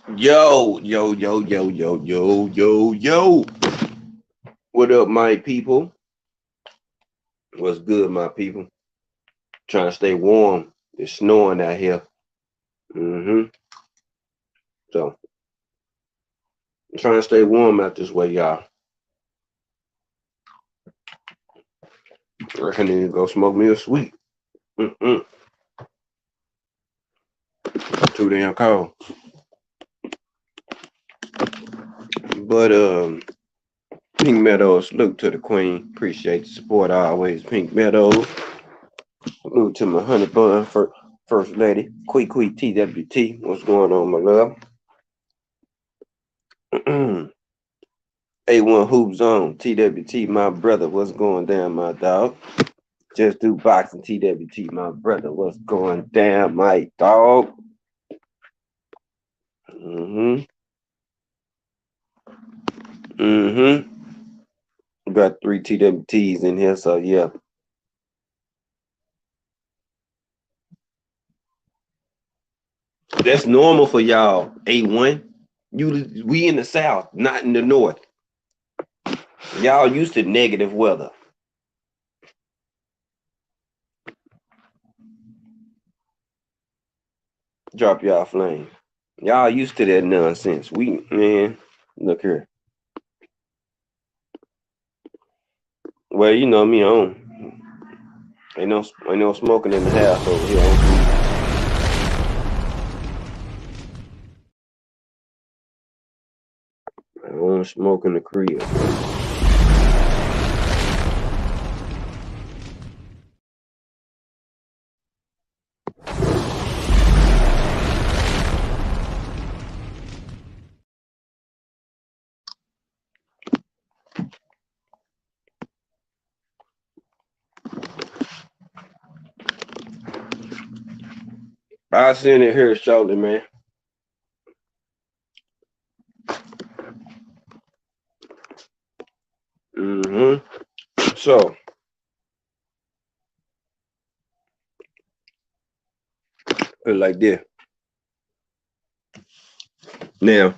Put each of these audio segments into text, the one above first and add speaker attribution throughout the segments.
Speaker 1: Yo, yo, yo, yo, yo, yo, yo, yo. What up, my people? What's good, my people? Trying to stay warm. It's snowing out here. Mm-hmm. So, I'm trying to stay warm out this way, y'all. I reckon I need to go smoke me a sweet. Mm-mm. Too damn cold. But, Pink Meadows, salute to the queen. Appreciate the support always, Pink Meadows. Salute to my honey bun, first lady, Quee TWT. What's going on, my love? A1 Hoops on TWT, my brother. What's going down, my dog? Just do boxing TWT, my brother. What's going down, my dog? Mm-hmm. Mm-hmm. We got 3 TWTs in here, so yeah. That's normal for y'all, A1. We in the South, not in the North. Y'all used to negative weather. Drop y'all flame. Y'all used to that nonsense. Man, look here. Well, you know me, ain't no smoking in the house over here. I don't smoke in the crib. I'll send it here shortly, man. Mm-hmm. So, put it like this. Now,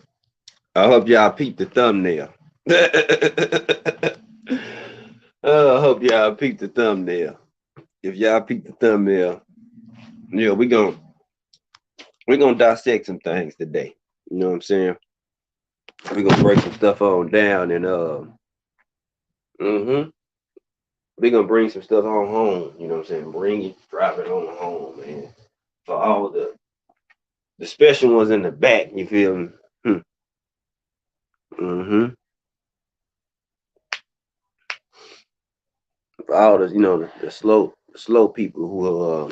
Speaker 1: I hope y'all peep the thumbnail. I hope y'all peep the thumbnail. If y'all peep the thumbnail, yeah, we're gonna dissect some things today. You know what I'm saying? We're gonna break some stuff on down and mm-hmm. We're gonna bring some stuff on home. You know what I'm saying? Bring it, drop it on home, man. For all the special ones in the back, you feel me? Mm-hmm. For all the slow people who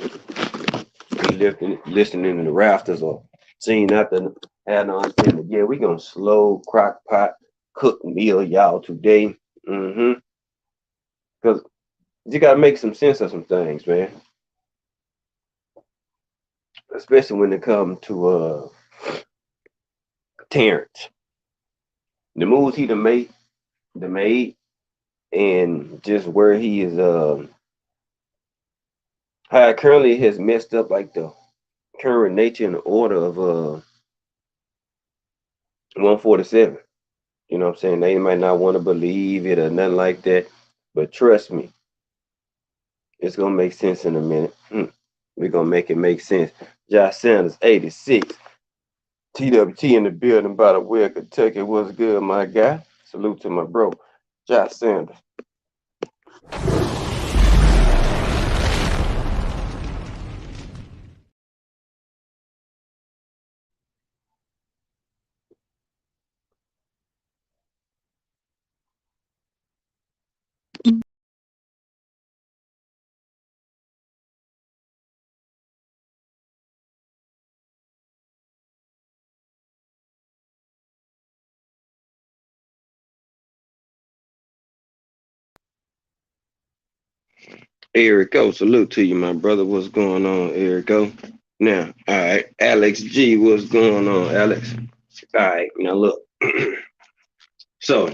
Speaker 1: be listening in the rafters or seeing nothing, had no understanding. Yeah, we gonna slow crock pot cook meal y'all today. Mm-hmm. Because you gotta make some sense of some things, man. Especially when it comes to Terrence. The moves he made, and just where he is how it currently has messed up like the current nature and order of 147. You know what I'm saying? They might not want to believe it or nothing like that, but trust me, it's gonna make sense in a minute. We're gonna make it make sense. Josh Sanders, 86. TWT in the building by the way of Kentucky. What's good, my guy? Salute to my bro, Josh Sanders. Erico, salute to you, my brother. What's going on, Erico? Now, all right, Alex G, what's going on, Alex? All right, now look. So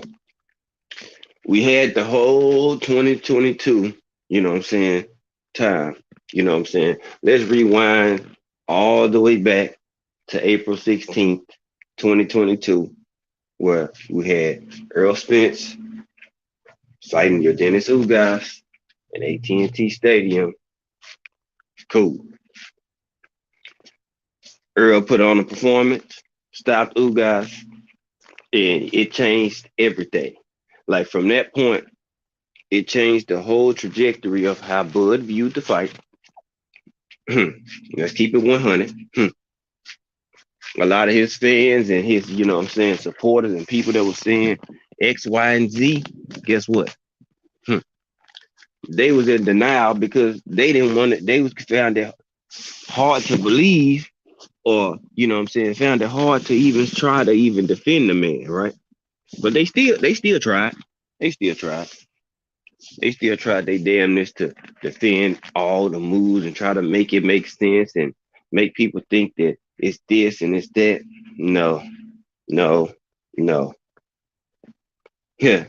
Speaker 1: we had the whole 2022, you know what I'm saying, time. You know what I'm saying? Let's rewind all the way back to April 16th, 2022, where we had Earl Spence fighting your Dennis Ugas in AT&T Stadium. Cool. Earl put on a performance, stopped Ugas, and it changed everything. Like from that point, it changed the whole trajectory of how Bud viewed the fight. Let's keep it 100. A lot of his fans and his, supporters and people that were saying X, Y, and Z, guess what? They was in denial because they didn't want it. They was found it hard to believe, or found it hard to even try to even defend the man, right? But they still tried. They still tried. They still tried their damnness to defend all the moves and try to make it make sense and make people think that it's this and it's that. No, no, no. Yeah.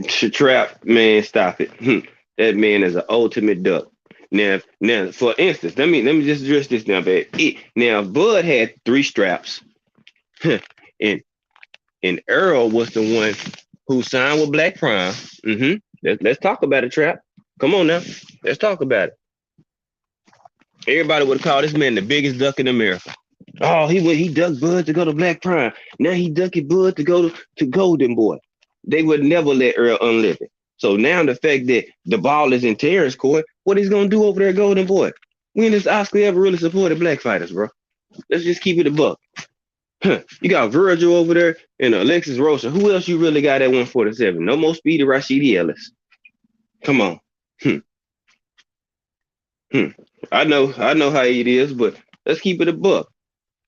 Speaker 1: Trap, man, stop it. That man is an ultimate duck. Now, for instance, let me just address this now, babe. Now, Bud had 3 straps, and Earl was the one who signed with Black Prime. Let's talk about it, Trap. Come on now, let's talk about it. Everybody would have called this man the biggest duck in America. Oh, he ducked Bud to go to Black Prime. Now he ducked Bud to go to Golden Boy. They would never let Earl unlive it. So now the fact that the ball is in Terrence court, what he's gonna do over there, Golden Boy? When has Oscar ever really supported black fighters, bro? Let's just keep it a buck. You got Virgil over there and Alexis Rocha. Who else you really got at 147? No more Speedy Rashidi Ellis. Come on. I know how it is, but let's keep it a buck.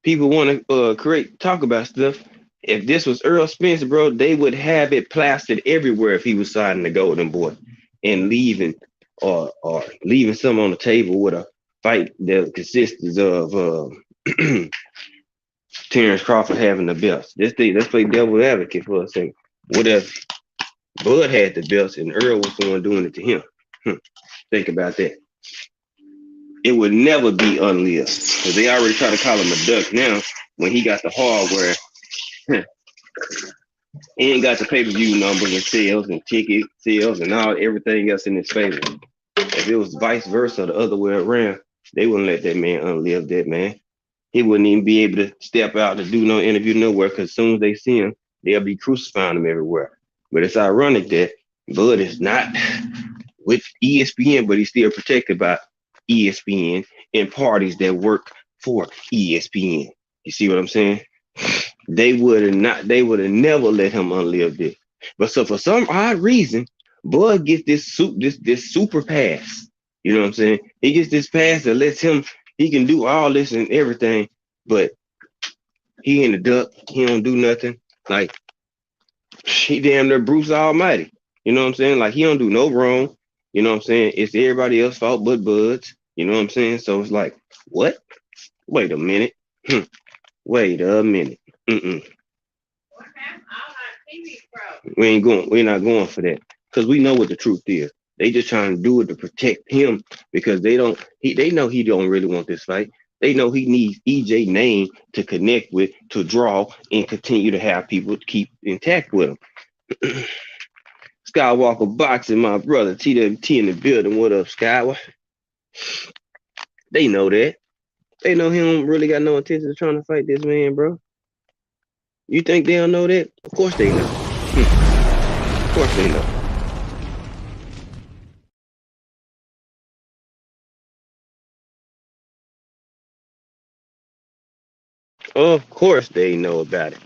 Speaker 1: People want to talk about stuff. If this was Earl Spence, bro, they would have it plastered everywhere if he was signing the Golden Boy and leaving or leaving some on the table with a fight that consists of Terrence Crawford having the belts. Let's play devil advocate for a second. What if Bud had the belts and Earl was the one doing it to him? Think about that. It would never be unlived because they already try to call him a duck now when he got the hardware. He ain't got the pay-per-view numbers and sales and ticket sales and everything else in his favor. If it was vice versa, the other way around, they wouldn't let that man unlive that man. He wouldn't even be able to step out to do no interview nowhere because as soon as they see him, they'll be crucifying him everywhere. But it's ironic that Bud is not with ESPN, but he's still protected by ESPN and parties that work for ESPN. You see what I'm saying? They would have never let him unlive it. But so for some odd reason, Bud gets this super pass. You know what I'm saying? He gets this pass that lets him, he can do all this and everything, but he ain't a duck. He don't do nothing. Like, he damn near Bruce Almighty. You know what I'm saying? Like, he don't do no wrong. You know what I'm saying? It's everybody else's fault but Bud's. You know what I'm saying? So it's like, what? Wait a minute. Wait a minute. We're not going for that. Because we know what the truth is. They just trying to do it to protect him because they know he don't really want this fight. They know he needs EJ name to connect with, to draw, and continue to have people keep intact with him. Skywalker Boxing, my brother, TWT in the building. What up, Skywalker? They know that. They know he don't really got no intention of trying to fight this man, bro. You think they don't know that? Of course they know. Of course they know. Of course they know about it.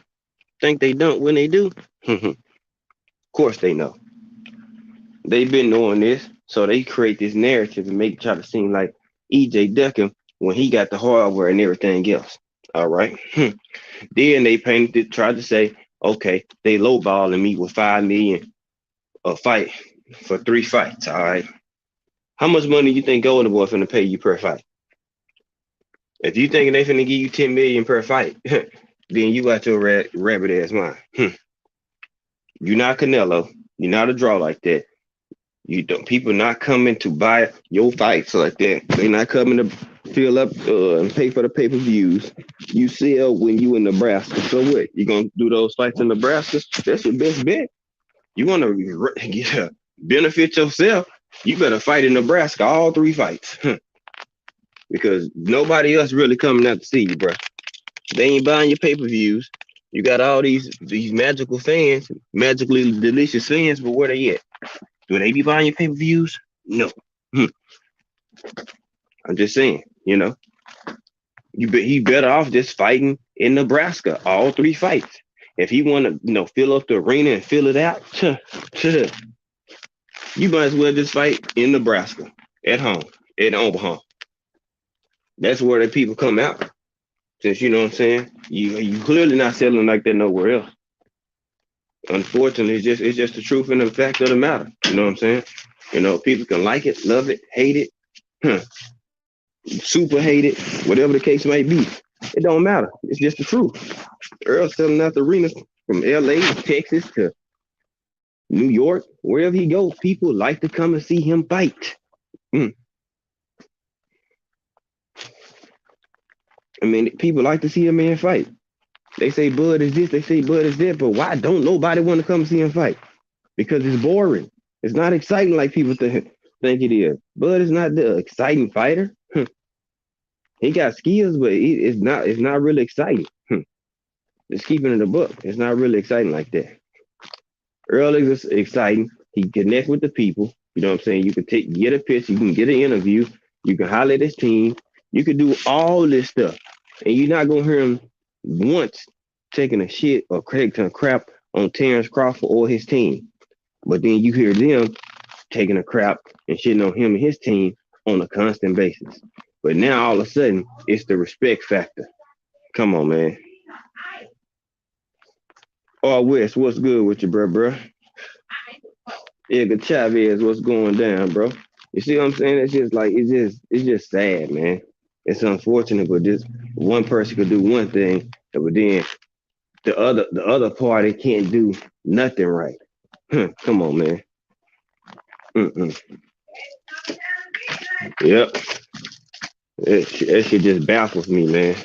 Speaker 1: Think they don't when they do? Of course they know. They've been knowing this, so they create this narrative and try to seem like EJ Duckham when he got the hardware and everything else. All right. Then they tried to say, okay, they lowballing me with $5 million a fight for 3 fights. All right. How much money you think Golden Boy finna pay you per fight? If you think they finna give you $10 million per fight, then you out your rabbit ass mind. You're not Canelo. You're not a draw like that. You don't. People not coming to buy your fights like that. They're not coming to fill up and pay for the pay-per-views. You sell when you in Nebraska. So what? You gonna do those fights in Nebraska? That's your best bet. You wanna yeah, benefit yourself? You better fight in Nebraska all 3 fights, because nobody else really coming out to see you, bro. They ain't buying your pay-per-views. You got all these magical fans, magically delicious fans, but where they at? Do they be buying your pay-per-views? No. I'm just saying, he better off just fighting in Nebraska, all 3 fights. If he want to, fill up the arena and fill it out, you might as well just fight in Nebraska, at home, in Omaha. That's where the people come out. Since you know what I'm saying, you clearly not selling like that nowhere else. Unfortunately, it's just the truth and the fact of the matter. You know what I'm saying? People can like it, love it, hate it, super hate it, whatever the case might be. It don't matter. It's just the truth. Earl selling out the arenas from LA, Texas to New York, wherever he goes, people like to come and see him fight. I mean, people like to see a man fight. They say Bud is this, they say Bud is that, but why don't nobody want to come see him fight? Because it's boring. It's not exciting like people think it is. Bud is not the exciting fighter. He got skills, but it's not really exciting. Just keeping it a book. It's not really exciting like that. Earl is exciting. He connect with the people. You know what I'm saying? You can get a pitch, you can get an interview, you can highlight his team, you can do all this stuff. And you're not gonna hear him once taking a shit or taking crap on Terrence Crawford or his team. But then you hear them taking a crap and shitting on him and his team on a constant basis. But now all of a sudden, it's the respect factor. Come on, man. Oh, West, what's good with you, bro? Edgar Chavez, what's going down, bro? You see what I'm saying? It's just sad, man. It's unfortunate, but this one person could do one thing, but then the other party can't do nothing right. Come on, man. Yep. That shit just baffles me, man.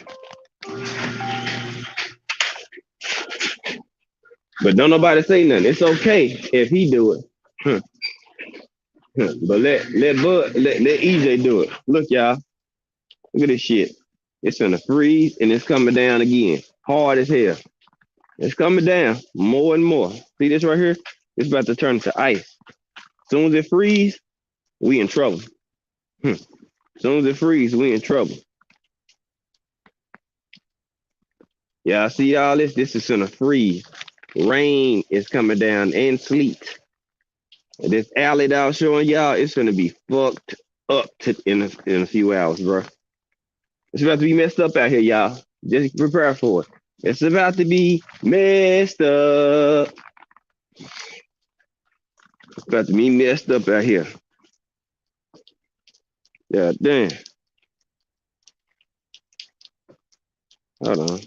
Speaker 1: But don't nobody say nothing. It's okay if he do it. But let EJ do it. Look, y'all. Look at this shit. It's gonna freeze and it's coming down again. Hard as hell. It's coming down more and more. See this right here? It's about to turn to ice. As soon as it freeze, we in trouble. As soon as it freeze, we in trouble. Yeah, I see all this. This is gonna freeze. Rain is coming down and sleet. And this alley that I was showing y'all, it's gonna be fucked up in a few hours, bro. It's about to be messed up out here, y'all. Just prepare for it. It's about to be messed up. It's about to be messed up out here. Yeah, damn. Hold on.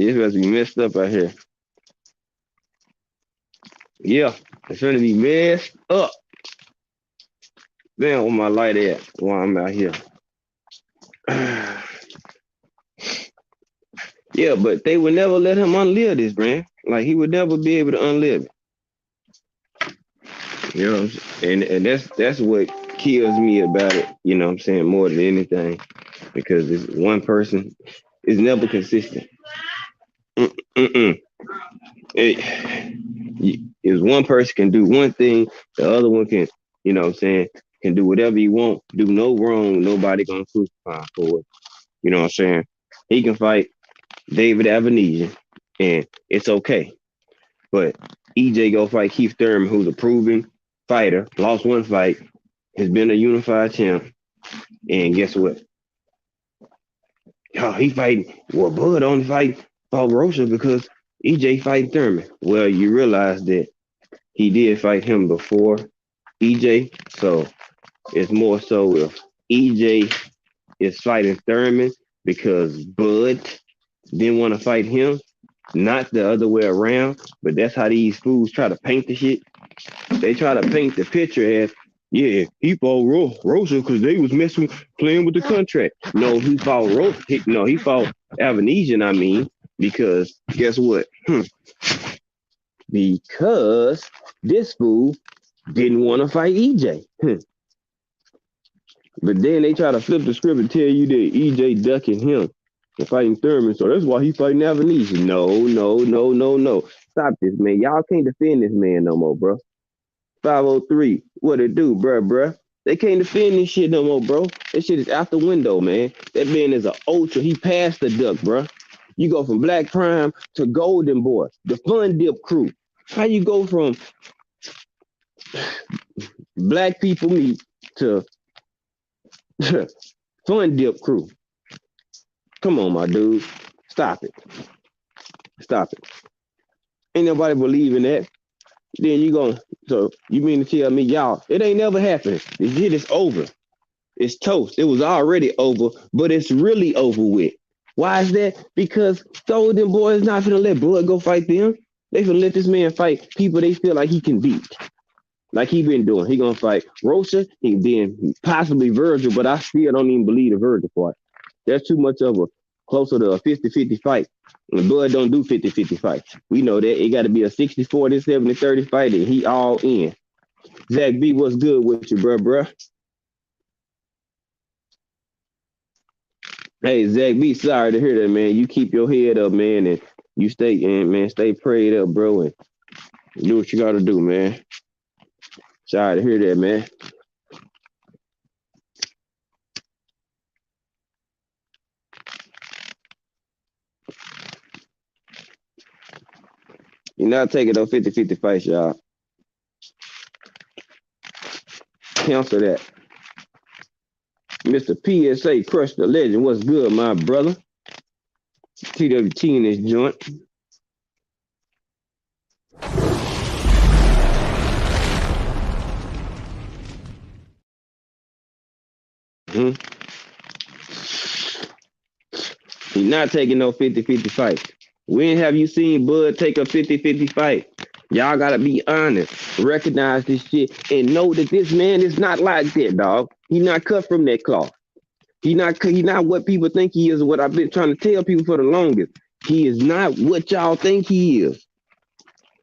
Speaker 1: It's about to be messed up out here. Yeah, it's gonna be messed up. Damn, where my light at while I'm out here? Yeah, but they would never let him unlive this, man. Like he would never be able to unlive it. You know, and that's what kills me about it. You know what I'm saying, more than anything, because this one person is never consistent. If one person can do one thing, the other one can, you know what I'm saying, can do whatever he want, do no wrong, nobody gonna crucify for it. You know what I'm saying? He can fight David Avenesian, and it's okay. But EJ go fight Keith Thurman, who's a proven fighter, lost one fight, has been a unified champ, and guess what? Oh, he fighting. Well, Bud only fight fought Rocha because EJ fight Thurman. Well, you realize that he did fight him before EJ, so it's more so if EJ is fighting Thurman because Bud didn't want to fight him, not the other way around. But that's how these fools try to paint the shit. They try to paint the picture as, yeah, he fought Rosa because they was messing, playing with the contract. No, he fought Rosa. No, he fought Avanesian, I mean, because guess what? Because this fool didn't want to fight EJ. But then they try to flip the script and tell you that EJ ducking him and fighting Thurman, so that's why he fighting Avanesian. No. Stop this, man. Y'all can't defend this man no more, bro. 503. What it do, bruh? They can't defend this shit no more, bro. This shit is out the window, man. That man is an ultra. He passed the duck, bro. You go from Black Prime to Golden Boy, the Fun Dip crew. How you go from Black People Meet to Fun Dip crew? Come on, my dude. Stop it. Ain't nobody believing that. Then you going, so you mean to tell me, y'all, it ain't never happened. The shit is over. It's toast. It was already over, but it's really over with. Why is that? Because Golden Boy is not finna let Bud go fight them. They finna let this man fight people they feel like he can beat. Like he been doing. He gonna fight Rocha, he then possibly Virgil, but I still don't even believe the Virgil part. That's too much of a closer to a 50-50 fight. And Bud don't do 50-50 fights. We know that. It got to be a 60-40, 70-30 fight, and he all in. Zach B, what's good with you, bruh? Hey, Zach B, sorry to hear that, man. You keep your head up, man, and you stay prayed up, bro, and do what you got to do, man. Sorry to hear that, man. You're not taking those 50-50 fights, y'all. Cancel that. Mr. PSA, Crush the Legend. What's good, my brother? TWT in this joint. He's not taking no 50-50 fight. When have you seen Bud take a 50-50 fight? Y'all gotta be honest. Recognize this shit and know that this man is not like that, dog. He not cut from that cloth. He not what people think he is, what I've been trying to tell people for the longest. He is not what y'all think he is.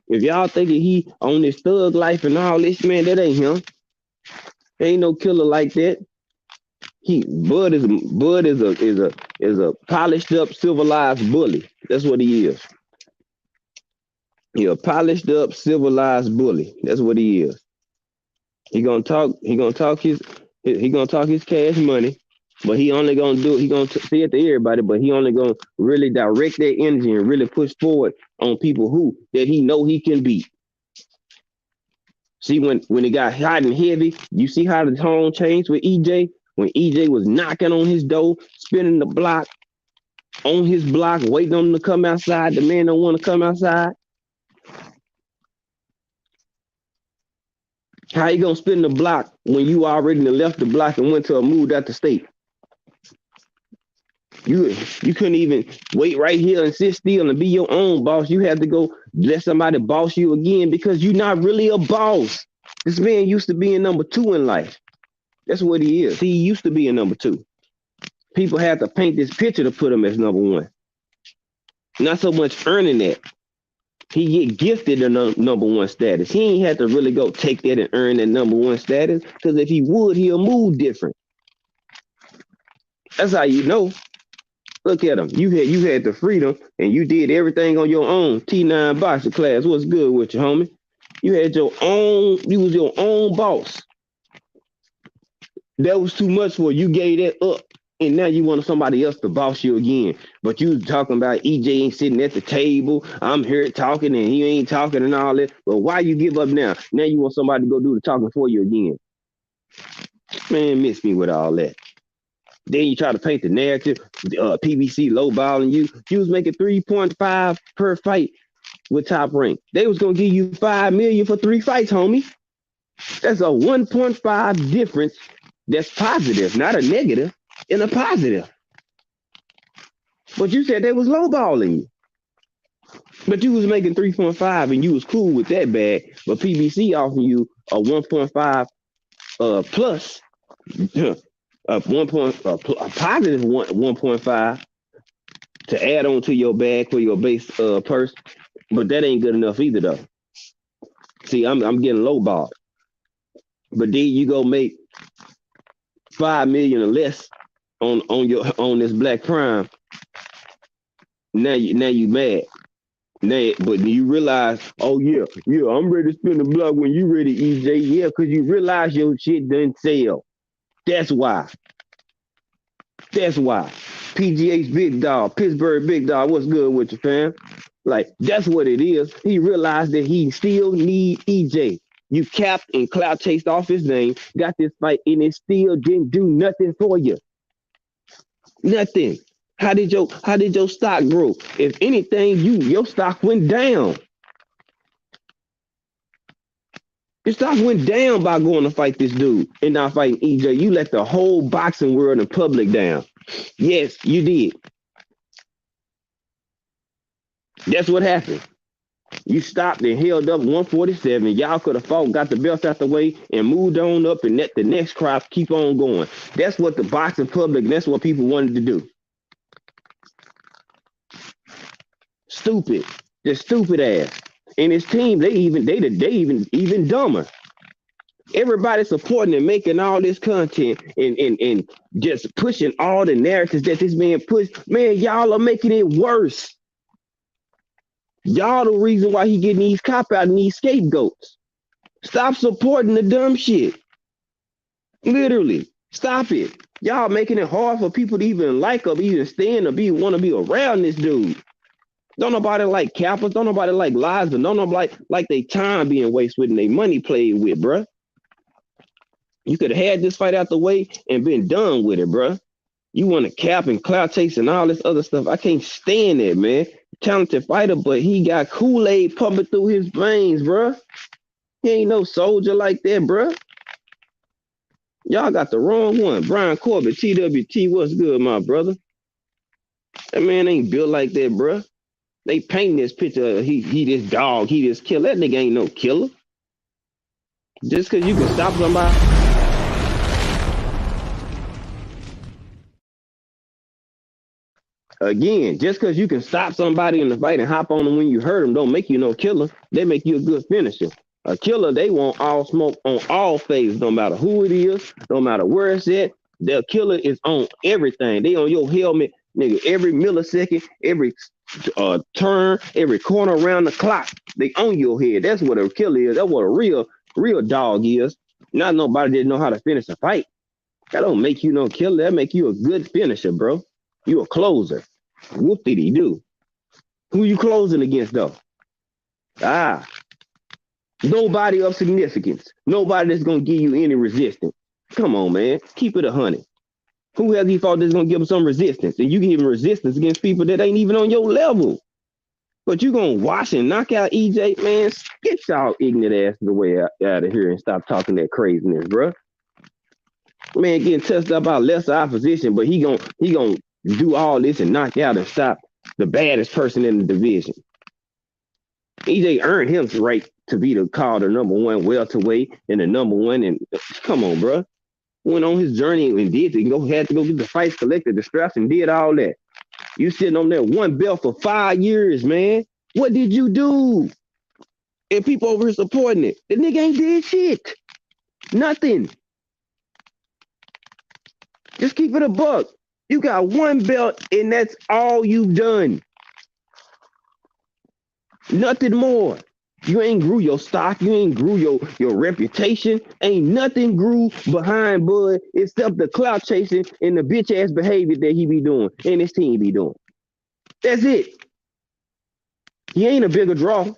Speaker 1: If y'all thinking he on this thug life and all this, man, that ain't him. Ain't no killer like that. Bud is a polished up, civilized bully. That's what he is. He a polished up, civilized bully. That's what he is. He gonna talk his cash money, but he only gonna do it. He gonna say it to everybody, but he only gonna really direct that energy and really push forward on people that he know he can beat. See, when it got hot and heavy, you see how the tone changed with EJ? When EJ was knocking on his door, spinning the block, on his block, waiting on him to come outside, the man don't want to come outside. How you gonna spin the block when you already left the block and went to a moved out the state? You couldn't even wait right here and sit still and be your own boss. You had to go let somebody boss you again because you're not really a boss. This man used to be in number 2 in life. That's what he is. He used to be in number 2. People had to paint this picture to put him as number 1. Not so much earning that. He get gifted the number 1 status. He ain't had to really go take that and earn that number 1 status, because if he would, he'll move different. That's how you know. Look at him. You had the freedom and you did everything on your own. T9 boxer class. What's good with you, homie? You had your own, you was your own boss. That was too much for you. Gave that up. And now you want somebody else to boss you again. But you talking about EJ ain't sitting at the table. I'm here talking and he ain't talking and all that. But why you give up now? Now you want somebody to go do the talking for you again. Man, miss me with all that. Then you try to paint the narrative, PBC lowballing you. You was making 3.5 per fight with Top Rank. They was gonna give you 5 million for 3 fights, homie. That's a 1.5 difference. That's positive, not a negative, and a positive. But you said they was lowballing you. But you was making 3.5 and you was cool with that bag. But PBC offering you a 1.5 plus a positive 1.5 to add on to your bag for your base purse. But that ain't good enough either though. See, I'm getting lowballed. But then you go make 5 million or less on this Black Prime. Now you mad. But you realize, oh yeah, I'm ready to spin the block when you ready, EJ. Yeah, because you realize your shit doesn't sell. That's why. PGH Big Dog, Pittsburgh Big Dog, what's good with you, fam? Like, that's what it is. He realized that he still need EJ. You capped and cloud chased off his name, got this fight, and it still didn't do nothing for you. Nothing. How did your stock grow? If anything, your stock went down. Your stock went down by going to fight this dude and not fighting EJ. You let the whole boxing world and public down. Yes, you did. That's what happened. You stopped and held up 147. Y'all could have fought, got the belts out the way, and moved on up and let the next crop keep on going. That's what the boxing public, that's what people wanted to do. Stupid. Just stupid ass. And his team, they even dumber. Everybody supporting and making all this content and just pushing all the narratives that this man pushed. Man, y'all are making it worse. Y'all the reason why he getting these cop out and these scapegoats. Stop supporting the dumb shit. Literally. Stop it. Y'all making it hard for people to even like or even stand or want to be around this dude. Don't nobody like cappers. Don't nobody like lies. Don't nobody like they time being wasted and they money played with, bruh. You could have had this fight out the way and been done with it, bruh. You want to cap and clout chase and all this other stuff. I can't stand that, man. Talented fighter, but he got Kool-Aid pumping through his veins, bruh. He ain't no soldier like that, bruh. Y'all got the wrong one. Brian Corbett, TWT, what's good, my brother? That man ain't built like that, bruh. They paint this picture of he this dog, he this killer. That nigga ain't no killer. Just because you can stop somebody. Again, just because you can stop somebody in the fight and hop on them when you hurt them don't make you no killer. They make you a good finisher. A killer, they want all smoke on all phases, no matter who it is, no matter where it's at. Their killer is on everything. They on your helmet, nigga, every millisecond, every turn, every corner around the clock. They on your head. That's what a killer is. That's what a real dog is. Not nobody that know how to finish a fight. That don't make you no killer. That make you a good finisher, bro. You a closer. Whoop did he do? Who you closing against though? Nobody of significance. Nobody that's gonna give you any resistance. Come on, man. Keep it 100. Who has he fought that's gonna give him some resistance? And you give him resistance against people that ain't even on your level. But you gonna watch and knock out EJ, man. Get y'all ignorant ass the way out of here and stop talking that craziness, bro. Man getting touched up by lesser opposition, but he gonna do all this and knock out and stop the baddest person in the division. EJ earned him the right to be called the number one welterweight and the number one. And come on, bro. Went on his journey and had to go get the fights collected, the straps, and did all that. You sitting on that one belt for 5 years, man. What did you do? And people over here supporting it. The nigga ain't did shit. Nothing. Just keep it a buck. You got one belt and that's all you've done. Nothing more. You ain't grew your stock. You ain't grew your reputation. Ain't nothing grew behind Bud except the clout chasing and the bitch ass behavior that he be doing and his team be doing. That's it. He ain't a bigger draw.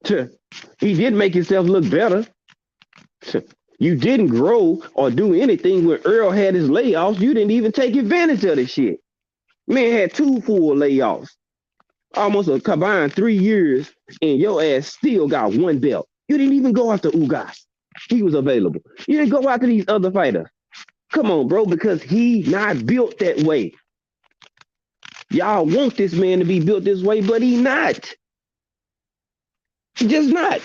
Speaker 1: He did make himself look better. You didn't grow or do anything when Earl had his layoffs. You didn't even take advantage of this shit. Man had 2 full layoffs, almost a combined 3 years, and your ass still got 1 belt. You didn't even go after Ugas. He was available. You didn't go after these other fighters. Come on, bro, because he not built that way. Y'all want this man to be built this way, but he not. He just not.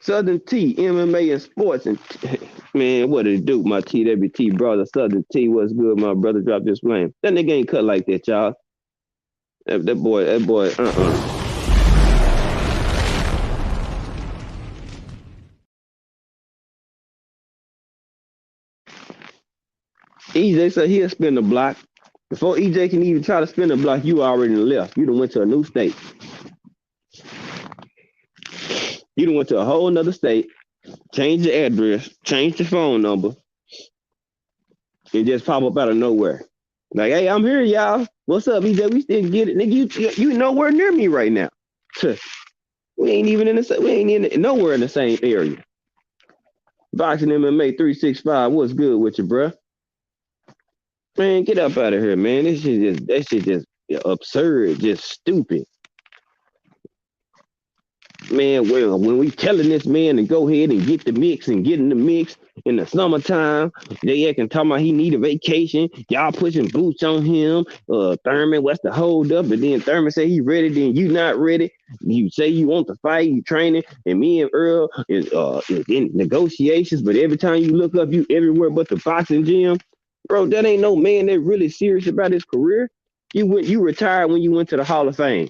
Speaker 1: Southern T, MMA and sports, and man, what did it do, my TWT brother? Southern T, what's good, my brother? Drop this flame. That nigga ain't cut like that, y'all. That boy, EJ said he'll spin the block. Before EJ can even try to spin the block, you already left. You done went to a new state. You done went to a whole nother state, changed the address, changed the phone number, and just pop up out of nowhere. Like, hey, I'm here, y'all. What's up, EJ? We still get it. Nigga, you nowhere near me right now. We ain't even nowhere in the same area. Boxing MMA 365, what's good with you, bruh? Man, get up out of here, man. That shit just absurd, just stupid. Man, well, when we telling this man to go ahead and get the mix and get in the mix in the summertime, they acting talking about he need a vacation. Y'all pushing boots on him. Thurman, what's the hold up? And then Thurman say he ready, then you not ready. You say you want to fight, you training, and me and Earl is in negotiations. But every time you look up, you everywhere but the boxing gym. Bro, that ain't no man that really serious about his career. You retired when you went to the Hall of Fame.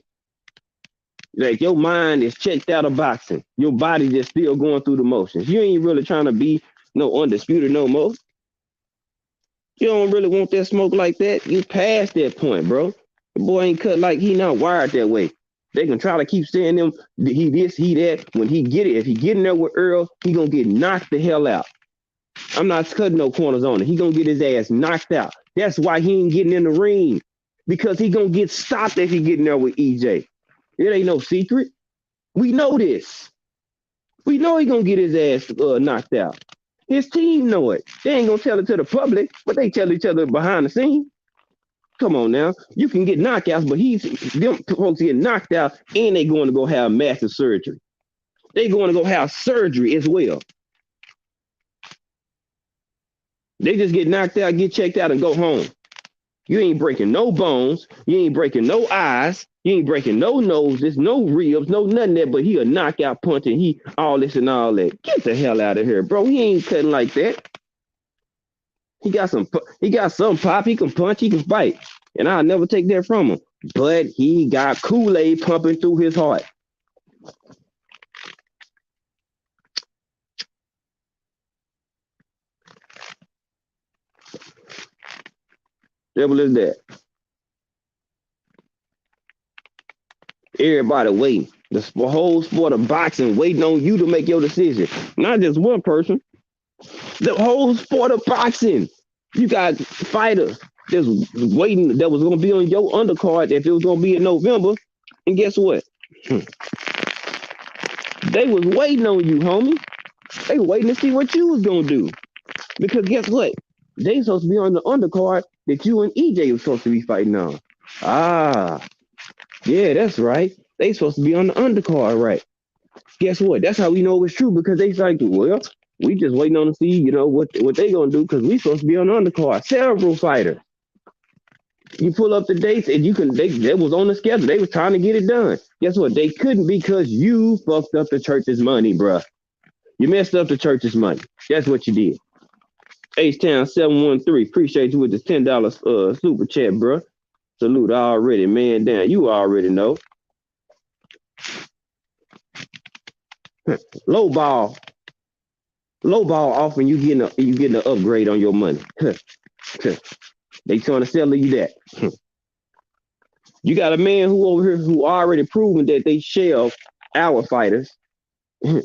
Speaker 1: Like your mind is checked out of boxing. Your body just still going through the motions. You ain't really trying to be no undisputed no more. You don't really want that smoke like that. You past that point, bro. The boy ain't cut like he not wired that way. They can try to keep saying him, he this, he that. When he get it, if he get in there with Earl, he gonna get knocked the hell out. I'm not cutting no corners on it. He gonna get his ass knocked out. That's why he ain't getting in the ring. Because he gonna get stopped if he get in there with EJ. It ain't no secret. We know this. We know he gonna get his ass knocked out. His team know it. They ain't gonna tell it to the public, but they tell each other behind the scenes. Come on now. You can get knockouts, but them folks get knocked out and they going to go have massive surgery. They going to go have surgery as well. They just get knocked out, get checked out, and go home. You ain't breaking no bones. You ain't breaking no eyes. You ain't breaking no noses, no ribs, no nothing there, but he a knockout punch and he all this and all that. Get the hell out of here, bro. He ain't cutting like that. He got some pop. He can punch, he can fight. And I'll never take that from him. But he got Kool-Aid pumping through his heart. Devil is that. Everybody waiting. The whole sport of boxing waiting on you to make your decision. Not just one person. The whole sport of boxing. You got fighters that's waiting that was going to be on your undercard if it was going to be in November. And guess what? They was waiting on you, homie. They waiting to see what you was going to do. Because guess what? They supposed to be on the undercard that you and EJ was supposed to be fighting on. Ah, yeah, that's right. They supposed to be on the undercard, right? Guess what? That's how we know it's true because they like, well, we just waiting on to see, you know, what they gonna do because we supposed to be on the undercard. Several fighters. You pull up the dates and they was on the schedule. They was trying to get it done. Guess what? They couldn't because you fucked up the church's money, bruh. You messed up the church's money. That's what you did. H-Town 713. Appreciate you with this $10 super chat, bruh. Salute already, man. Damn, you already know. Low ball offering you getting an upgrade on your money. They trying to sell you that. You got a man who over here who already proven that they shelve our fighters.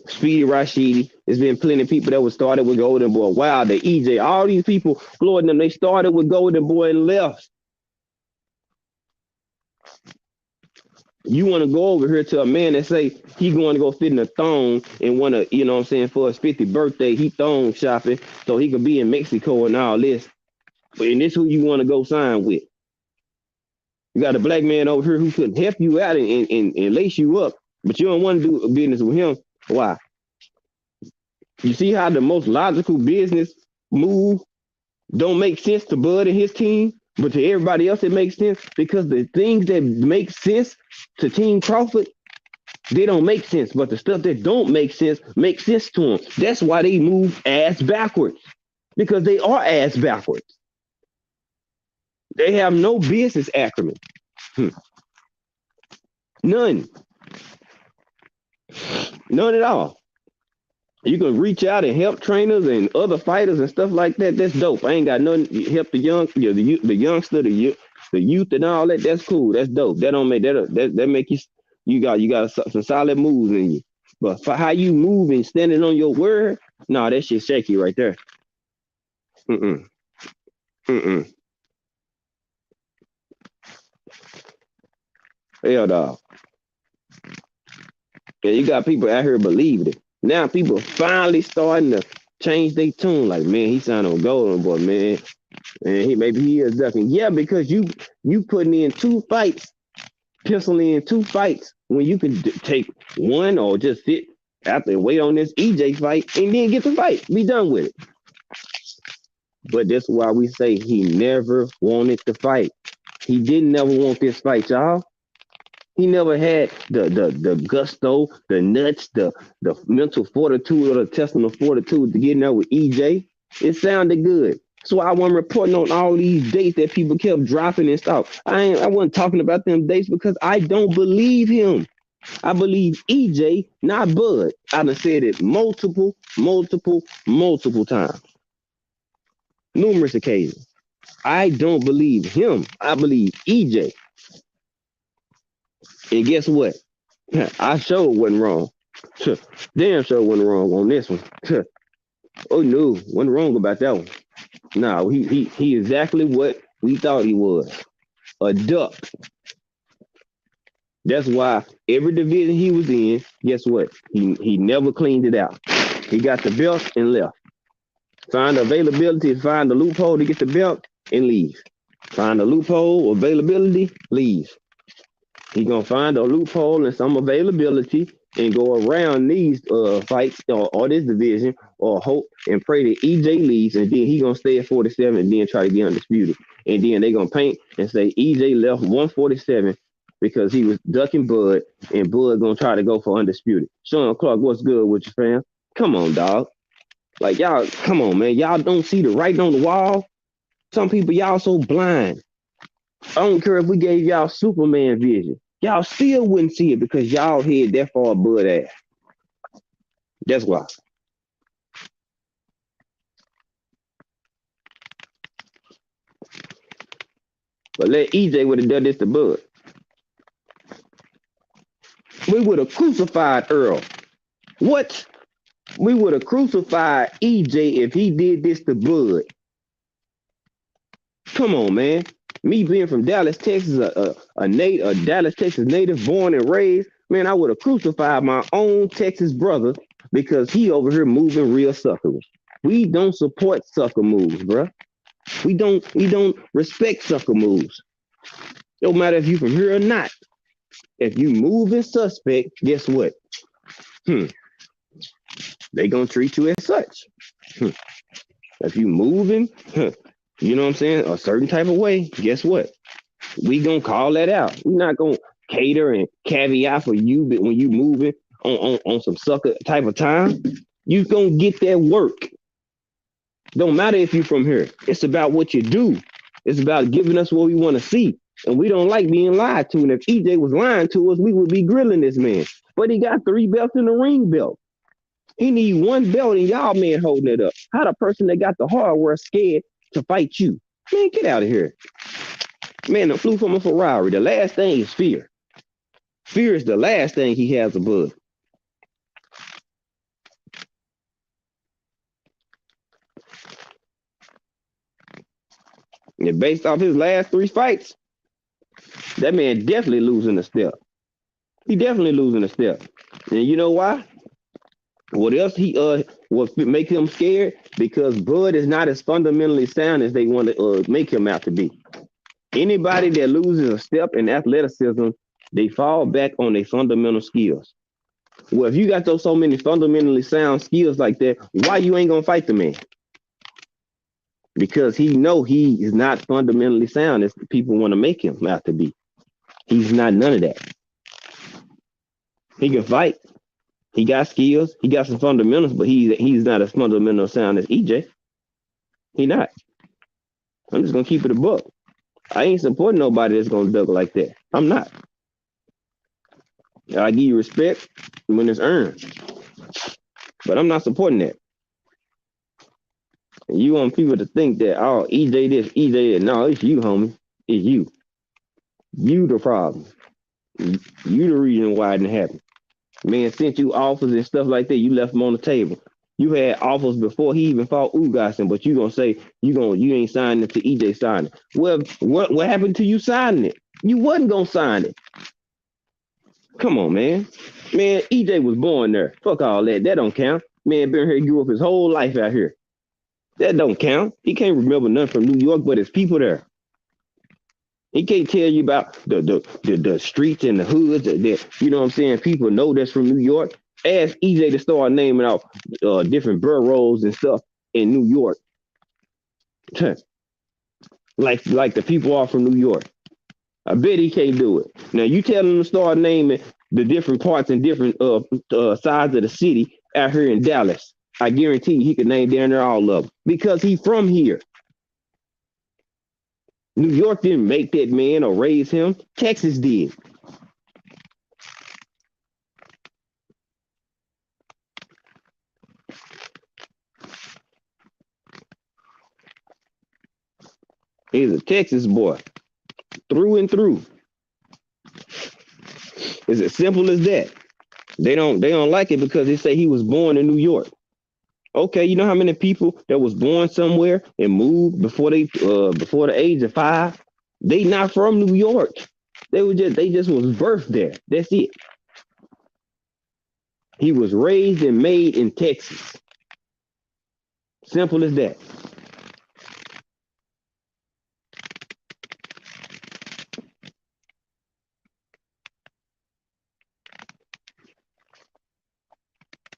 Speaker 1: Speedy Rashidi. There's been plenty of people that was started with Golden Boy. Wow, the EJ, all these people, Floyd them, they started with Golden Boy and left. You want to go over here to a man that say he going to go fit in a thong and want to, you know what I'm saying, for his 50th birthday, he thong shopping so he could be in Mexico and all this. And this who you want to go sign with. You got a black man over here who could help you out and lace you up, but you don't want to do business with him. Why? You see how the most logical business move don't make sense to Bud and his team, but to everybody else it makes sense because the things that make sense to Team Crawford, they don't make sense. But the stuff that don't make sense makes sense to them. That's why they move ass backwards because they are ass backwards. They have no business acumen. None. None at all. You can reach out and help trainers and other fighters and stuff like that. That's dope. I ain't got nothing. Help the young, the youngster, the youth, and all that. That's cool. That's dope. That don't make that make you got some solid moves in you. But for how you move and standing on your word, nah, that shit shaky right there. Mm-mm. Mm-mm. Hell dog. Yeah, you got people out here believing it. Now people finally starting to change their tune. Like, man, he signed on Golden Boy, man. And he is ducking. Yeah, because you putting in 2 fights, penciling in 2 fights when you can take one or just sit after and wait on this EJ fight and then get the fight. Be done with it. But that's why we say he never wanted to fight. He didn't never want this fight, y'all. He never had the gusto, the nuts, the mental fortitude or the intestinal fortitude to get in there with EJ. It sounded good. So I wasn't reporting on all these dates that people kept dropping and stuff. I wasn't talking about them dates because I don't believe him. I believe EJ, not Bud. I done said it multiple times. Numerous occasions. I don't believe him. I believe EJ. And guess what? I sure wasn't wrong. Damn sure wasn't wrong on this one. Oh no, wasn't wrong about that one. No, he exactly what we thought he was. A duck. That's why every division he was in, guess what? He never cleaned it out. He got the belt and left. Find availability, find the loophole to get the belt and leave. Find the loophole, availability, leave. He gonna find a loophole and some availability and go around these fights or this division or hope and pray that EJ leaves and then he gonna stay at 47 and then try to get undisputed. And then they gonna paint and say EJ left 147 because he was ducking Bud and Bud gonna try to go for undisputed. Sean Clark, what's good with you, fam? Come on, dog. Like y'all, come on, man. Y'all don't see the writing on the wall. Some people, y'all so blind. I don't care if we gave y'all Superman vision. Y'all still wouldn't see it because y'all head that far Bud ass. That's why. But let EJ would have done this to Bud. We would have crucified Earl. What? We would have crucified EJ if he did this to Bud. Come on, man. Me being from Dallas, Texas, a Dallas, Texas native, born and raised, man, I would have crucified my own Texas brother because he over here moving real suckers. We don't support sucker moves, bro. We don't respect sucker moves. No matter if you from here or not. If you moving suspect, guess what? They gonna treat you as such. If you moving, you know what I'm saying, a certain type of way, guess what? We gonna call that out. We're not gonna cater and caveat for you, but when you moving on some sucker type of time, you gonna get that work. Don't matter if you're from here. It's about what you do. It's about giving us what we want to see. And we don't like being lied to. And if EJ was lying to us, we would be grilling this man. But he got 3 belts in the ring belt. He need 1 belt and y'all man holding it up. How the person that got the hardware scared to fight you? Man, get out of here. Man, I flew from a Ferrari. The last thing is fear. Fear is the last thing he has above. And based off his last 3 fights, that man definitely losing a step. He definitely losing a step. And you know why? What else he what make him scared? Because Bud is not as fundamentally sound as they want to make him out to be. Anybody that loses a step in athleticism, they fall back on their fundamental skills. Well, if you got those so many fundamentally sound skills like that, why you ain't gonna fight the man? Because he know he is not fundamentally sound as people want to make him out to be. He's not none of that. He can fight. He got skills. He got some fundamentals, but he's not as fundamental sound as EJ. He not. I'm just gonna keep it a buck. I ain't supporting nobody that's gonna duck like that. I'm not. I give you respect when it's earned, but I'm not supporting that. You want people to think that, oh, EJ this, EJ that. No, it's you, homie. It's you. You the problem. You the reason why it didn't happen. Man sent you offers and stuff like that. You left them on the table. You had offers before he even fought Ugason, but you gonna say you ain't signing it to EJ signing. Well, what happened to you signing it? You wasn't gonna sign it. Come on, man. Man, EJ was born there. Fuck all that. That don't count. Man been here, grew up his whole life out here. That don't count. He can't remember nothing from New York, but his people there. He can't tell you about the streets and the hoods that, you know what I'm saying, people know that's from New York. Ask EJ to start naming off different boroughs and stuff in New York. like the people are from New York. I bet he can't do it. Now you tell him to start naming the different parts and different sides of the city out here in Dallas. I guarantee you he could name down there all of them because he's from here. New York didn't make that man or raise him. Texas did. He's a Texas boy, through and through. It's as simple as that. They don't like it because they say he was born in New York. Okay, you know how many people that was born somewhere and moved before the age of 5? They not from New York. They just was birthed there. That's it. He was raised and made in Texas. Simple as that.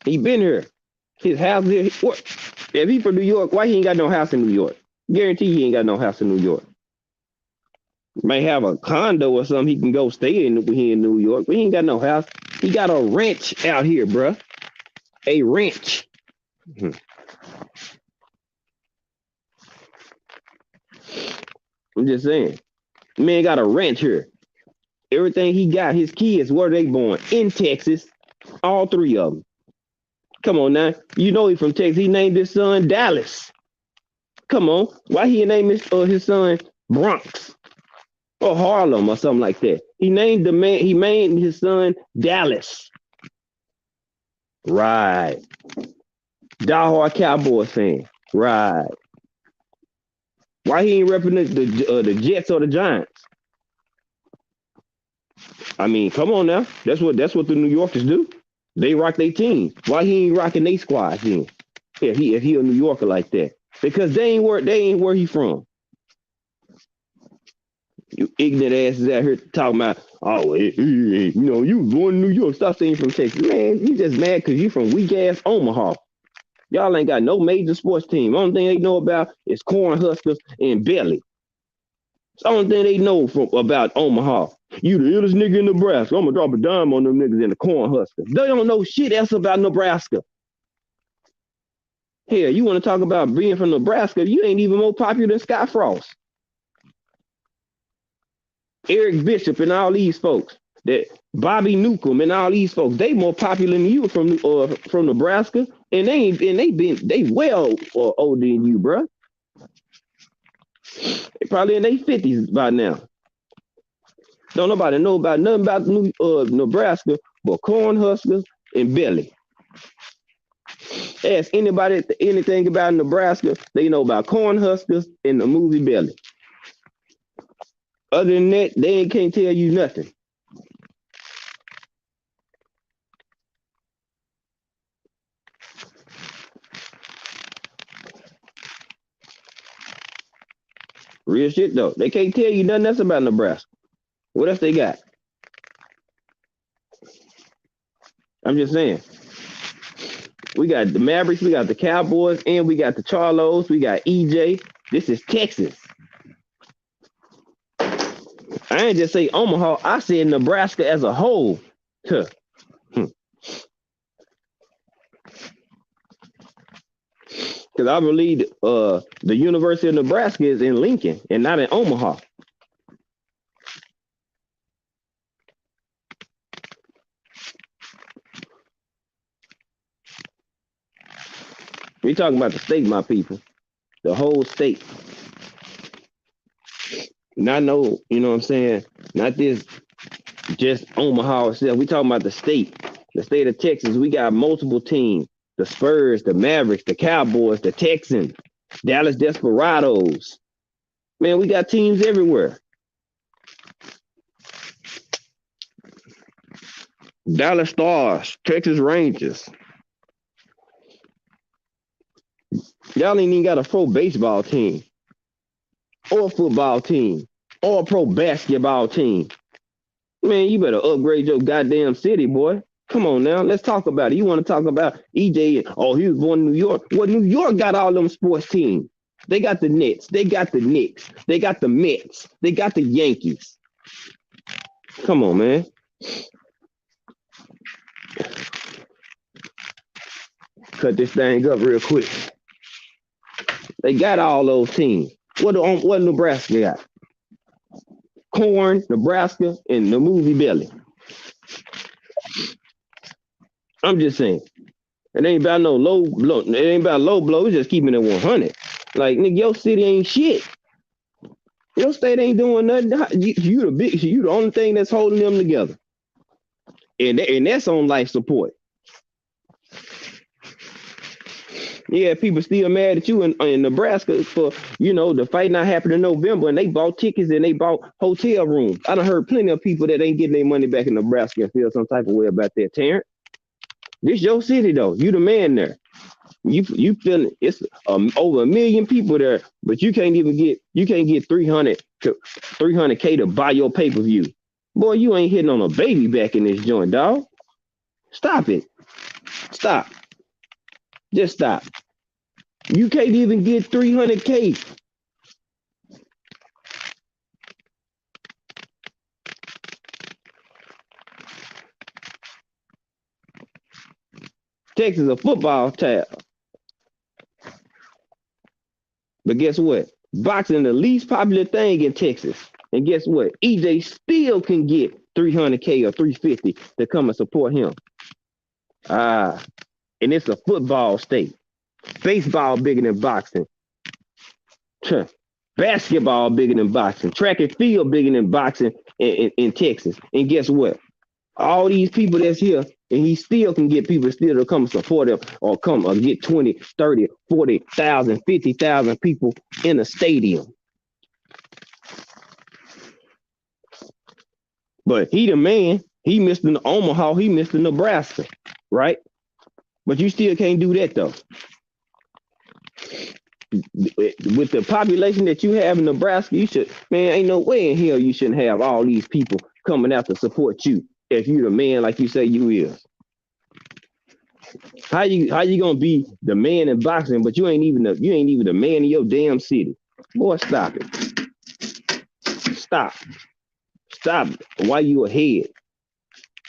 Speaker 1: He been here. His house there. If he from New York, why he ain't got no house in New York? Guarantee he ain't got no house in New York. Might have a condo or something he can go stay in here in New York, but he ain't got no house. He got a ranch out here, bruh. A ranch. I'm just saying. Man got a ranch here. Everything he got, his kids, where they born? In Texas. All 3 of them. Come on now. You know he from Texas. He named his son Dallas. Come on. Why he named his son Bronx? Or Harlem or something like that. He named his son Dallas. Right. Diehard Cowboys fan. Right. Why he ain't representing the Jets or the Giants? I mean, come on now. That's what the New Yorkers do. They rock their team. Why he ain't rocking their squad then? If he a New Yorker like that. Because they ain't where he from. You ignorant asses out here talking about, oh, you know, you was born in New York. Stop saying from Texas. Man, you just mad because you from weak-ass Omaha. Y'all ain't got no major sports team. Only thing they know about is Cornhuskers and Belly. It's the only thing they know about Omaha. You the illest nigga in Nebraska. I'm going to drop a dime on them niggas in the Cornhuskers. They don't know shit else about Nebraska. Hell, you want to talk about being from Nebraska, you ain't even more popular than Scott Frost. Eric Bishop and all these folks, that Bobby Newcomb and all these folks, they more popular than you from Nebraska, and they well older than you, bro. They probably in their 50s by now. Don't nobody know about nothing about Nebraska but Cornhuskers and Belly. Ask anybody anything about Nebraska, they know about Cornhuskers and the movie Belly. Other than that, they can't tell you nothing.
Speaker 2: Real shit though. They can't tell you nothing else about Nebraska. What else they got? I'm just saying. We got the Mavericks, we got the Cowboys, and we got the Charlos, we got EJ. This is Texas. I ain't just say Omaha, I said Nebraska as a whole. Huh. Because I believe the University of Nebraska is in Lincoln and not in Omaha. We talking about the state, my people. The whole state. Not no, you know what I'm saying? Not this just Omaha itself. We talking about the state. The state of Texas. We got multiple teams. The Spurs, the Mavericks, the Cowboys, the Texans, Dallas Desperados. Man, we got teams everywhere. Dallas Stars, Texas Rangers. Y'all ain't even got a pro baseball team, or a football team, or a pro basketball team. Man, you better upgrade your goddamn city, boy. Come on now, let's talk about it. You want to talk about EJ? Oh, he was born in New York. Well, New York got all them sports teams. They got the Nets. They got the Knicks. They got the Mets. They got the Yankees. Come on, man. Cut this thing up real quick. They got all those teams. What Nebraska got? Corn, Nebraska, and the movie Belly. I'm just saying. It ain't about no low blow. It ain't about low blow. It's just keeping it 100. Like, nigga, your city ain't shit. Your state ain't doing nothing. You the only thing that's holding them together. And that's on life support. Yeah, people still mad at you in Nebraska for, the fight not happened in November, and they bought tickets and they bought hotel rooms. I done heard plenty of people that ain't getting their money back in Nebraska and feel some type of way about that, Terrence. This your city though. You the man there. You feeling it's over 1 million people there, but you can't get 300K to buy your pay-per-view. Boy, you ain't hitting on a baby back in this joint, dog. Stop it. Stop. Just stop. You can't even get 300K. Texas is a football town. But guess what? Boxing the least popular thing in Texas. And guess what? EJ still can get 300K or 350 to come and support him. And it's a football state. Baseball bigger than boxing. Basketball bigger than boxing. Track and field bigger than boxing in Texas. And guess what? All these people that's here, and he still can get people still to come and support him or come or get 20, 30, 40,000, 50,000 people in a stadium. But he the man. He missed in Omaha. He missed in Nebraska, right? But you still can't do that though. With the population that you have in Nebraska, ain't no way in hell you shouldn't have all these people coming out to support you if you the man like you say you is. How you gonna be the man in boxing, but you ain't even the man in your damn city? Boy, stop it. Stop. Why you ahead?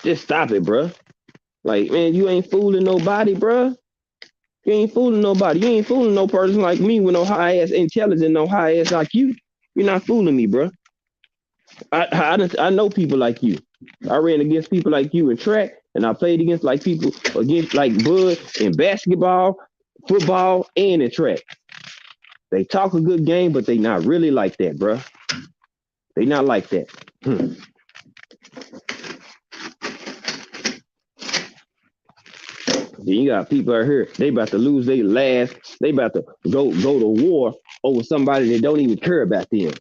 Speaker 2: Just stop it, bro. Like, man, you ain't fooling nobody, bro. You ain't fooling nobody. You ain't fooling no person like me with no high ass intelligence, no high ass IQ. You're not fooling me, bro. I know people like you. I ran against people like you in track, and I played against like Bud in basketball, football, and in track. They talk a good game, but they not really like that, bro. They not like that. Then you got people out here, they about to lose their last, they about to go to war over somebody that don't even care about them.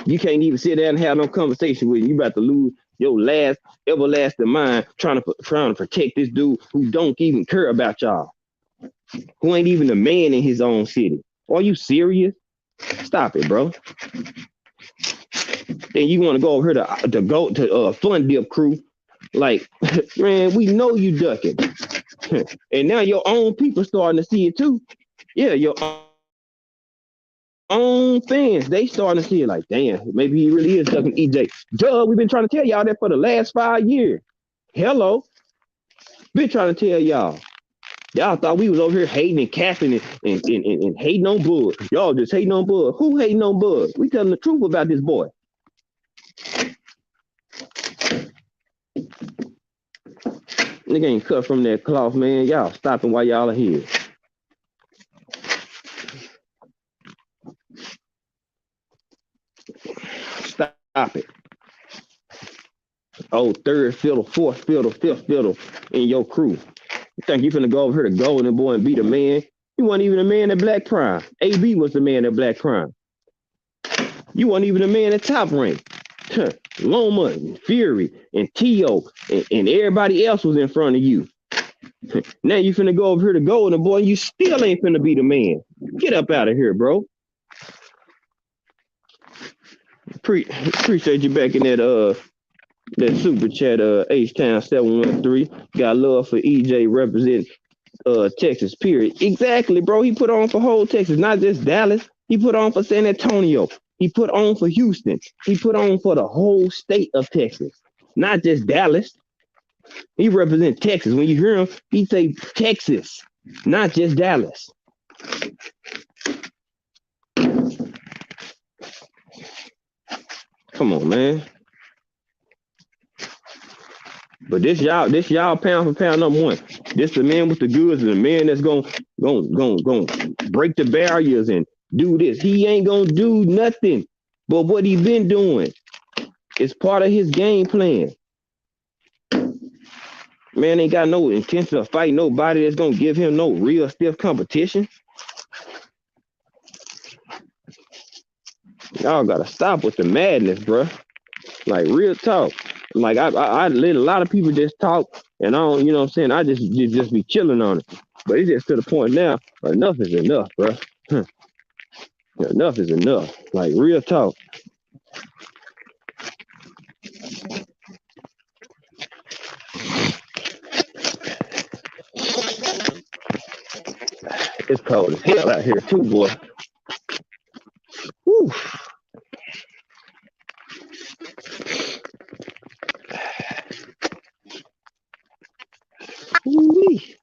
Speaker 2: You can't even sit there and have no conversation with them. You about to lose your last everlasting mind trying to protect this dude who don't even care about y'all, who ain't even a man in his own city. Are you serious? Stop it, bro. Then you want to go over here to go to Fun Dip crew. Like, man, we know you ducking. And now your own people starting to see it too. Yeah, your own fans, they starting to see it like, damn, maybe he really is ducking EJ. Duh, we've been trying to tell y'all that for the last 5 years. Hello. Been trying to tell y'all. Y'all thought we was over here hating and capping and hating on Bud. Y'all just hating on Bud. Who hating on Bud? We telling the truth about this boy. Nigga ain't cut from that cloth, man. Y'all stopping while y'all are here. Stop it. Oh, third fiddle, fourth fiddle, fifth fiddle in your crew. You think you finna go over here to Golden Boy and be the man? You weren't even a man at Black Prime. AB was the man at Black Prime. You weren't even a man at Top Rank. Loma and Fury and Tio and everybody else was in front of you. Now you finna go over here to Golden Boy and you still ain't finna be the man. Get up out of here, bro. Appreciate you back in that super chat, H-Town 713. Got love for EJ represent Texas, period. Exactly, bro. He put on for whole Texas, not just Dallas. He put on for San Antonio. He put on for Houston. He put on for the whole state of Texas, not just Dallas. He represents Texas. When you hear him, he say Texas, not just Dallas. Come on, man. But this y'all pound for pound number one. This the man with the goods and the man that's gonna break the barriers and do this. He ain't gonna do nothing but what he been doing. It's part of his game plan. Man ain't got no intention of fighting nobody that's gonna give him no real stiff competition. Y'all gotta stop with the madness, bro. Like real talk. Like I let a lot of people just talk, and I don't, you know what I'm saying? I just be chilling on it. But it's just to the point now. Enough is enough, bro. Enough is enough. Like real talk. It's cold as hell out here too, boy. Whew. Woo-wee.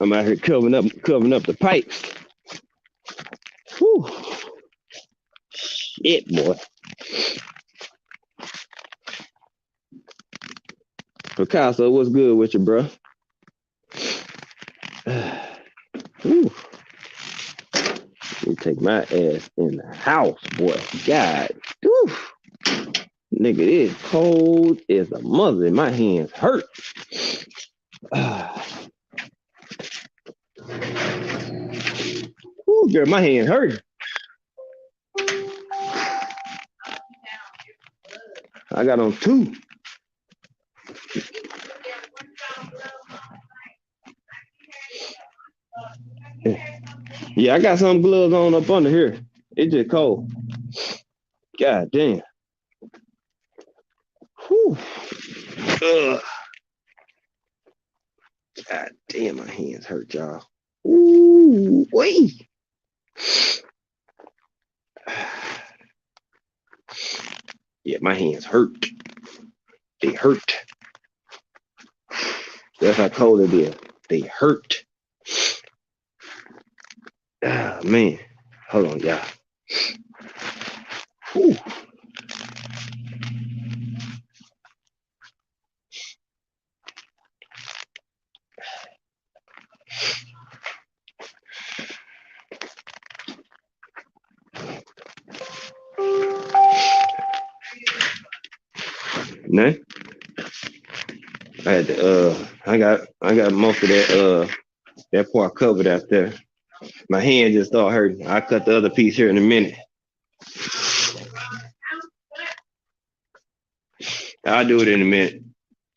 Speaker 2: I'm out here covering up the pipes. Whew. Shit, boy. Picasso, what's good with you, bro? Whew. You take my ass in the house, boy. God. Whew. Nigga, it's cold as a mother. My hands hurt. Ooh, girl, my hands hurt. I got on 2. Yeah, I got some gloves on up under here. It's just cold. God damn. Whew. Ugh. God damn, my hands hurt, y'all. Ooh, wait. Yeah, my hands hurt. They hurt. That's how cold it is. They hurt. Ah, man. Hold on, y'all. Whew. No? I had to, I got most of that part covered out there. My hand just started hurting. I'll cut the other piece here in a minute. I'll do it in a minute.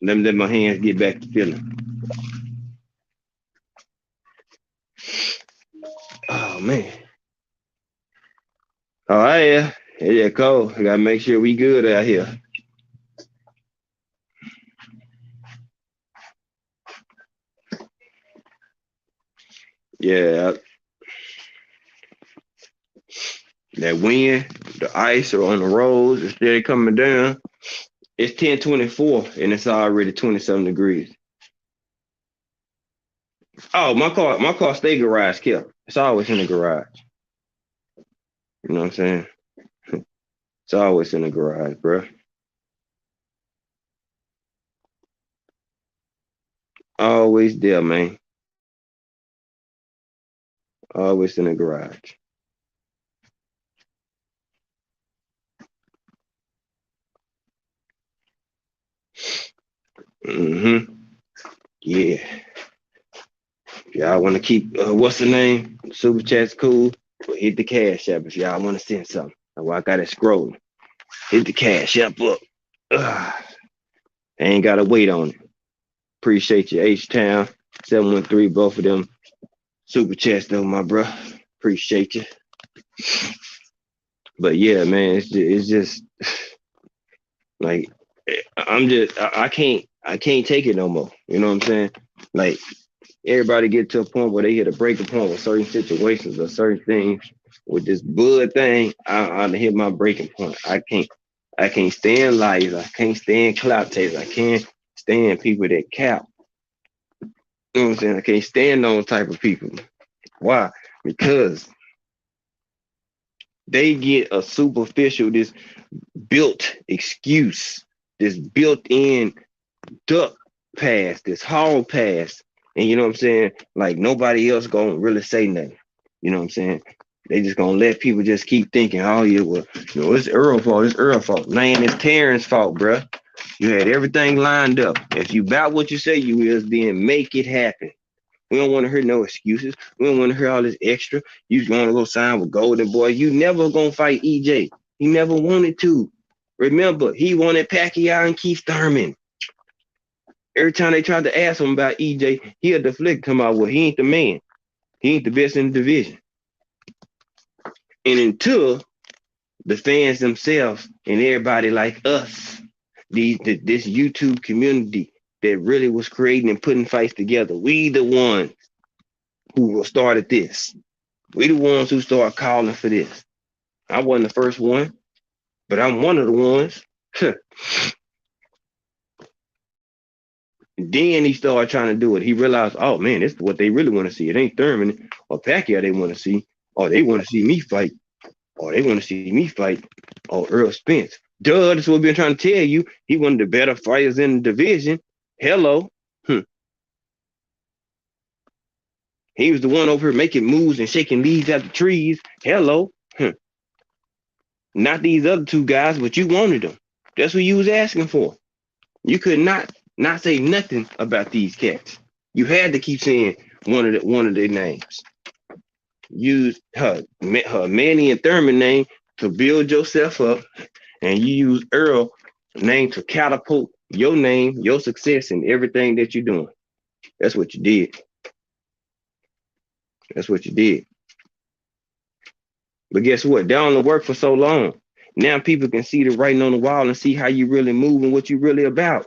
Speaker 2: Let me let my hands get back to feeling. Oh man. Oh yeah. Yeah, cold. I gotta make sure we good out here. Yeah, that wind, the ice are on the roads, it's steady coming down. It's 10:24 and it's already 27 degrees. Oh, my car stay garage kept. It's always in the garage. You know what I'm saying? It's always in the garage, bro. Always there, man. Always in the garage. Mm-hmm. Yeah. Y'all want to keep what's the name? Super chat's cool. But hit the cash app if y'all want to send something. Well, I got it scrolling. Hit the cash app up. Ugh. Ain't gotta wait on it. Appreciate you, H Town 713. Both of them super chats though, my bro. Appreciate you. But yeah, man, it's just like I can't take it no more. You know what I'm saying? Like everybody get to a point where they hit a breaking point with certain situations or certain things. With this bud thing, I hit my breaking point. I can't stand liars. I can't stand clout takers. I can't stand people that cap. You know what I'm saying? I can't stand those type of people. Why? Because they get a superficial, this built excuse, this built-in duck pass, this hall pass, and you know what I'm saying? Like nobody else gonna really say nothing. You know what I'm saying? They just gonna let people just keep thinking, oh yeah, well, it's Earl's fault, it's Earl's fault. Man, it's Terrence's fault, bruh. You had everything lined up. If you about what you say you is, then make it happen. We don't want to hear no excuses. We don't want to hear all this extra. You want to go sign with Golden Boy. You never gonna fight EJ. He never wanted to. Remember, he wanted Pacquiao and Keith Thurman. Every time they tried to ask him about EJ, he'll deflect him out. Well, he ain't the man. He ain't the best in the division. And until the fans themselves and everybody like us, this YouTube community that really was creating and putting fights together, we the ones who started this. We the ones who started calling for this. I wasn't the first one, but I'm one of the ones. Then he started trying to do it. He realized, oh man, this is what they really want to see. It ain't Thurman or Pacquiao they want to see. Or they want to see me fight. Or they want to see me fight. Or Earl Spence. Duh, that's what we've been trying to tell you. He one of the better fighters in the division. Hello. He was the one over here making moves and shaking leaves at the trees. Hello. Not these other two guys, but you wanted them. That's what you was asking for. You could not say nothing about these cats. You had to keep saying one of their names. Use her Manny and Thurman name to build yourself up, and you use Earl name to catapult your name, your success, and everything that you're doing. That's what you did. That's what you did. But guess what? That only worked for so long. Now people can see the writing on the wall and see how you really move and what you really about.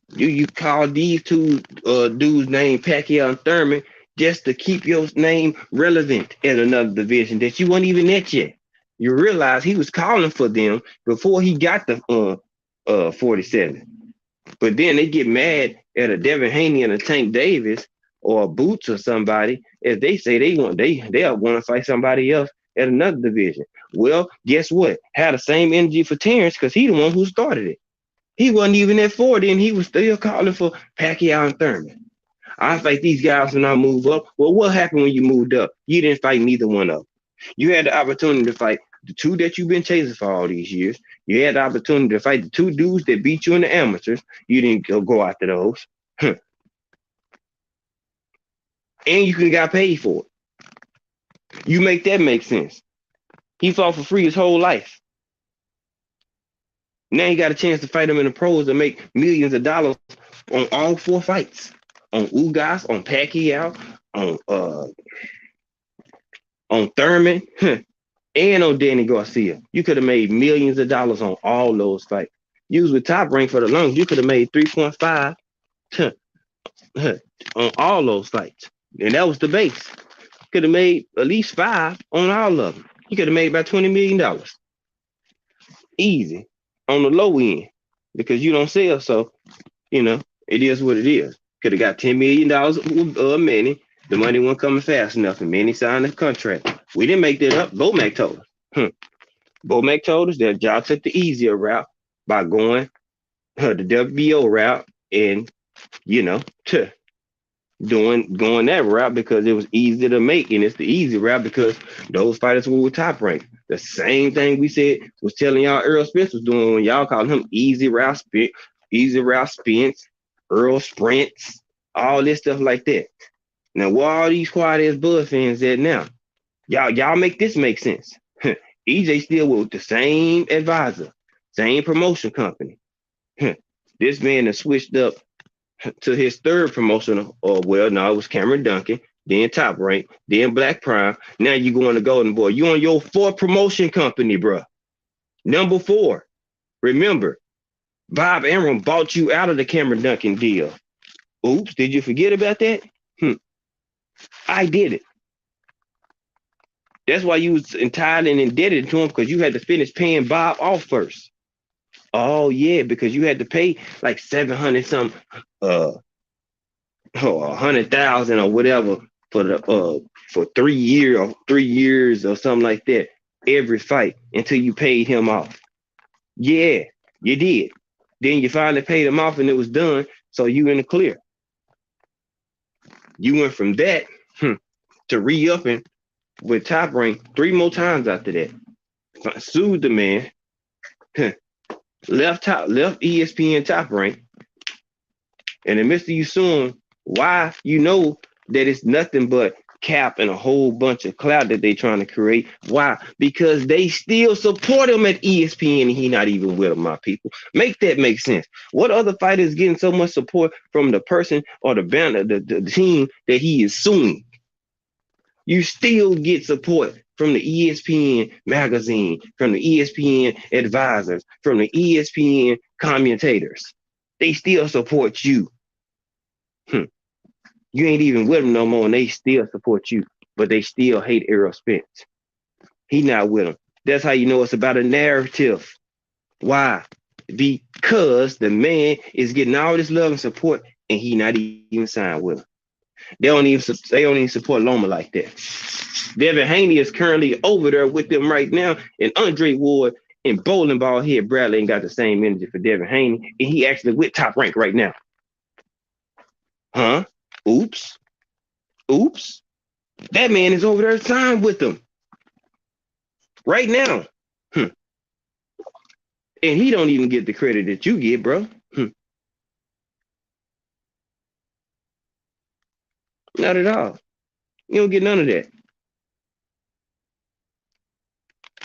Speaker 2: You call these two dudes named Pacquiao and Thurman just to keep your name relevant in another division that you weren't even at yet. You realize he was calling for them before he got the 47. But then they get mad at a Devin Haney and a Tank Davis or a Boots or somebody if they say they want to fight somebody else at another division. Well, guess what? Had the same energy for Terrence because he the one who started it. He wasn't even at 40 and he was still calling for Pacquiao and Thurman. I fight these guys when I move up. Well, what happened when you moved up? You didn't fight neither one of them. You had the opportunity to fight the two that you've been chasing for all these years. You had the opportunity to fight the two dudes that beat you in the amateurs. You didn't go after those. And you could have got paid for it. You make that make sense. He fought for free his whole life. Now he got a chance to fight him in the pros and make millions of dollars on all 4 fights. On Ugas, on Pacquiao, on on Thurman, and on Danny Garcia. You could have made millions of dollars on all those fights. You was with Top Rank for the longest. You could have made 3.5 on all those fights. And that was the base. Could have made at least 5 on all of them. You could have made about $20 million. Easy. On the low end. Because you don't sell, so it is what it is. Could have got $10 million of Manny. The money wasn't coming fast enough, and Manny signed the contract. We didn't make that up. Bomac told us. Bomac told us that y'all took the easier route by going the WBO route and, going that route because it was easy to make, and it's the easy route because those fighters were with Top Rank. The same thing we said was telling y'all Earl Spence was doing when y'all called him easy route Spence, Earl Sprints, all this stuff like that. Now, where all these quiet ass Bud fans at now? Y'all make this make sense. EJ still with the same advisor, same promotion company. This man has switched up to his third promotion. Well, no, it was Cameron Duncan, then Top Rank, then Black Prime. Now you going to Golden Boy. You on your 4th promotion company, bro. Number 4. Remember, Bob Arum bought you out of the Cameron Duncan deal. Oops, did you forget about that? I did it. That's why you was entitled and indebted to him, because you had to finish paying Bob off first. Oh yeah, because you had to pay like 700 something, 100,000 or whatever for 3 years or something like that every fight until you paid him off. Yeah, you did. Then you finally paid him off and it was done, so you in the clear. You went from that to re-upping with Top Rank 3 more times after that. Sued the man, left ESPN Top Rank, and in the midst of you suing, why you know that it's nothing but cap and a whole bunch of clout that they trying to create. Why? Because they still support him at ESPN and he not even with them, my people. Make that make sense. What other fighter is getting so much support from the person or the band, the team that he is suing? You still get support from the ESPN magazine, from the ESPN advisors, from the ESPN commentators. They still support you. You ain't even with them no more, and they still support you, but they still hate Errol Spence. He not with them. That's how you know it's about a narrative. Why? Because the man is getting all this love and support, and he not even signed with them. They don't even support Loma like that. Devin Haney is currently over there with them right now, and Andre Ward and Bowling Ball Head Bradley ain't got the same energy for Devin Haney, and he actually with Top Rank right now. Huh? Oops. That man is over there signed with them right now. And he don't even get the credit that you get, bro. Not at all. You don't get none of that.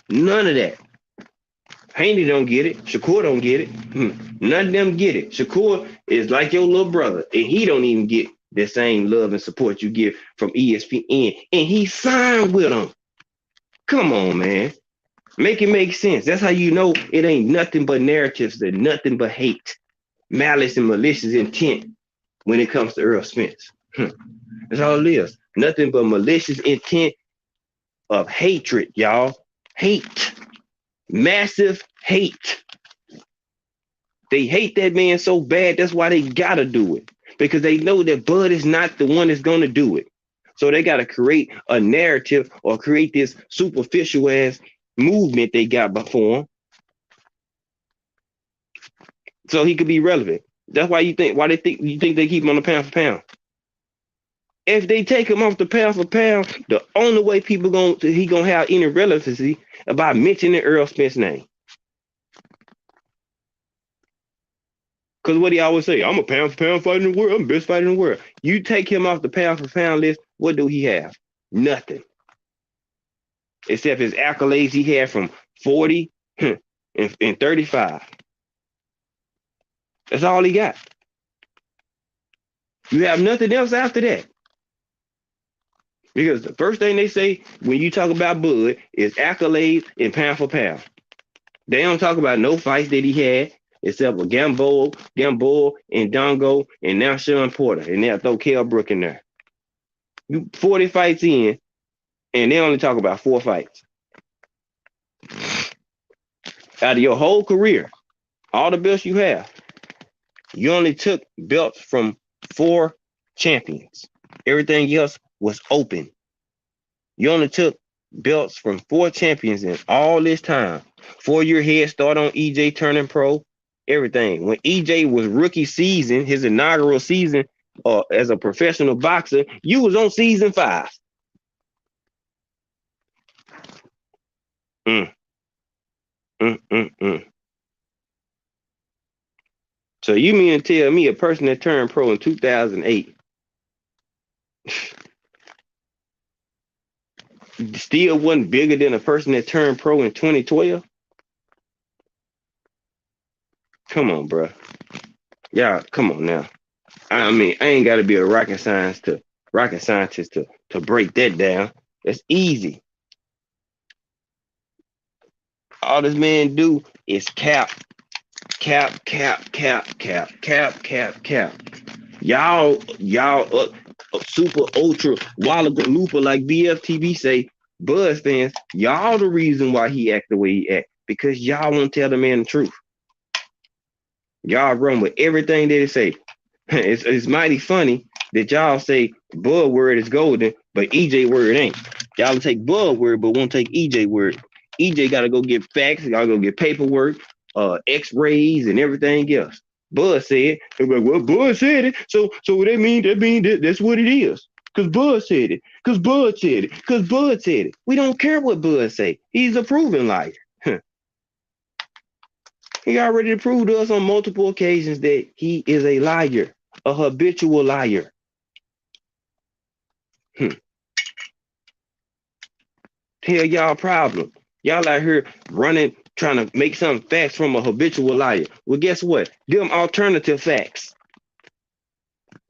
Speaker 2: None of that. Haney don't get it. Shakur don't get it. None of them get it. Shakur is like your little brother, and he don't even get the same love and support you get from ESPN, and he signed with them. Come on, man. Make it make sense. That's how you know it ain't nothing but narratives and nothing but hate, malice, and malicious intent when it comes to Earl Spence. That's all it is. Nothing but malicious intent of hatred, y'all. Hate. Massive hate. They hate that man so bad, that's why they gotta do it. Because they know that Bud is not the one that's gonna do it. So they gotta create a narrative or create this superficial ass movement they got before him, so he could be relevant. That's why you think they keep him on the pound for pound. If they take him off the pound for pound, the only way he gonna have any relevancy about mentioning Earl Spence's name. Because what he always say, I'm a pound for pound fighter in the world. I'm the best fighter in the world. You take him off the pound for pound list, what do he have? Nothing. Except his accolades he had from 40 and 35. That's all he got. You have nothing else after that. Because the first thing they say when you talk about Bud is accolades and pound for pound. They don't talk about no fights that he had except for Gamboa, and Dongo, and now Sean Porter. And they'll throw Kell Brook in there. You 40 fights in, and they only talk about 4 fights. Out of your whole career, all the belts you have, you only took belts from 4 champions. Everything else was open. You only took belts from 4 champions in all this time. 4-year head start on EJ turning pro, everything. When EJ was rookie season, his inaugural season as a professional boxer, you was on season 5. Mm, mm, mm, mm. So you mean to tell me a person that turned pro in 2008 still wasn't bigger than a person that turned pro in 2012? Come on, bro. Yeah, come on now. I mean, I ain't got to be a rocket scientist to break that down. That's easy. All this man do is cap. Y'all super ultra Wallagaloompa like BFTB say, Buzz fans, y'all the reason why he act the way he act. Because y'all won't tell the man the truth. Y'all run with everything that they say. It's mighty funny that y'all say Bud word is golden, but EJ word ain't. Y'all take Bud word, but won't take EJ word. EJ got to go get facts, gotta go get paperwork, X-rays, and everything else. Bud said, like, well, Bud said it, so that mean that's what it is. Cause Bud said it. Cause Bud said it. Cause Bud said it. We don't care what Bud say. He's a proven liar. He already proved to us on multiple occasions that he is a liar, a habitual liar. Tell y'all problem. Y'all out here running, trying to make some facts from a habitual liar. Well, guess what? Them alternative facts.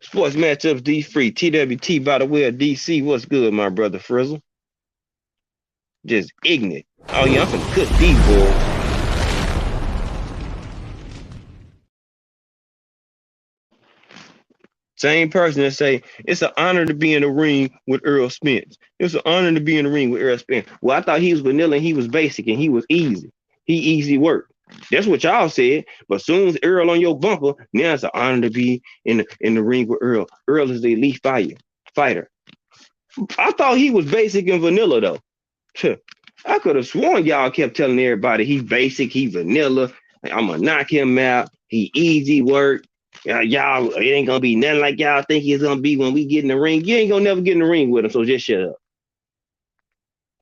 Speaker 2: Sports matchups D free. TWT by the way of DC. What's good, my brother Frizzle? Just ignorant. Oh yeah, I'm finna cook these boys. Same person that say, it's an honor to be in the ring with Earl Spence. It's an honor to be in the ring with Earl Spence. Well, I thought he was vanilla and he was basic and he was easy. He easy work. That's what y'all said. But soon as Earl on your bumper, now it's an honor to be in the ring with Earl. Earl is the elite fighter. I thought he was basic and vanilla though. I could have sworn y'all kept telling everybody he's basic, he vanilla. I'm gonna knock him out. He easy work. Y'all, it ain't gonna be nothing like y'all think it's gonna be when we get in the ring. You ain't gonna never get in the ring with him, so just shut up.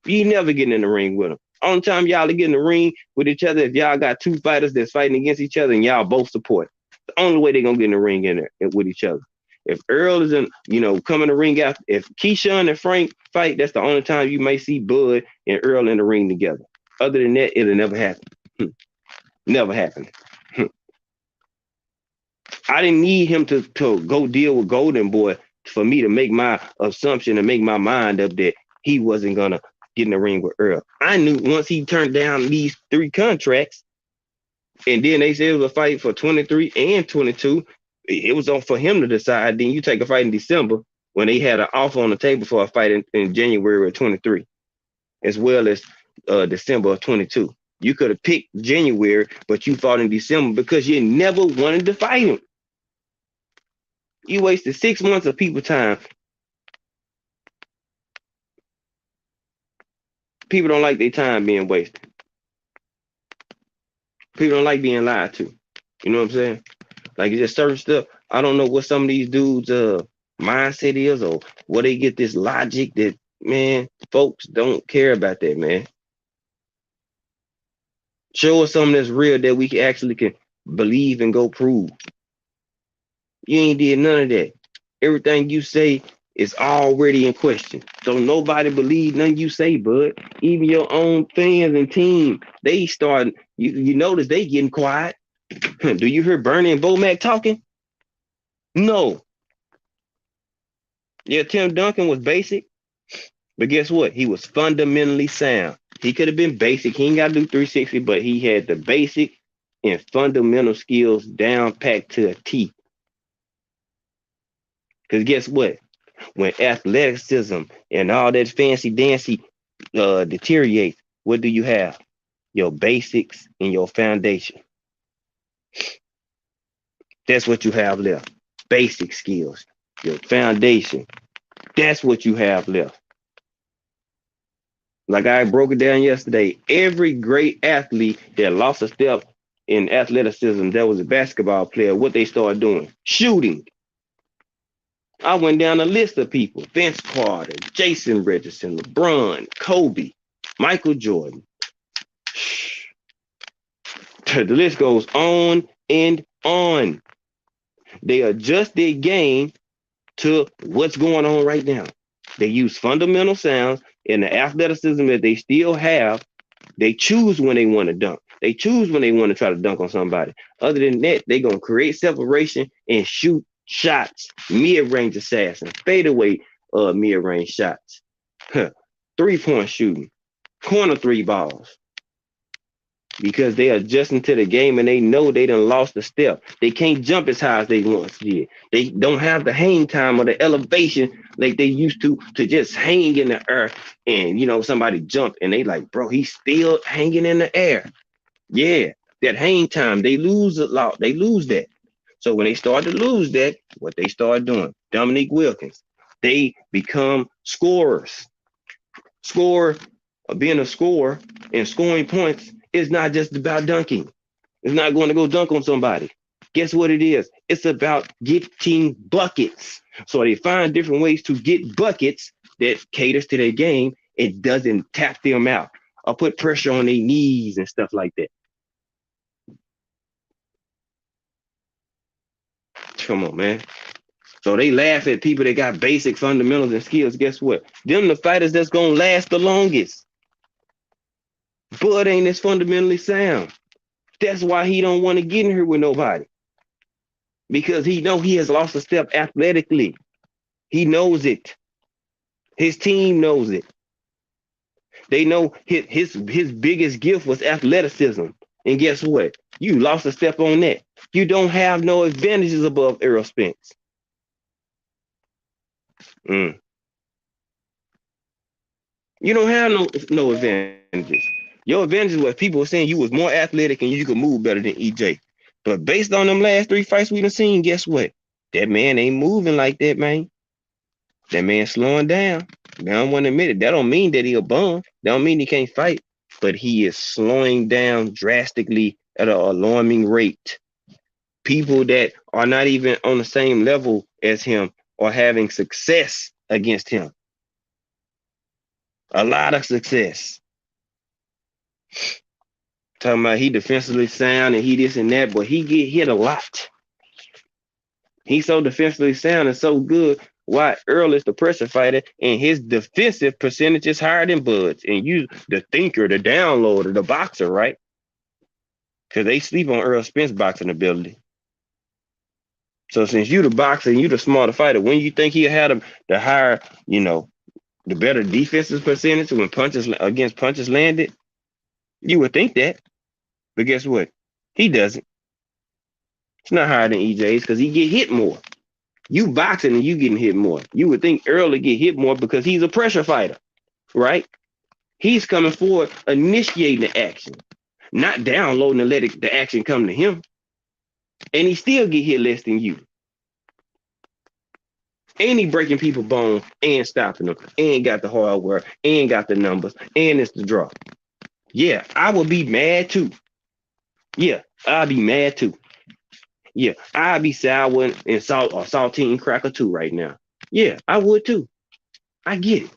Speaker 2: You ain't never getting in the ring with him. Only time y'all get in the ring with each other if y'all got 2 fighters that's fighting against each other and y'all both support. The only way they're gonna get in the ring in there with each other. If Earl isn't, coming to ring out, if Keyshawn and Frank fight, that's the only time you may see Bud and Earl in the ring together. Other than that, it'll never happen. Never happen. I didn't need him to go deal with Golden Boy for me to make my assumption and make my mind up that he wasn't gonna get in the ring with Earl. I knew once he turned down these 3 contracts, and then they said it was a fight for 23 and 22. It was on for him to decide. Then you take a fight in December when they had an offer on the table for a fight in January of 23, as well as December of 22. You could have picked January, but you fought in December because you never wanted to fight him. You wasted 6 months of people's time. People don't like their time being wasted. People don't like being lied to. You know what I'm saying? Like, it's just certain stuff. I don't know what some of these dudes' mindset is or where they get this logic that, man, folks don't care about that, man. Show us something that's real that we actually can believe and go prove. You ain't did none of that. Everything you say is already in question. So nobody believe nothing you say, bud. Even your own fans and team, they start, you notice they getting quiet. Do you hear Bernie and Bomac talking? No. Yeah, Tim Duncan was basic, but guess what? He was fundamentally sound. He could have been basic. He ain't got to do 360, but he had the basic and fundamental skills down packed to a T. Because guess what? When athleticism and all that fancy dancy deteriorates, what do you have? Your basics and your foundation. That's what you have left. Basic skills, your foundation. That's what you have left. Like I broke it down yesterday, every great athlete that lost a step in athleticism that was a basketball player, what they started doing? Shooting. I went down a list of people: Vince Carter, Jason Richardson, LeBron, Kobe, Michael Jordan. The list goes on and on. They adjust their game to what's going on right now. They use fundamental sounds and the athleticism that they still have. They choose when they want to dunk. They choose when they want to try to dunk on somebody. Other than that, they're going to create separation and shoot shots, mid-range assassin, fadeaway mid-range shots, 3-point shooting, corner three balls. Because they adjusting to the game and they know they done lost a step. They can't jump as high as they once did. They don't have the hang time or the elevation like they used to just hang in the air and, somebody jump and they like, bro, he's still hanging in the air. Yeah, that hang time, they lose a lot. They lose that. So when they start to lose that, what they start doing, Dominique Wilkins, they become scorers. Being a scorer and scoring points is not just about dunking. It's not going to go dunk on somebody. Guess what it is? It's about getting buckets. So they find different ways to get buckets that caters to their game. It doesn't tap them out or put pressure on their knees and stuff like that. Come on, man. So they laugh at people that got basic fundamentals and skills. Guess what? Them the fighters that's going to last the longest. Bud ain't as fundamentally sound. That's why he don't want to get in here with nobody. Because he know he has lost a step athletically. He knows it. His team knows it. They know his biggest gift was athleticism. And guess what? You lost a step on that. You don't have no advantages above Errol Spence. You don't have no advantages. Your advantage was people were saying you was more athletic and you could move better than EJ. But based on them last 3 fights we done seen, guess what? That man ain't moving like that, man. That man slowing down. I don't want to admit it. That don't mean that he a bum. That don't mean he can't fight. But he is slowing down drastically at an alarming rate. People that are not even on the same level as him are having success against him. A lot of success. Talking about he defensively sound and he this and that, but he get hit a lot. He's so defensively sound and so good. Why Earl is the pressure fighter and his defensive percentage is higher than Bud's. And you, the thinker, the downloader, the boxer, right? Because they sleep on Earl Spence boxing ability. So since you the boxer and you the smarter fighter, when you think he had the higher, the better defensive percentage when punches landed, you would think that. But guess what? He doesn't. It's not higher than EJ's because he get hit more. You boxing and you getting hit more. You would think Earl would get hit more because he's a pressure fighter, right? He's coming forward, initiating the action, not downloading and letting the action come to him. And he still get hit less than you. And he breaking people bones and stopping them, and got the hardware, and got the numbers, and it's the draw. Yeah, I would be mad too. Yeah, I'd be mad too. Yeah, I'd be sour and saltine cracker too right now. Yeah, I would too. I get it.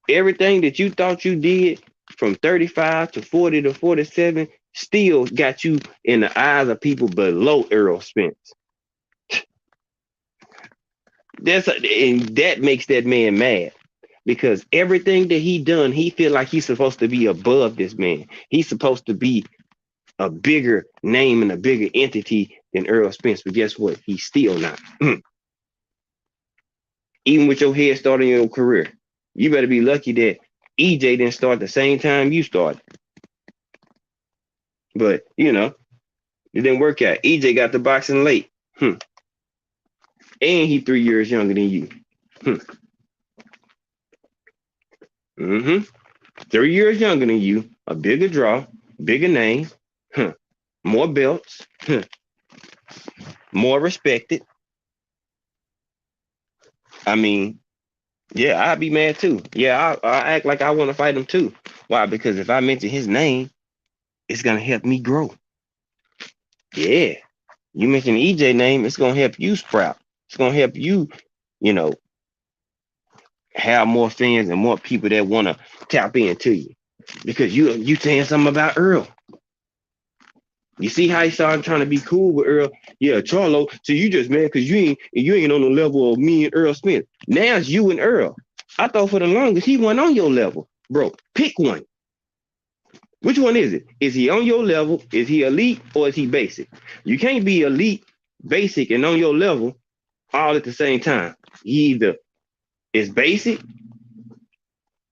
Speaker 2: Everything that you thought you did from 35 to 40 to 47 still got you in the eyes of people below Errol Spence. And that makes that man mad. Because everything that he done, he feel like he's supposed to be above this man. He's supposed to be a bigger name and a bigger entity than Earl Spence. But guess what? He's still not. Even with your head start in your career, you better be lucky that EJ didn't start the same time you started. But, it didn't work out. EJ got the boxing late. And he 3 years younger than you. 3 years younger than you, a bigger draw, bigger name, more belts, more respected. I mean, yeah, I'd be mad too. Yeah, I act like I want to fight him too. Why? Because if I mention his name, it's gonna help me grow. Yeah, you mention EJ name, it's gonna help you sprout. It's gonna help you, you know, have more fans and more people that want to tap into you because you saying something about Earl. You see how he started trying to be cool with Earl? Yeah, Charlo. So you just mad because you ain't on the level of me and Earl Smith. Now it's you and Earl. I thought for the longest he wasn't on your level, bro. Pick one. Which one is it? Is he on your level? Is he elite or is he basic? You can't be elite, basic, and on your level all at the same time. He either is basic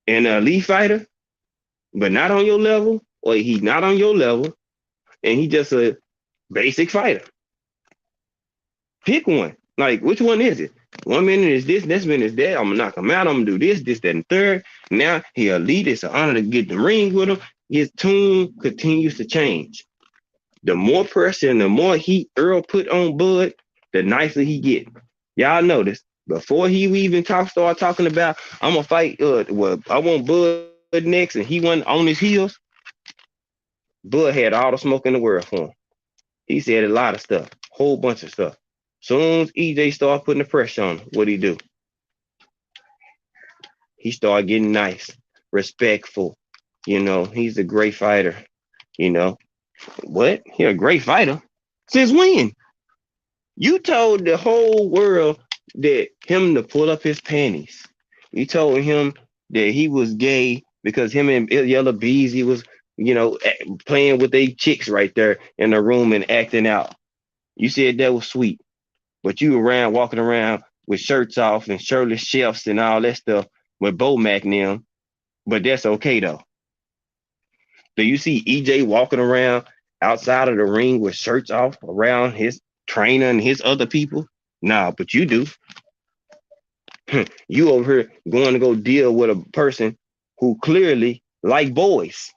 Speaker 2: and an elite fighter, but not on your level, or he's not on your level and he just a basic fighter. Pick one. Like, which one is it? 1 minute is this, next minute is that. I'm gonna knock him out. I'm gonna do this, that, and third. Now he elite. It's an honor to get the ring with him. His tune continues to change. The more pressure and the more heat Earl put on Bud, the nicer he get. Y'all notice before he even start talking about I'm gonna fight. I want Bud next, and he went on his heels. Bud had all the smoke in the world for him. He said a lot of stuff, whole bunch of stuff. Soon as EJ started putting the pressure on him, what'd he do? He started getting nice, respectful. He's a great fighter. What? He a great fighter? Since when? You told the whole world that him to pull up his panties. You told him that he was gay because him and Yellow Beezy was, playing with they chicks right there in the room and acting out. You said that was sweet. But you around walking around with shirts off and shirtless chefs and all that stuff with Bo Mac and them. But that's okay though. Do you see EJ walking around outside of the ring with shirts off around his trainer and his other people? Nah, but you do. You over here going to go deal with a person who clearly like boys,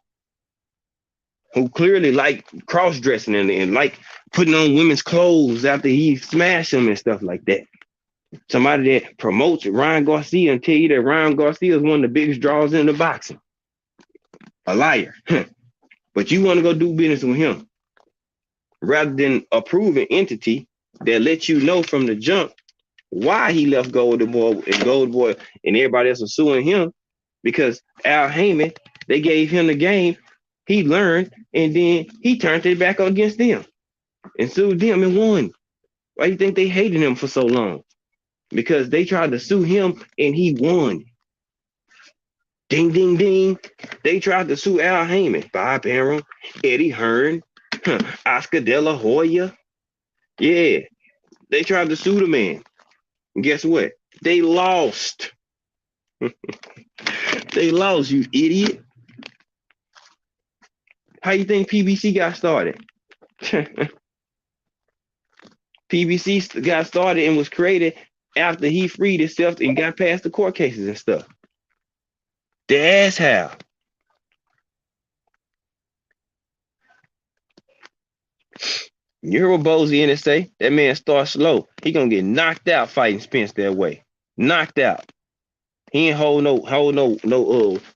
Speaker 2: who clearly like cross-dressing and like putting on women's clothes after he smashed them and stuff like that. Somebody that promotes Ryan Garcia and tell you that Ryan Garcia is one of the biggest draws in the boxing. A liar. But you want to go do business with him rather than a proven entity that lets you know from the jump why he left Golden Boy and everybody else was suing him because Al Heyman, they gave him the game, he learned, and then he turned it back against them and sued them and won. Why do you think they hated him for so long? Because they tried to sue him and he won. Ding, ding, ding. They tried to sue Al Heyman, Bob Arum, Eddie Hearn, Oscar De La Hoya. Yeah, they tried to sue the man. And guess what? They lost. They lost, you idiot. How you think PBC got started? PBC got started and was created after he freed himself and got past the court cases and stuff. That's how. You hear what Bozy in it say? That man starts slow. He gonna get knocked out fighting Spence that way. Knocked out. He ain't hold no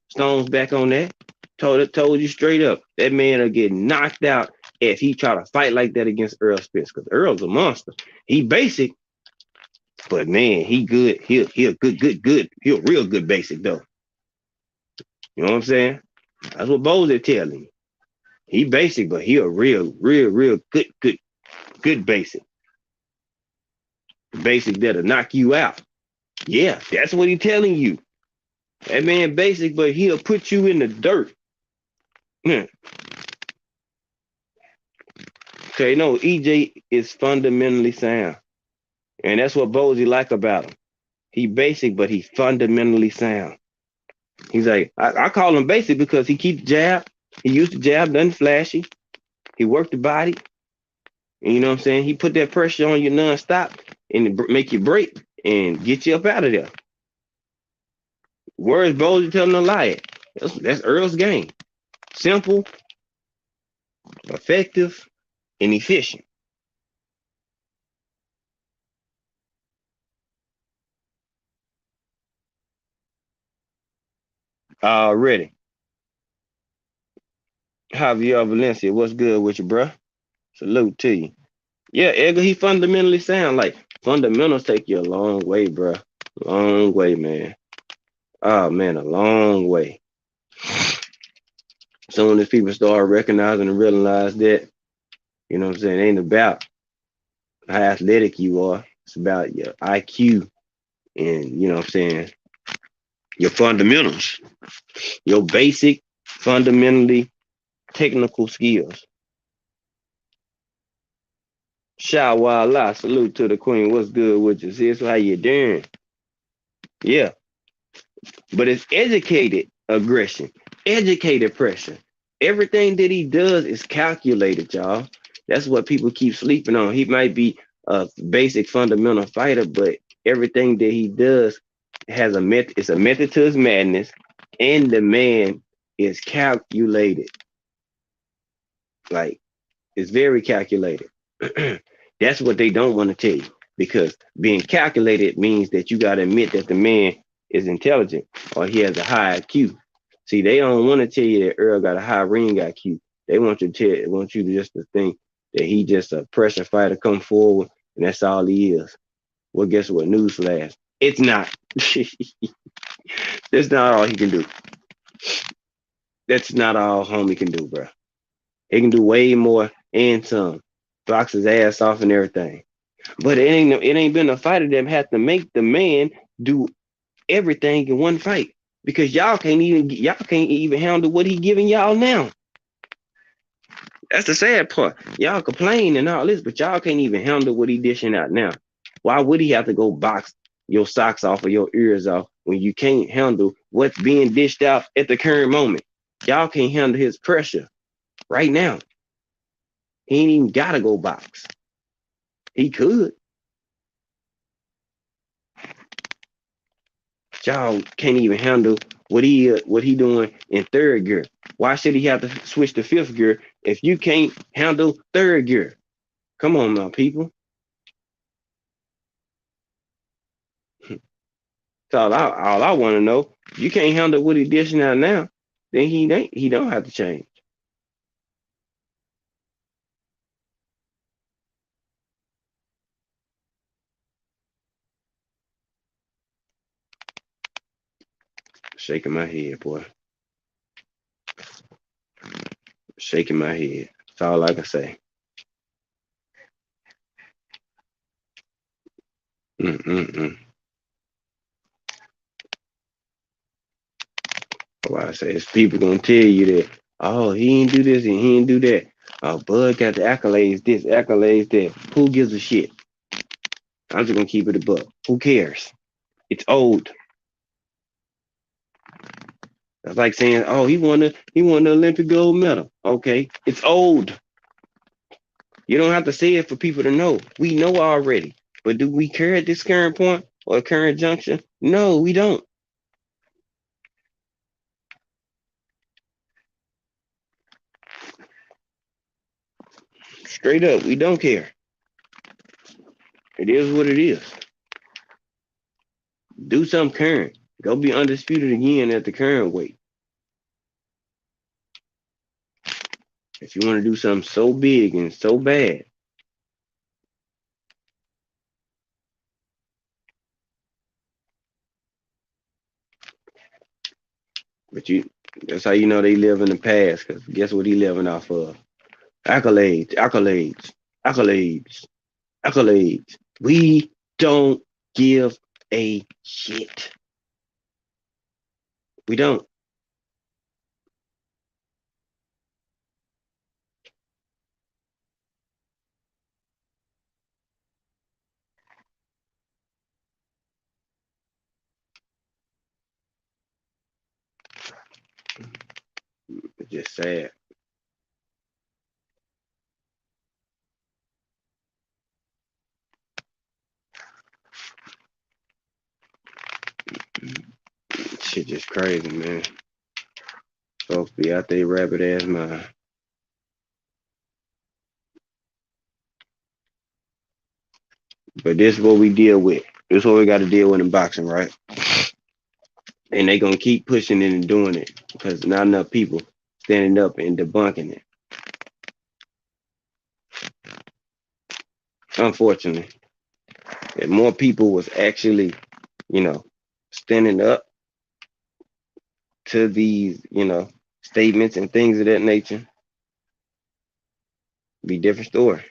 Speaker 2: stones back on that. Told you straight up. That man will get knocked out if he try to fight like that against Earl Spence. Because Earl's a monster. He basic, but man, he good. He a good. He a real good basic though. You know what I'm saying? That's what Bozy telling you. He basic, but he a real good basic. Basic that'll knock you out. Yeah, that's what he telling you. That man basic, but he'll put you in the dirt. Okay, no, EJ is fundamentally sound. And that's what Bozy like about him. He basic, but he fundamentally sound. He's like, I call him basic because he keeps jab. He used the jab, nothing flashy. He worked the body. And you know what I'm saying? He put that pressure on you nonstop and make you break and get you up out of there. Where is Bozy telling a lie? That's Earl's game. Simple, effective, and efficient. Already. Javier Valencia, what's good with you, bruh? Salute to you. Yeah, Edgar, he fundamentally sound like fundamentals take you a long way, bruh. Long way, man. Oh man, a long way. Soon as people start recognizing and realize that, you know what I'm saying, it ain't about how athletic you are. It's about your IQ and, you know what I'm saying, your fundamentals, your basic, fundamentally technical skills. Shawala, salute to the queen. What's good with you, sis? How you doing? Yeah, but it's educated aggression, educated pressure. Everything that he does is calculated, y'all. That's what people keep sleeping on. He might be a basic fundamental fighter, but everything that he does has a method. It's a method to his madness, and the man is calculated. Like it's very calculated. That's what they don't want to tell you because being calculated means that you got to admit that the man is intelligent or he has a high IQ. See, they don't want to tell you that Earl got a high ring IQ. They want you to just to think that he just a pressure fighter come forward and that's all he is. Well, guess what? Newsflash. It's not. That's not all he can do. That's not all homie can do, bro. He can do way more and some. Box his ass off and everything. But it ain't been a fighter that had to make the man do everything in one fight because y'all can't even handle what he giving y'all now. That's the sad part. Y'all complain and all this, but y'all can't even handle what he dishing out now. Why would he have to go box your socks off or your ears off when you can't handle what's being dished out at the current moment? Y'all can't handle his pressure right now. He ain't even gotta go box. He could. Y'all can't even handle what he doing in third gear. Why should he have to switch to fifth gear if you can't handle third gear? Come on, my people. So all I want to know. You can't handle what he dishing out now, then he don't have to change. Shaking my head, boy. Shaking my head. That's all I can say. Mm-mm-mm. Why I say it's people gonna tell you that, oh, he ain't do this and he ain't do that. Oh, Bud got the accolades, this, accolades, that. Who gives a shit? I'm just gonna keep it a buck. Who cares? It's old. That's like saying, oh, he won the Olympic gold medal. Okay, it's old. You don't have to say it for people to know. We know already. But do we care at this current point or current junction? No, we don't. Straight up, we don't care. It is what it is. Do something current. Go be undisputed again at the current weight. If you want to do something so big and so bad, but that's how you know they live in the past. Because guess what he living off of? Accolades, accolades, accolades, accolades. We don't give a shit. We don't. It's just sad. Shit just crazy, man. Folks be out there rabbit ass mind. But this is what we deal with. This is what we got to deal with in boxing, right? And they gonna keep pushing it and doing it because not enough people standing up and debunking it. Unfortunately, if more people was actually, you know, standing up to these, statements and things of that nature, be different story.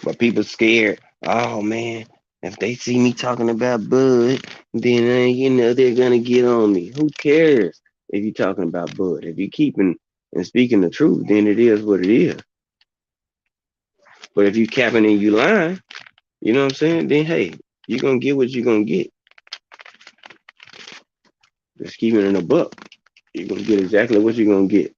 Speaker 2: But people scared. Oh man, if they see me talking about Bud, then they're gonna get on me. Who cares if you're talking about Bud? If you're keeping and speaking the truth, then it is what it is. But if you capping and you lying, you know what I'm saying? Then hey, you're gonna get what you're gonna get. Just keep it in a book. You're gonna get exactly what you're gonna get.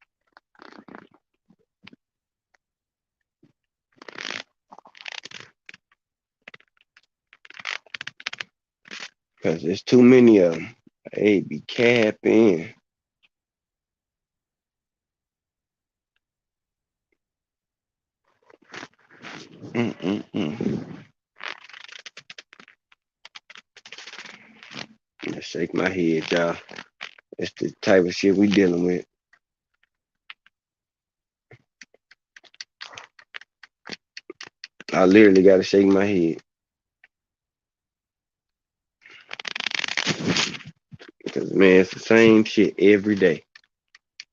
Speaker 2: Cause there's too many of them. They be capping. Mm-mm-mm. Just shake my head, y'all. It's the type of shit we dealing with. I literally gotta shake my head. Because man, it's the same shit every day.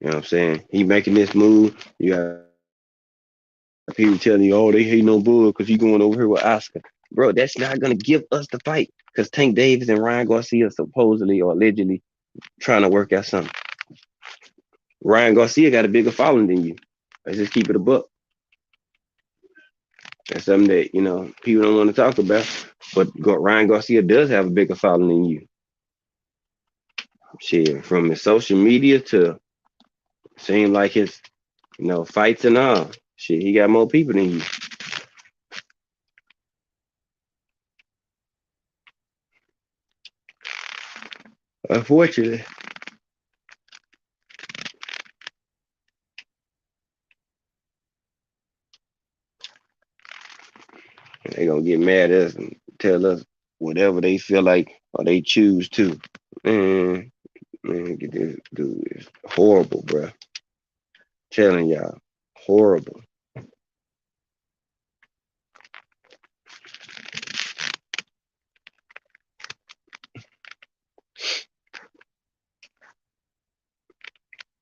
Speaker 2: You know what I'm saying? He making this move. You got people telling you, oh, they hate no bull because he going over here with Oscar. Bro, that's not gonna give us the fight. Because Tank Davis and Ryan Garcia supposedly or allegedly trying to work out something. Ryan Garcia got a bigger following than you. Let's just keep it a buck. That's something that, people don't want to talk about. But Ryan Garcia does have a bigger following than you. Shit, from his social media to seem like his, fights and all. Shit, he got more people than you. Unfortunately. They gonna get mad at us and tell us whatever they feel like or they choose to. Man, get this dude is horrible, bro. Telling y'all, horrible.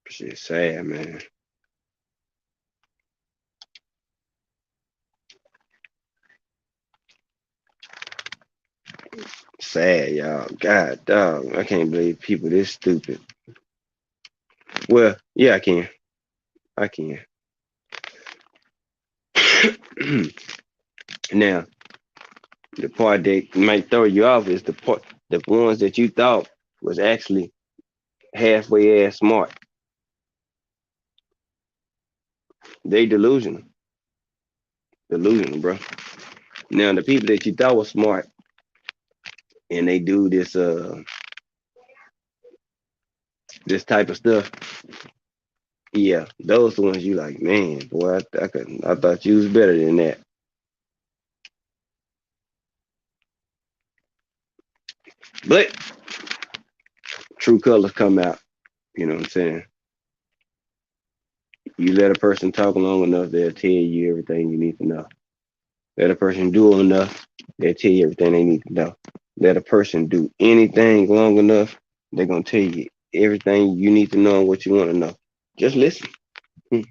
Speaker 2: Shit, sad, man. Sad, y'all. God, dog, I can't believe people this stupid. Well, yeah, I can. I can. Now, the part that might throw you off is the ones that you thought was actually halfway ass smart. They delusional, bro. Now, the people that you thought was smart and they do this type of stuff, yeah, those the ones you like, man, boy, I thought you was better than that. But true colors come out. You know what I'm saying? You let a person talk long enough, they'll tell you everything you need to know. Let a person do enough, they'll tell you everything they need to know. Let a person do anything long enough, they're gonna tell you everything you need to know and what you want to know. Just listen. That's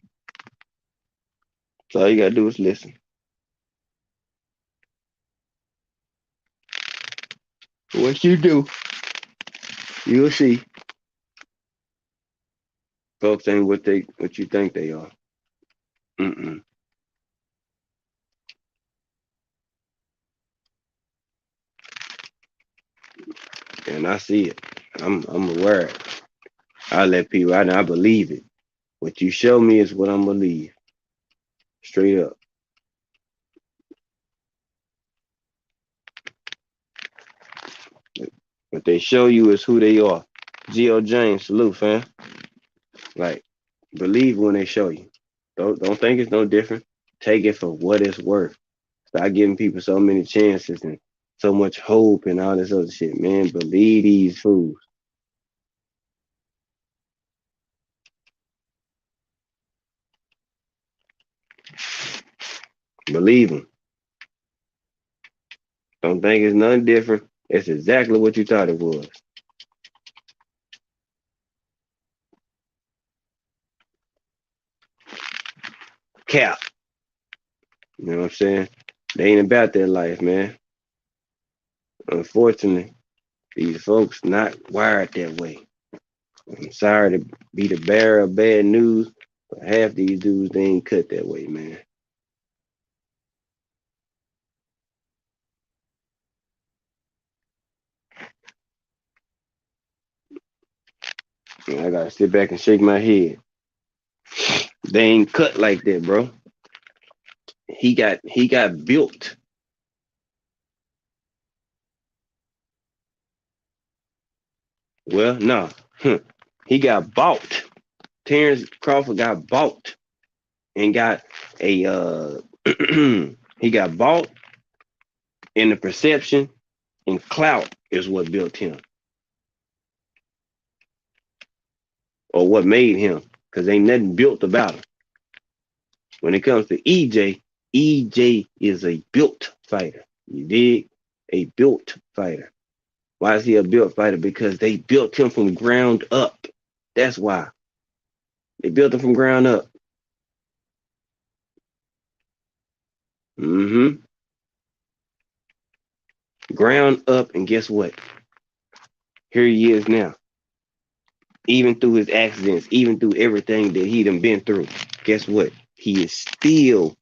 Speaker 2: all you gotta do is listen. What you do, you'll see. Folks ain't what you think they are. Mm-mm. And I see it. I'm aware.
Speaker 1: I let people, I believe it. What you show me is what I'm believe. Straight up. What they show you is who they are. G.O. James, salute, fam. Like, believe when they show you. Don't think it's no different. Take it for what it's worth. Stop giving people so many chances and so much hope and all this other shit, man. Believe these fools. Believe them. Don't think it's nothing different. It's exactly what you thought it was. Cap. You know what I'm saying? They ain't about that life, man. Unfortunately, these folks not wired that way. I'm sorry to be the bearer of bad news, but half these dudes, they ain't cut that way, man. And I gotta sit back and shake my head. They ain't cut like that, bro. He got built. Well, no. He got bought. Terrence Crawford got bought and got a he got bought, and the perception and clout is what built him or what made him, because ain't nothing built about him. When it comes to EJ is a built fighter. You dig? A built fighter. Why is he a built fighter? Because they built him from ground up. That's why. They built him from ground up. Mm-hmm. Ground up, and guess what? Here he is now. Even through his accidents, even through everything that he done been through, guess what? He is still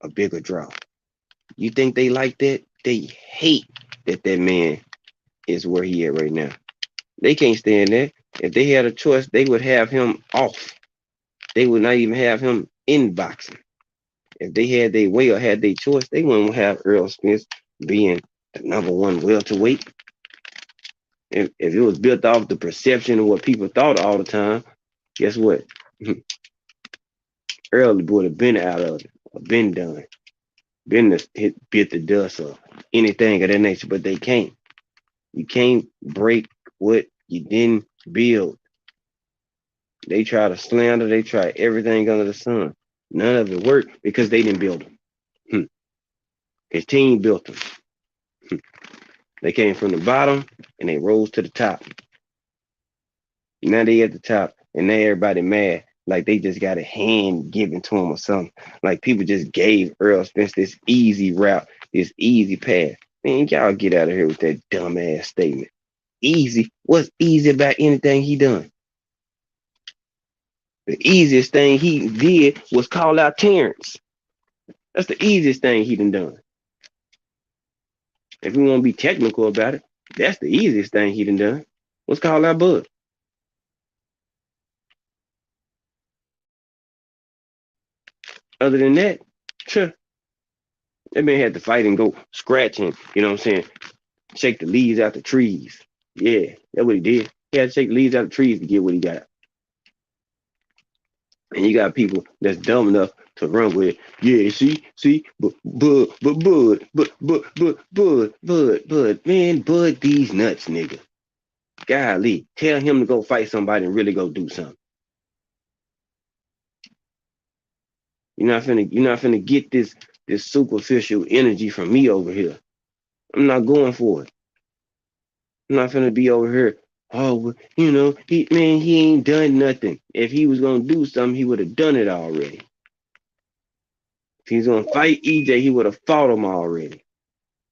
Speaker 1: a bigger draw. You think they like that? They hate that man is where he at right now. They can't stand that. If they had a choice, they would have him off. They would not even have him in boxing. If they had their way or had their choice, they wouldn't have Earl Spence being the number one welterweight. If it was built off the perception of what people thought all the time, guess what? Earl would have been out of it, been done, been bit the dust or anything of that nature, but they can't. You can't break what you didn't build. They try to slander, they try everything under the sun. None of it worked because they didn't build them. His team built them. They came from the bottom and they rose to the top. Now they at the top and now everybody mad like they just got a hand given to them or something. Like people just gave Earl Spence this easy route, this easy path. Man, y'all get out of here with that dumbass statement. Easy? What's easy about anything he done? The easiest thing he did was call out Terrence. That's the easiest thing he done. If we want to be technical about it, that's the easiest thing he done. Let's call out Bud. Other than that, sure, that man had to fight and go scratching, you know what I'm saying? Shake the leaves out the trees. Yeah, that's what he did. He had to shake the leaves out the trees to get what he got. And you got people that's dumb enough to run with it. Yeah, see, Bud, man, Bud these nuts, nigga. Golly, tell him to go fight somebody and really go do something. You're not finna get this superficial energy from me over here. I'm not going for it. I'm not finna be over here. Oh, he ain't done nothing. If he was gonna do something, he would have done it already. If he's gonna fight EJ, he would have fought him already.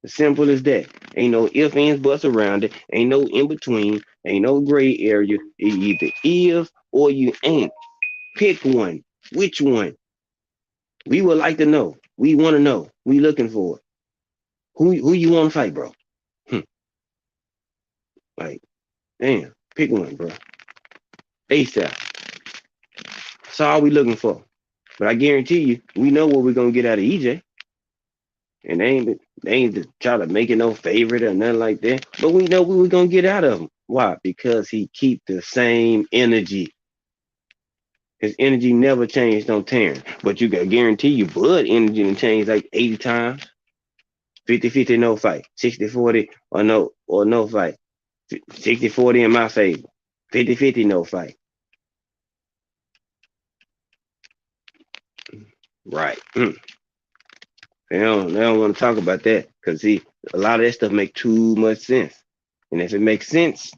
Speaker 1: As simple as that. Ain't no ifs, ands, buts around it. Ain't no in between. Ain't no gray area. You either is or you ain't. Pick one. Which one? We would like to know. We want to know. We looking for it. Who you want to fight, bro? Like, damn, pick one, bro.
Speaker 2: ASAP. That's all we looking for. But I guarantee you, we know what we're gonna get out of EJ. And they ain't to try to make it no favorite or nothing like that. But we know what we're gonna get out of him. Why? Because he keep the same energy. His energy never changed on Terrence. But you can guarantee you Bud energy done changed like 80 times. 50-50 no fight. 60-40 or no fight. 60-40 in my favor. 50-50 no fight. Right. They don't want to talk about that because see, a lot of that stuff make too much sense. And if it makes sense,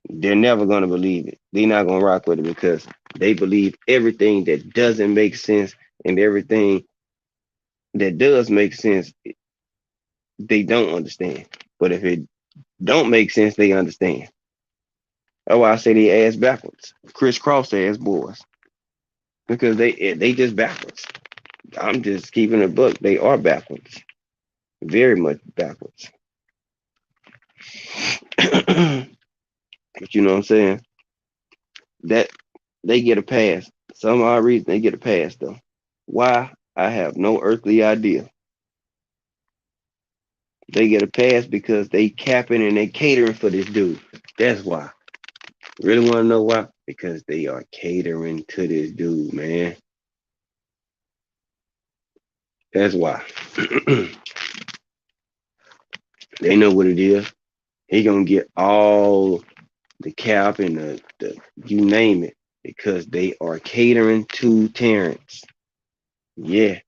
Speaker 2: they're never gonna believe it. They're not gonna rock with it because they believe everything that doesn't make sense and everything that does make sense, they don't understand. But if it don't make sense, they understand. That's why I say they ass backwards. Crisscross ass boys. Because they just backwards. I'm just keeping a book. They are backwards. Very much backwards. But you know what I'm saying? That they get a pass. Some odd reason they get a pass though. Why? I have no earthly idea. They get a pass because they capping and they catering for this dude. That's why. Really want to know why? Because they are catering to this dude, man. That's why. They know what it is. He gonna get all the cap and the you name it because they are catering to Terrence. Yeah.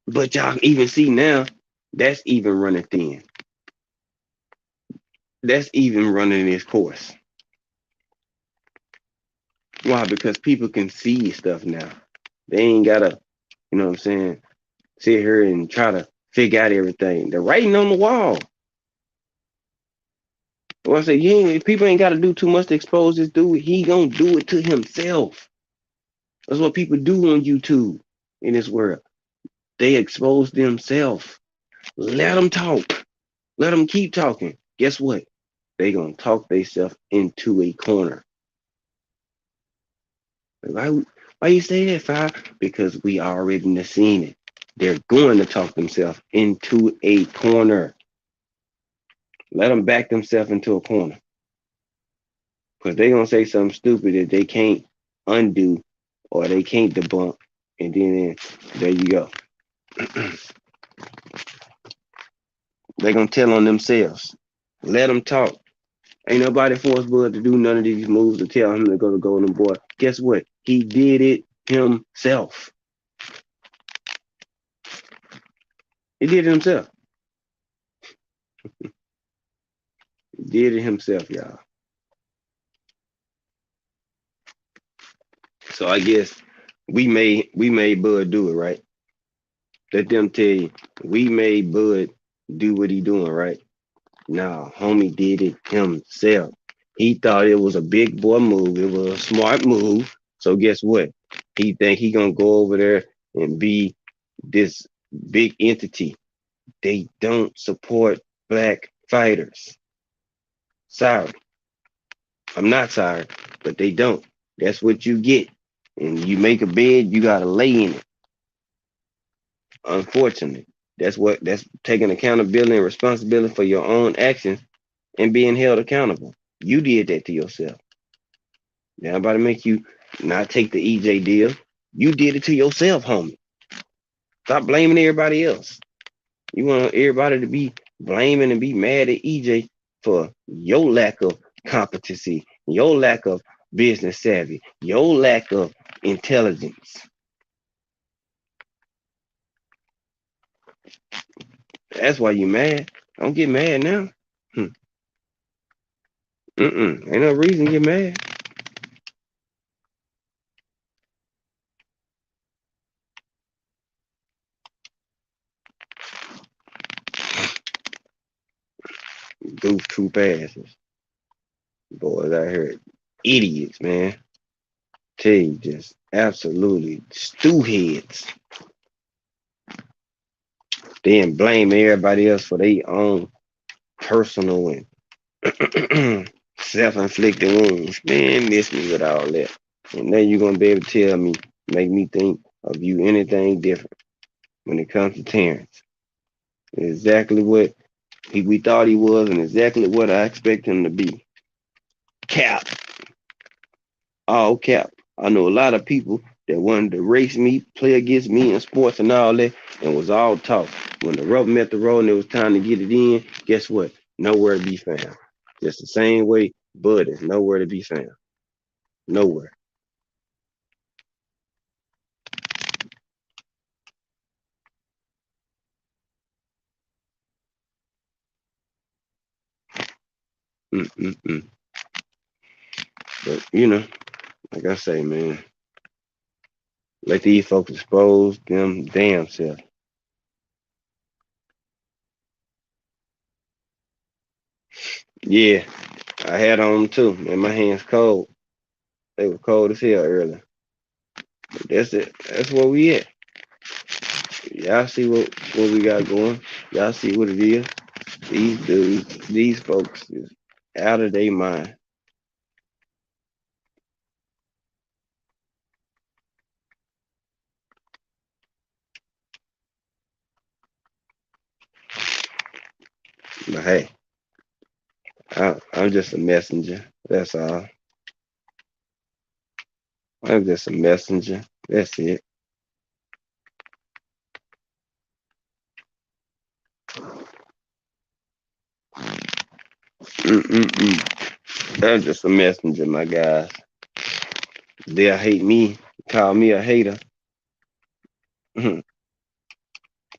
Speaker 2: But y'all even see now, that's even running thin. That's even running its course. Why? Because people can see stuff now. They ain't gotta, you know what I'm saying, sit here and try to figure out everything. They're writing on the wall. Well, I say, yeah, people ain't gotta do too much to expose this dude. He gonna do it to himself. That's what people do on YouTube in this world. They expose themselves. Let them talk. Let them keep talking. Guess what? They gonna talk themselves into a corner. Why you say that, Fire? Because we already seen it. They're going to talk themselves into a corner. Let them back themselves into a corner. Because they're going to say something stupid that they can't undo or they can't debunk. And then there you go. They're going to tell on themselves. Let them talk. Ain't nobody forced Bud to do none of these moves to tell him to go to Golden Boy. Guess what? He did it himself. He did it himself. He did it himself, y'all. So I guess we made Bud do it, right? Let them tell you, we made Bud do what he doing, right? Nah, homie did it himself. He thought it was a big boy move. It was a smart move. So guess what? He think he gonna go over there and be this big entity. They don't support black fighters. Sorry. I'm not sorry, but they don't. That's what you get. And you make a bed, you gotta lay in it. Unfortunately, that's taking accountability and responsibility for your own actions and being held accountable. You did that to yourself. Now, I'm about to make you not take the EJ deal. You did it to yourself, homie. Stop blaming everybody else. You want everybody to be blaming and be mad at EJ for your lack of competency, your lack of business savvy, your lack of intelligence. That's why you mad. Don't get mad now. Ain't no reason to get mad. Goof troop asses. Boys out here, idiots, man. Tell you, just absolutely stew heads. Then blame everybody else for their own personal and Self-inflicted wounds. Man, miss me with all that. And now you're gonna be able to tell me, make me think of you anything different when it comes to Terrence. Exactly what we thought he was and exactly what I expect him to be. Cap. All cap. I know a lot of people that wanted to race me, play against me in sports and all that, and was all talk. When the rubber met the road and it was time to get it in, guess what? Nowhere to be found. Just the same way Bud is nowhere to be found. Nowhere. Mm-mm-mm. But, like I say, man, let these folks expose them damn self. Yeah, I had on them too, and my hands cold. They were cold as hell earlier. But that's it. That's where we at. Y'all see what we got going. Y'all see what it is. These dudes, these folks is out of their mind. But hey, I'm just a messenger. That's all. I'm just a messenger. That's it. Mm-mm-mm. I'm just a messenger, my guys. They'll hate me, call me a hater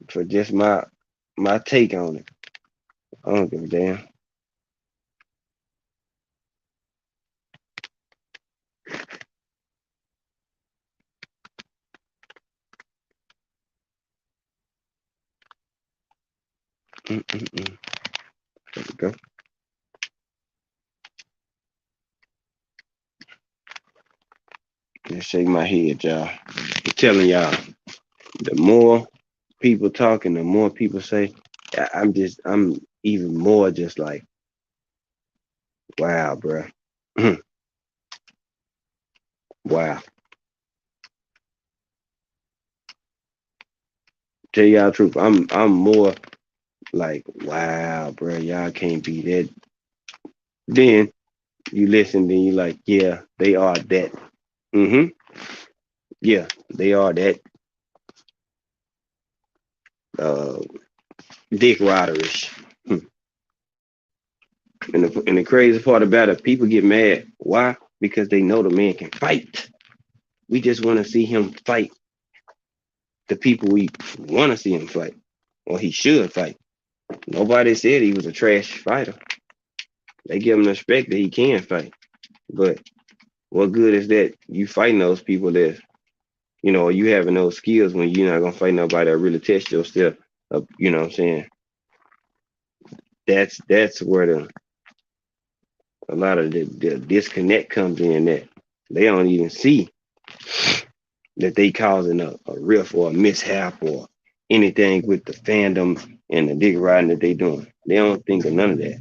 Speaker 2: for just my take on it. I don't give a damn. Mm-mm-mm. There we go. Just shake my head, y'all. I'm telling y'all, the more people talking, the more people say, I'm even more just like, wow, bro. Wow. Tell y'all the truth, I'm more like, wow, bro, y'all can't be that. Then you listen, then you like, yeah, they are that. Mm-hmm. Yeah, they are that uh dick riderish. And the crazy part about it, people get mad. Why? Because they know the man can fight. We just want to see him fight the people we want to see him fight, or he should fight. Nobody said he was a trash fighter. They give him the respect that he can fight. But what good is that you fighting those people that, you having those skills when you're not going to fight nobody that really test your stuff? You know what I'm saying? That's where a lot of the disconnect comes in, that they don't even see that they causing a rift or a mishap or anything with the fandom and the dick riding that they doing. They don't think of none of that.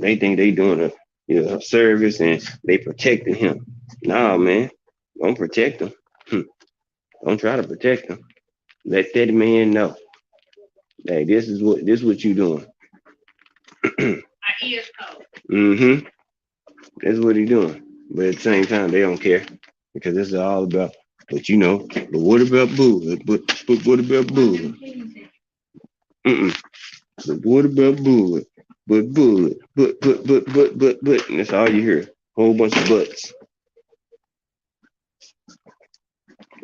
Speaker 2: They think they doing a service and they protecting him. Nah, man, don't protect him. Don't try to protect him. Let that man know, hey, this is what you doing. Mm-hmm. That's what he doing. But at the same time, they don't care because this is all about. But what about Boo? But what about Boo? Mm-mm. But what about Boo? But Boo? But. And that's all you hear. Whole bunch of buts.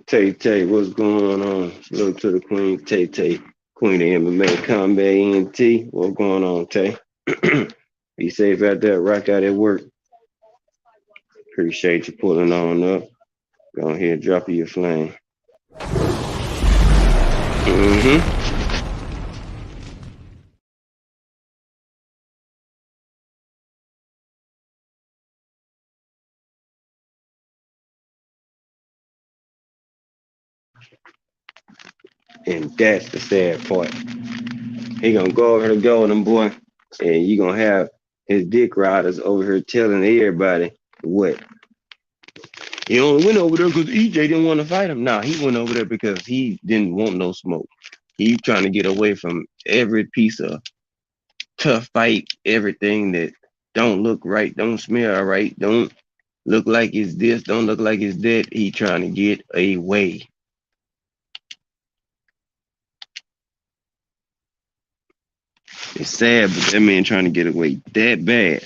Speaker 2: Tay, what's going on? Look to the Queen, Tay, Queen of MMA Combat ENT. What's going on, Tay? Be safe out there, rock out at work. Appreciate you pulling on up. Go ahead, drop your flame. Mm-hmm. And that's the sad part. He gonna go over to Golden Boy, and you gonna have his dick riders over here telling everybody what. He only went over there because EJ didn't want to fight him. Nah, he went over there because he didn't want no smoke. He trying to get away from every piece of tough fight, everything that don't look right, don't smell right, don't look like it's this, don't look like it's that. He trying to get away. It's sad, but that man trying to get away that bad.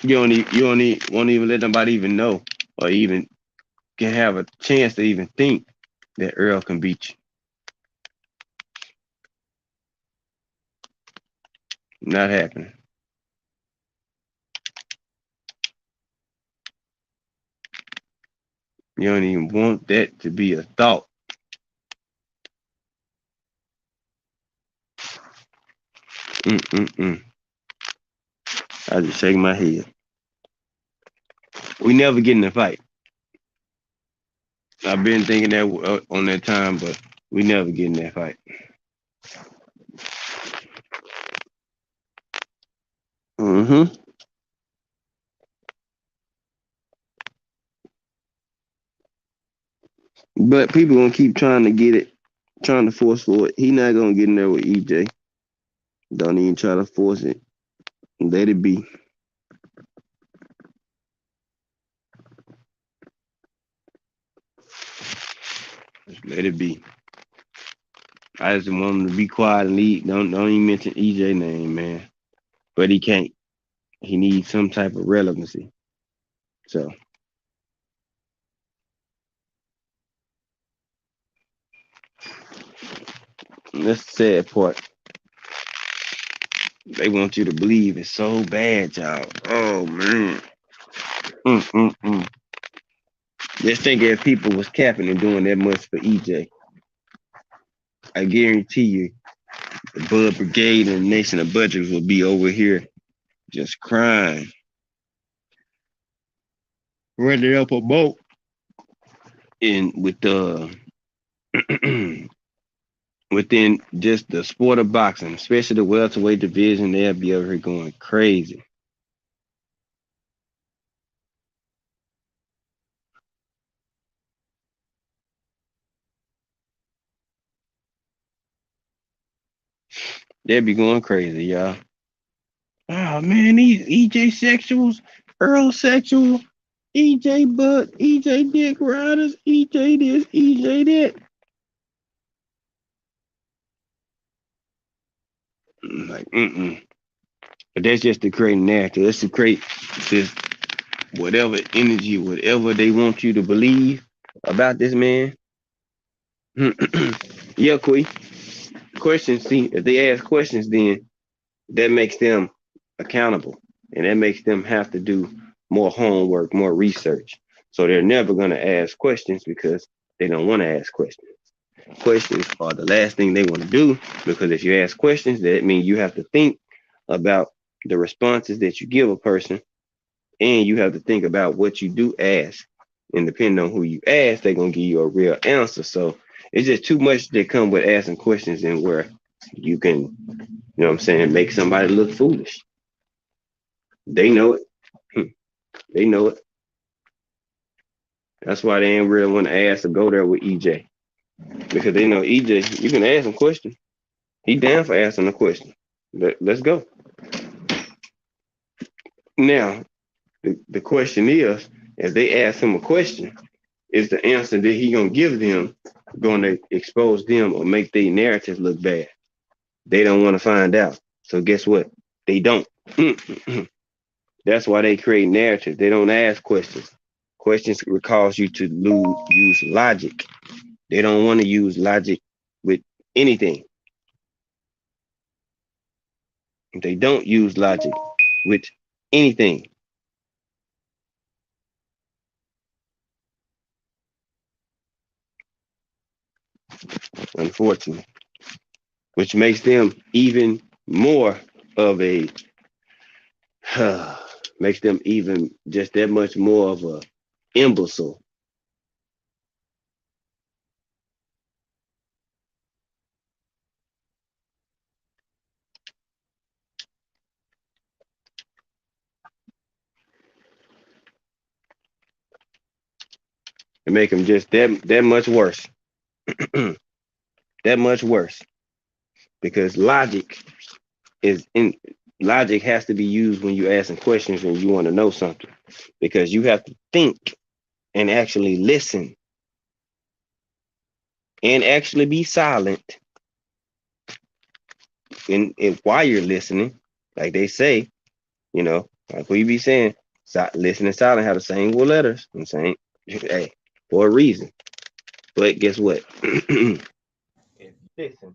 Speaker 2: Won't even let nobody even know or even can have a chance to even think that Earl can beat you. Not happening. You don't even want that to be a thought. Mm-mm-mm. I just shake my head. We never get in a fight. I've been thinking that on that time, but we never get in that fight. Mm-hmm. But people gonna keep trying to get it, trying to force for it. He not gonna get in there with EJ. Don't even try to force it. Let it be. Just let it be. I just want him to be quiet and leave. Don't even mention EJ name, man. But he can't. He needs some type of relevancy. So that's the sad part. They want you to believe it's so bad, y'all. Oh man. Mm-mm-mm. Just think if people was capping and doing that much for EJ, I guarantee you the Bud Brigade and the Nation of Budgets will be over here just crying. Running up a boat. And with the within just the sport of boxing, especially the welterweight division, they'll be over here going crazy. They'll be going crazy, y'all. Oh man, these EJ sexuals, Earl sexual, EJ butt, EJ dick riders, EJ this, EJ that. Like, mm-mm. But that's just to create narrative. That's to create this whatever energy, whatever they want you to believe about this man. Yeah, Quee. Questions, see, if they ask questions, then that makes them accountable. And that makes them have to do more homework, more research. So they're never going to ask questions because they don't want to ask questions. Questions are the last thing they want to do because if you ask questions, that means you have to think about the responses that you give a person and you have to think about what you do ask. And depending on who you ask, they're going to give you a real answer. So it's just too much that come with asking questions and where you can, you know what I'm saying, make somebody look foolish. They know it. They know it. That's why they ain't really want to ask to go there with EJ. Because they know EJ, you can ask him questions. He down for asking a question. Let's go. Now, the question is, if they ask him a question, is the answer that he gonna give them going to expose them or make their narrative look bad? They don't want to find out. So guess what? They don't. That's why they create narratives. They don't ask questions. Questions would cause you to use logic. They don't want to use logic with anything. They don't use logic with anything. Unfortunately, which makes them even more of a makes them even just that much more of a imbecile. It make them just that much worse. That much worse because is in logic has to be used when you're asking questions and you want to know something because you have to think and actually listen and actually be silent and while you're listening, like they say, like we be saying, listen and silent have the same four letters and saying, hey, for a reason. But guess what? If you listen,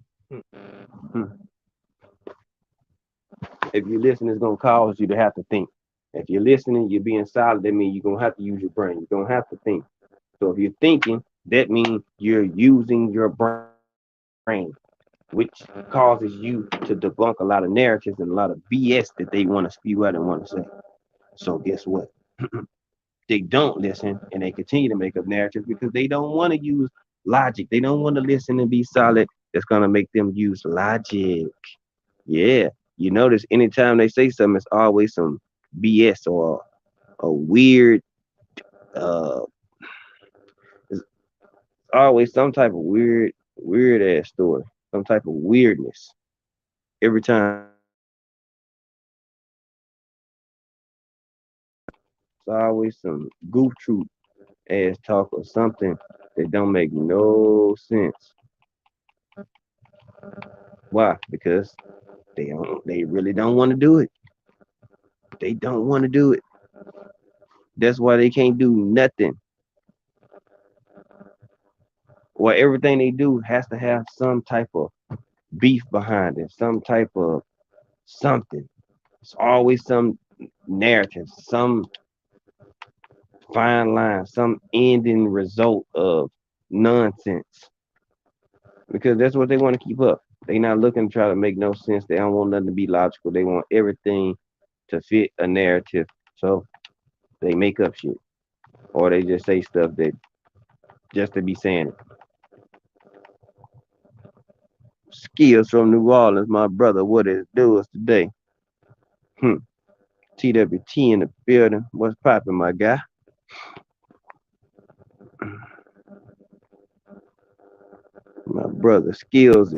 Speaker 2: if you listen, it's gonna cause you to have to think. If you're listening, you're being silent. That means you're gonna have to use your brain. You're gonna have to think. So if you're thinking, that means you're using your brain, which causes you to debunk a lot of narratives and a lot of BS that they want to spew out and want to say. So guess what? They don't listen and they continue to make up narratives because they don't want to use logic. They don't want to listen and be solid. That's gonna make them use logic. Yeah. You notice anytime they say something, it's always some BS or a weird uh it's always some type of weird ass story. Some type of weirdness. Every time it's always some goof troop ass talk or something that don't make no sense. Why? Because they really don't want to do it. They don't want to do it. That's why they can't do nothing. Or everything they do has to have some type of beef behind it, some type of something. It's always some narrative, some fine line, some ending result of nonsense. Because that's what they want to keep up. They not looking to try to make no sense. They don't want nothing to be logical. They want everything to fit a narrative. So they make up shit. Or they just say stuff that just to be saying it. Skills from New Orleans, my brother. What it do us today? Hmm. TWT in the building. What's poppin', my guy? My brother Skills.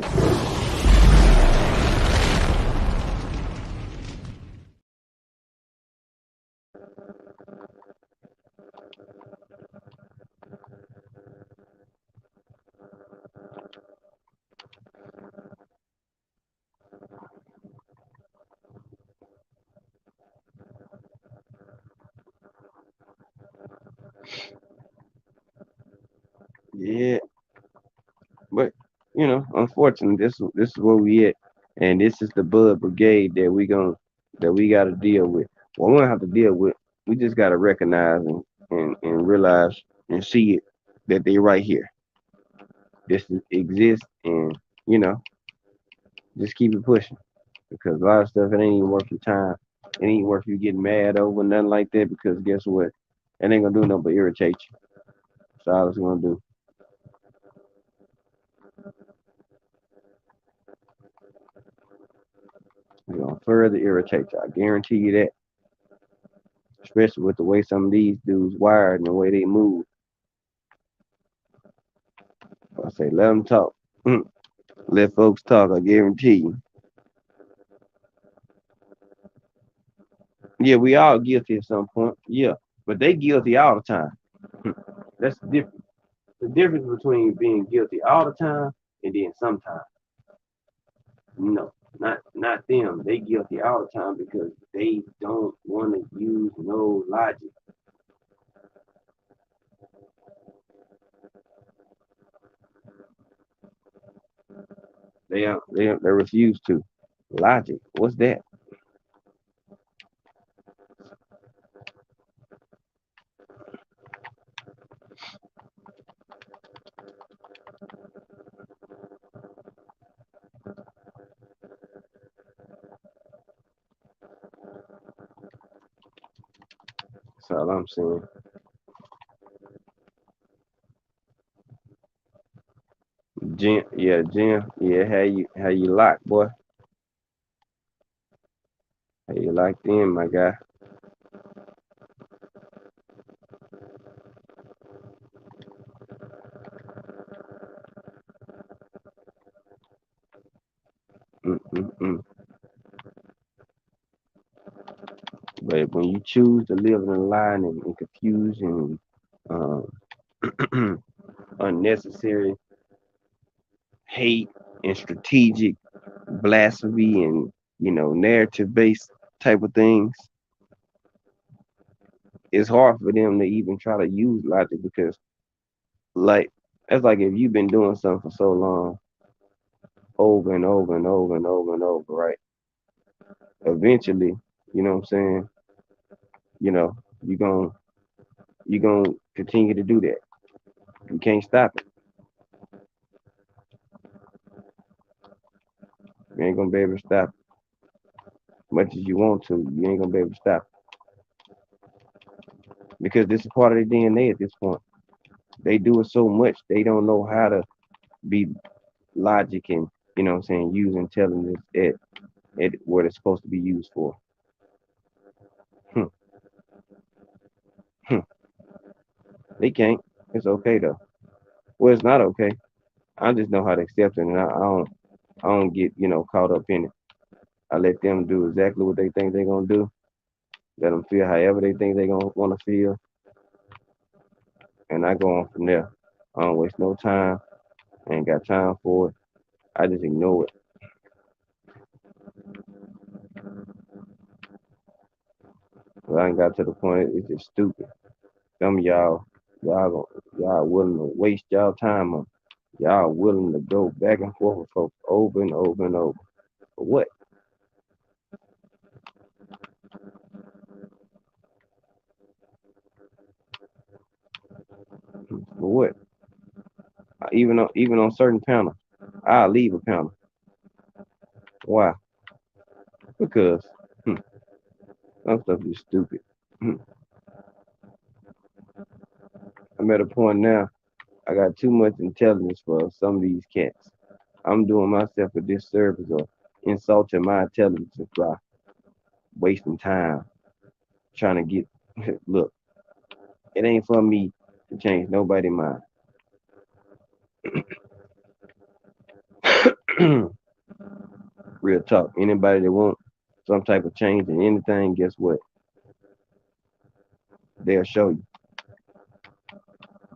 Speaker 2: Yeah, but unfortunately, this is where we at, and this is the Bud Brigade that we got to deal with. Well, we don't have to deal with. We just got to recognize and realize and see it that they right here. This exists, and you know, just keep it pushing because a lot of stuff it ain't even worth your time. It ain't worth you getting mad over nothing like that because guess what? It ain't gonna do nothing but irritate you. That's all it's gonna do. It's gonna further irritate you. I guarantee you that. Especially with the way some of these dudes wired and the way they move. I say, let them talk. Let folks talk. I guarantee you. Yeah, we all guilty at some point. Yeah, but they guilty all the time. That's the difference. The difference between being guilty all the time and then sometimes. No, not them. They guilty all the time because they don't want to use no logic. They refuse to. Logic. What's that? That's all I'm saying. Jim. Yeah, how you locked, boy? How you locked in, my guy? But when you choose to live in a lie and confusion, um, unnecessary hate and strategic blasphemy and narrative based type of things, it's hard for them to even try to use logic because like that's like if you've been doing something for so long over and over and over and over and over, right? Eventually, you know what I'm saying, you know, you're gonna continue to do that. You can't stop it. You ain't gonna be able to stop it. Much as you want to, you ain't gonna be able to stop it. Because this is part of their DNA at this point. They do it so much they don't know how to be logic and what I'm saying, use intelligence at what it's supposed to be used for. Hmm, hmm. They can't. It's okay though. Well, it's not okay. I just know how to accept it, and I don't get caught up in it. I let them do exactly what they think they're gonna do. Let them feel however they think they're gonna want to feel, and I go on from there. I don't waste no time. I ain't got time for it. I just ignore it. 'Cause I ain't got to the point. It's just stupid. Some of y'all willing to waste y'all time on. Y'all willing to go back and forth with folks over and over and over. For what? For what? Even on certain panels, I'll leave a panel. Why? Because hmm, some stuff is stupid. Hmm. I'm at a point now. I got too much intelligence for some of these cats. I'm doing myself a disservice or insulting my intelligence by wasting time trying to get. Look, it ain't for me to change nobody's mind. Real talk. Anybody that want some type of change in anything, guess what? They'll show you.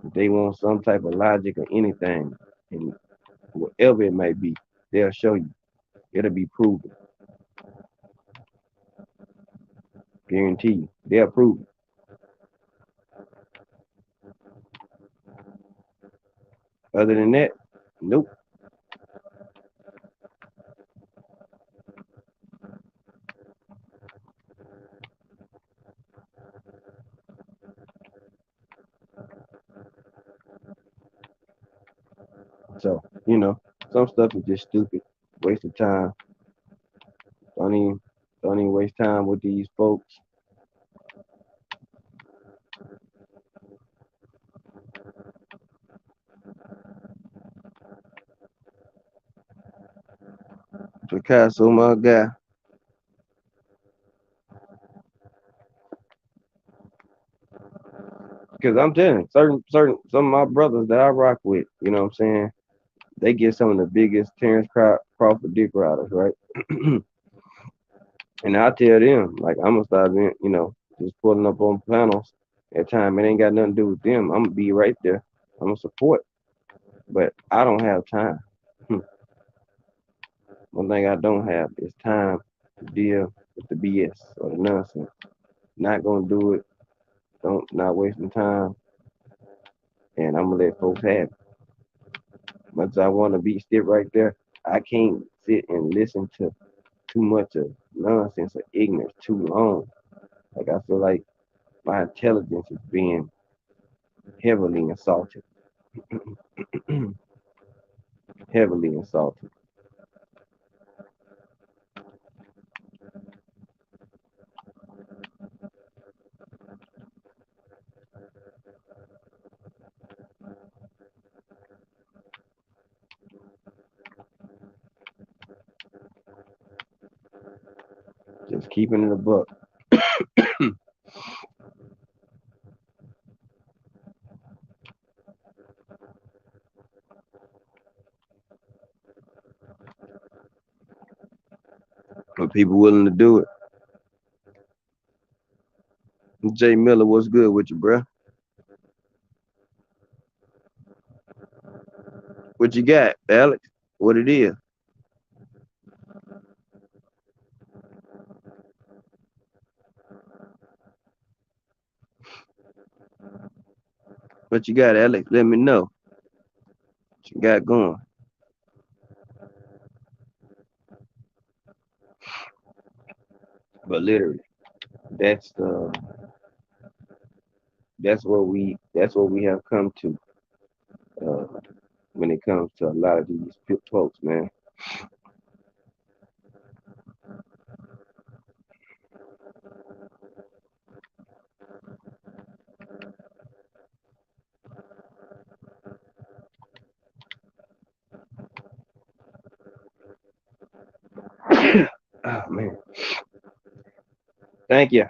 Speaker 2: If they want some type of logic or anything, and whatever it may be, they'll show you. It'll be proven. Guarantee you. They'll prove it. Other than that, nope. So, some stuff is just stupid. Waste of time. Don't even don't even waste time with these folks. Picasso, my guy. Because I'm telling you, certain some of my brothers that I rock with, you know what I'm saying? They get some of the biggest Terrence Crawford dick riders, right? And I tell them, like, I'm gonna start being, just pulling up on panels at time. It ain't got nothing to do with them. I'm gonna be right there. I'm gonna support, but I don't have time. One thing I don't have is time to deal with the BS or the nonsense. Not gonna do it. Don't not wasting time, and I'm gonna let folks have it. Much as I want to be stiff right there, I can't sit and listen to too much of nonsense or ignorance too long. Like I feel like my intelligence is being heavily insulted. Heavily insulted. Just keeping it a buck. But people willing to do it. Jay Miller, what's good with you, bruh? What you got, Alex? What it is? What you got, Alex? Let me know. What you got going? But literally, that's that's what we have come to uh, when it comes to a lot of these folks, man. Oh man, thank you.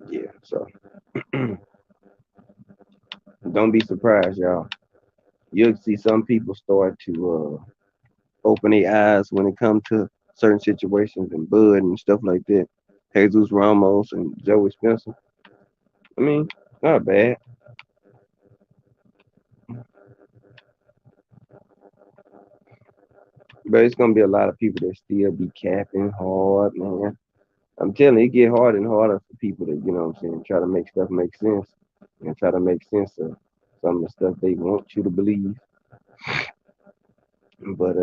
Speaker 2: Yeah, so don't be surprised, y'all. You'll see some people start to open their eyes when it comes to certain situations and Bud and stuff like that. Jesus Ramos and Joey Spencer. I mean, not bad, but it's gonna be a lot of people that still be capping hard, man. I'm telling you, it get harder and harder for people that, what I'm saying, try to make stuff make sense and try to make sense of some of the stuff they want you to believe. But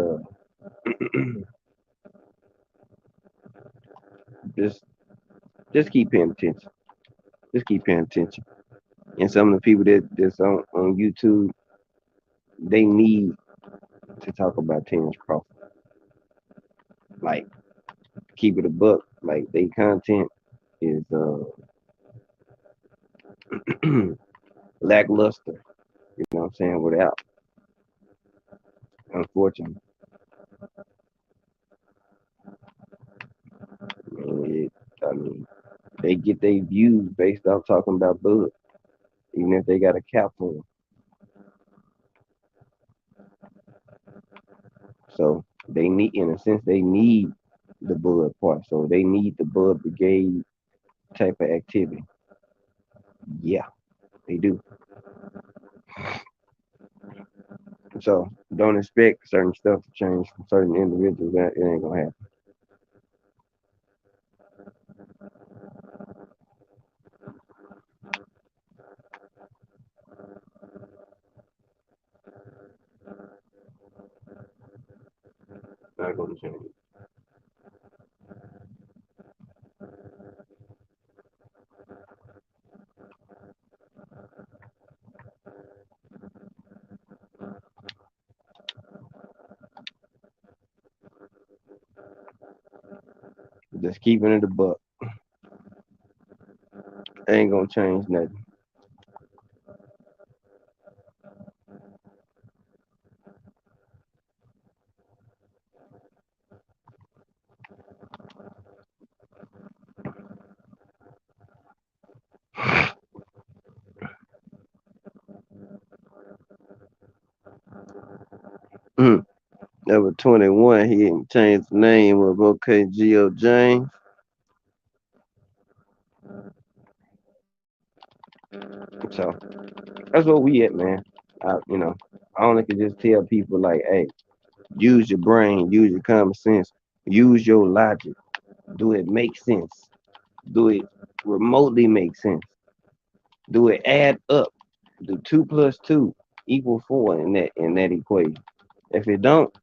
Speaker 2: just just keep paying attention. Just keep paying attention. And some of the people that's on YouTube, they need to talk about Terrence Crawford. Like, keep it a book. Like, they content is lackluster. You know what I'm saying? Without, unfortunately, I mean, they get their views based off talking about Bud, even if they got a cap for them. So they need, in a sense, they need the Bud part. So they need the Bud Brigade type of activity. Yeah, they do. So don't expect certain stuff to change from certain individuals. That it ain't gonna happen. Not gonna change. Just keeping it a buck ain't gonna change nothing. Number 21, he changed the name of OK Geo James. So that's what we at, man. I only can just tell people like, hey, use your brain, use your common sense, use your logic. Do it make sense? Do it remotely make sense? Do it add up? Do 2 plus 2 equal 4 in that equation? If it don't,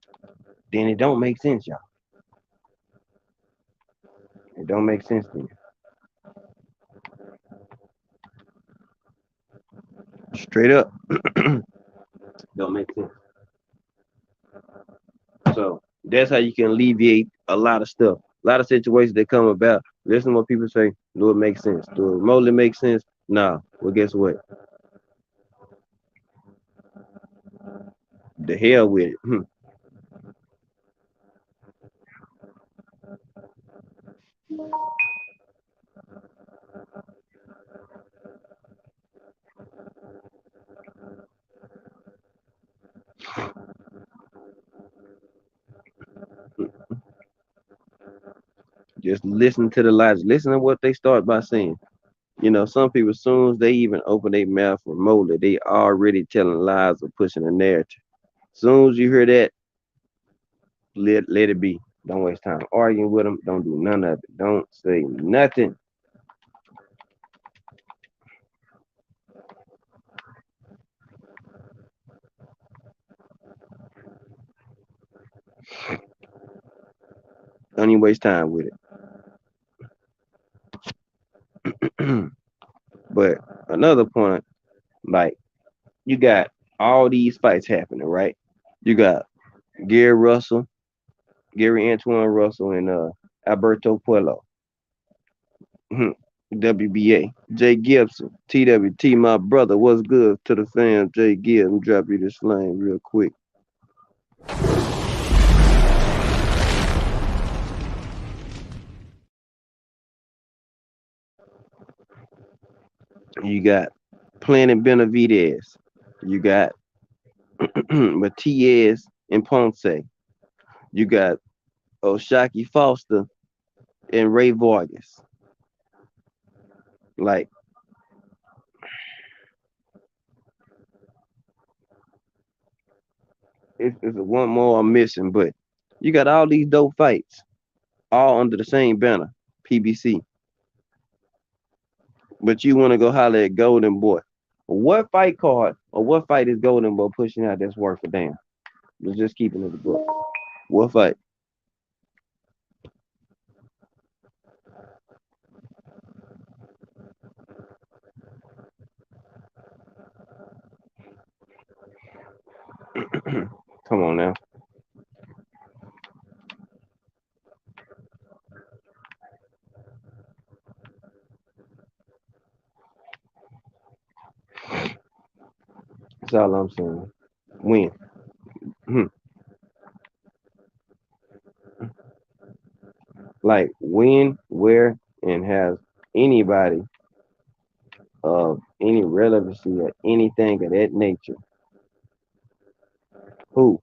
Speaker 2: then it don't make sense, y'all. It don't make sense to you. Straight up, don't make sense. So that's how you can alleviate a lot of stuff, a lot of situations that come about. Listen to what people say. Do it make sense? Do it remotely make sense? Nah. Well, guess what? The hell with it. Just listen to the lies. Listen to what they start by saying. Some people, as soon as they even open their mouth remotely, they already telling lies or pushing a narrative. As soon as you hear that, let it be. Don't waste time arguing with them. Don't do none of it. Don't say nothing. Don't even waste time with it. But another point, like you got all these fights happening, right? You got Gary Russell, Gary Antoine Russell, and Alberto Puello. WBA. Jay Gibson, TWT, my brother. What's good to the fam? Jay Gibson, drop you this flame real quick. You got Planet Benavidez. You got Matias and Ponce. You got Oshaki Foster and Ray Vargas. Like, it's one more I'm missing, but you got all these dope fights, all under the same banner, PBC. But you want to go holler at Golden Boy. What fight card or what fight is Golden Boy pushing out that's worth a damn? Let's just keep it in the book. What fight? Come on now. That's all I'm saying. Win. Like when, where, and has anybody of any relevancy or anything of that nature? Who?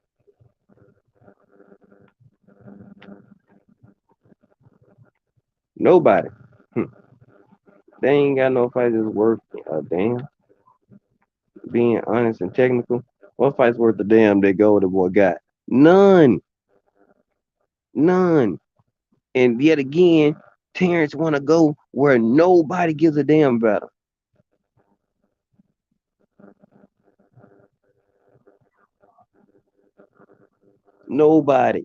Speaker 2: Nobody. Hmm. They ain't got no fight that's worth a damn. Being honest and technical, what fight's worth a damn that Golden Boy got? None. None. And yet again, Terrence want to go where nobody gives a damn about him. Nobody.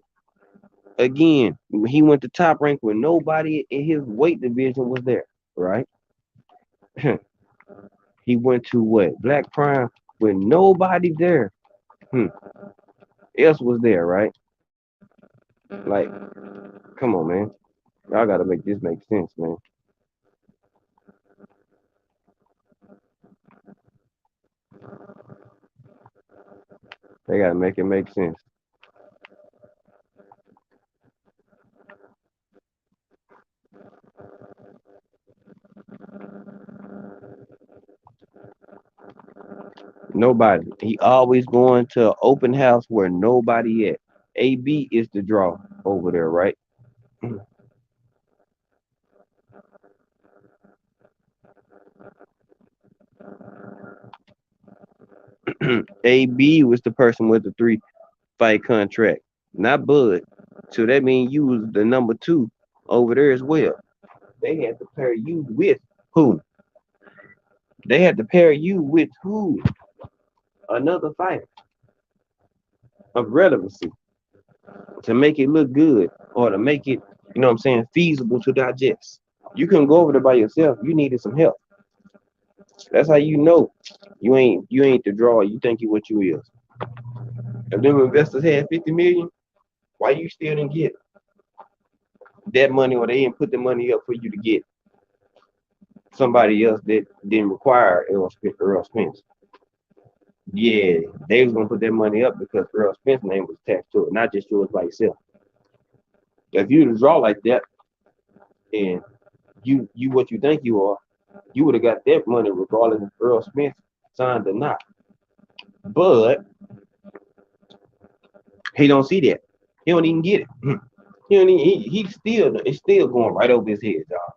Speaker 2: Again, he went to Top Rank where nobody in his weight division was there, right? He went to what? Black Prime with nobody there. Hmm. Else was there, right? Like, come on, man. Y'all gotta make this make sense, man. They gotta make it make sense. Nobody. He always going to an open house where nobody at. AB is the draw over there, right? AB was the person with the 3 fight contract, not Bud. So that means you was the number 2 over there as well. They had to pair you with who? They had to pair you with who? Another fighter of relevancy to make it look good or to make it, feasible to digest. You couldn't go over there by yourself. You needed some help. That's how you know you ain't the draw you think you what you is. If them investors had 50 million, why you still didn't get that money or they didn't put the money up for you to get somebody else that didn't require Earl Spence? Yeah, they was gonna put that money up because Earl Spence's name was attached to it, not just yours by yourself. If you draw like that, and you what you think you are, you would have got that money regardless if Earl Smith signed or not. But he don't see that. He don't even get it. He don't even, he still it's still going right over his head, y'all.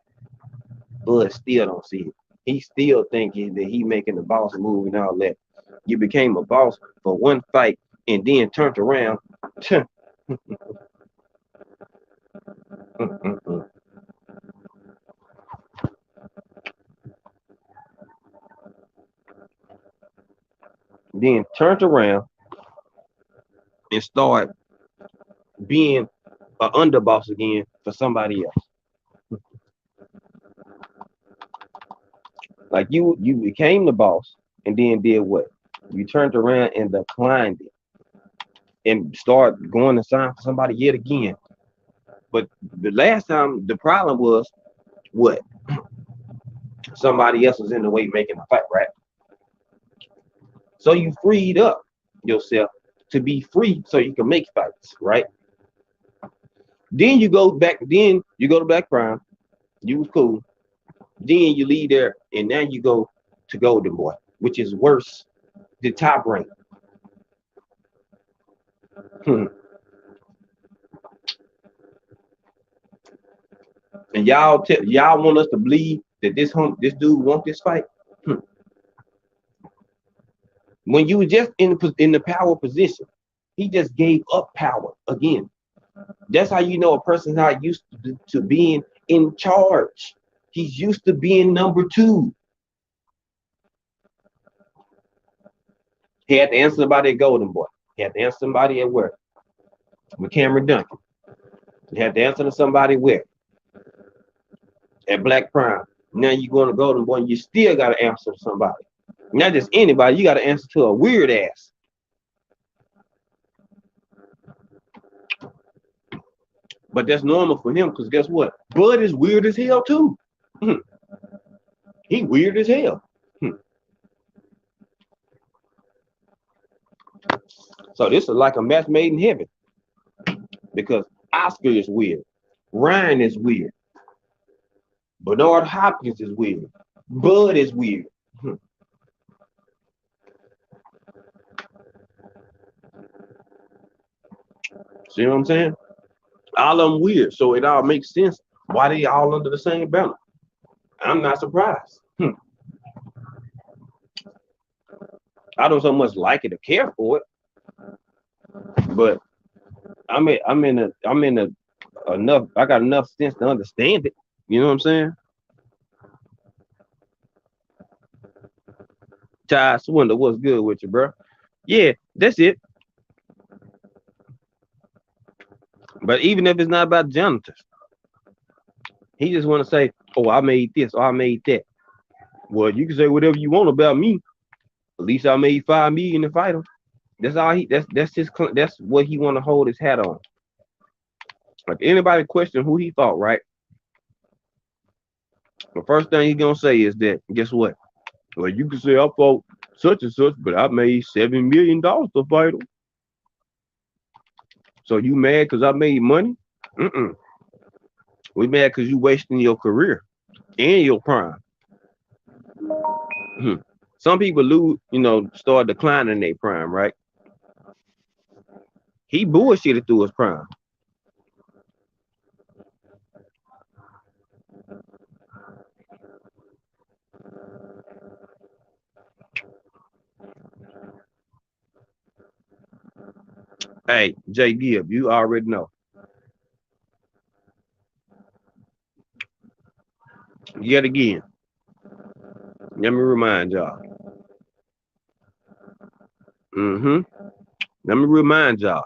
Speaker 2: But still don't see it. He still thinking that he making the boss move and all that. You became a boss for one fight and then turned around. Then turned around and start being an underboss again for somebody else. Like you became the boss and then did what? You turned around and declined it and start going to sign for somebody yet again. But the last time the problem was what? Somebody else was in the way making a fight, right? So you freed up yourself to be free so you can make fights, right? Then you go back, then you go to Black Prime, you was cool. Then you leave there and now you go to Golden Boy, which is worse than Top Rank. And y'all want us to believe that this dude want this fight? When you were just in the power position, he just gave up power again. That's how you know a person's not used to being in charge. He's used to being number two. He had to answer somebody at Golden Boy. He had to answer somebody at work with Cameron Duncan. He had to answer to somebody where? At Black Prime. Now you're going to Golden Boy and you still got to answer to somebody. Not just anybody, you got to answer to a weird ass. But that's normal for him because guess what? Bud is weird as hell too. He weird as hell. So this is like a match made in heaven because Oscar is weird. Ryan is weird. Bernard Hopkins is weird. Bud is weird. See what I'm saying? All of them weird. So it all makes sense why they all under the same banner. I'm not surprised. I don't so much like it or care for it, but I'm in a enough. I got enough sense to understand it. You know what I'm saying? Ty Swindle, what's good with you, bro? Yeah, that's it. But even if it's not about janitors, he just want to say, "Oh, I made this, or I made that." Well, you can say whatever you want about me. At least I made $5 million to fight him. That's all he. That's what he want to hold his hat on. Like anybody question who he fought, right? The first thing he's gonna say is that guess what? Well, you can say I fought such and such, but I made $7 million to fight him. So you mad because I made money? We mad because you wasting your career and your prime. Some people lose, start declining their prime, right? He bullshitted through his prime. Hey, Jay Gibb, you already know. Yet again, let me remind y'all. Let me remind y'all.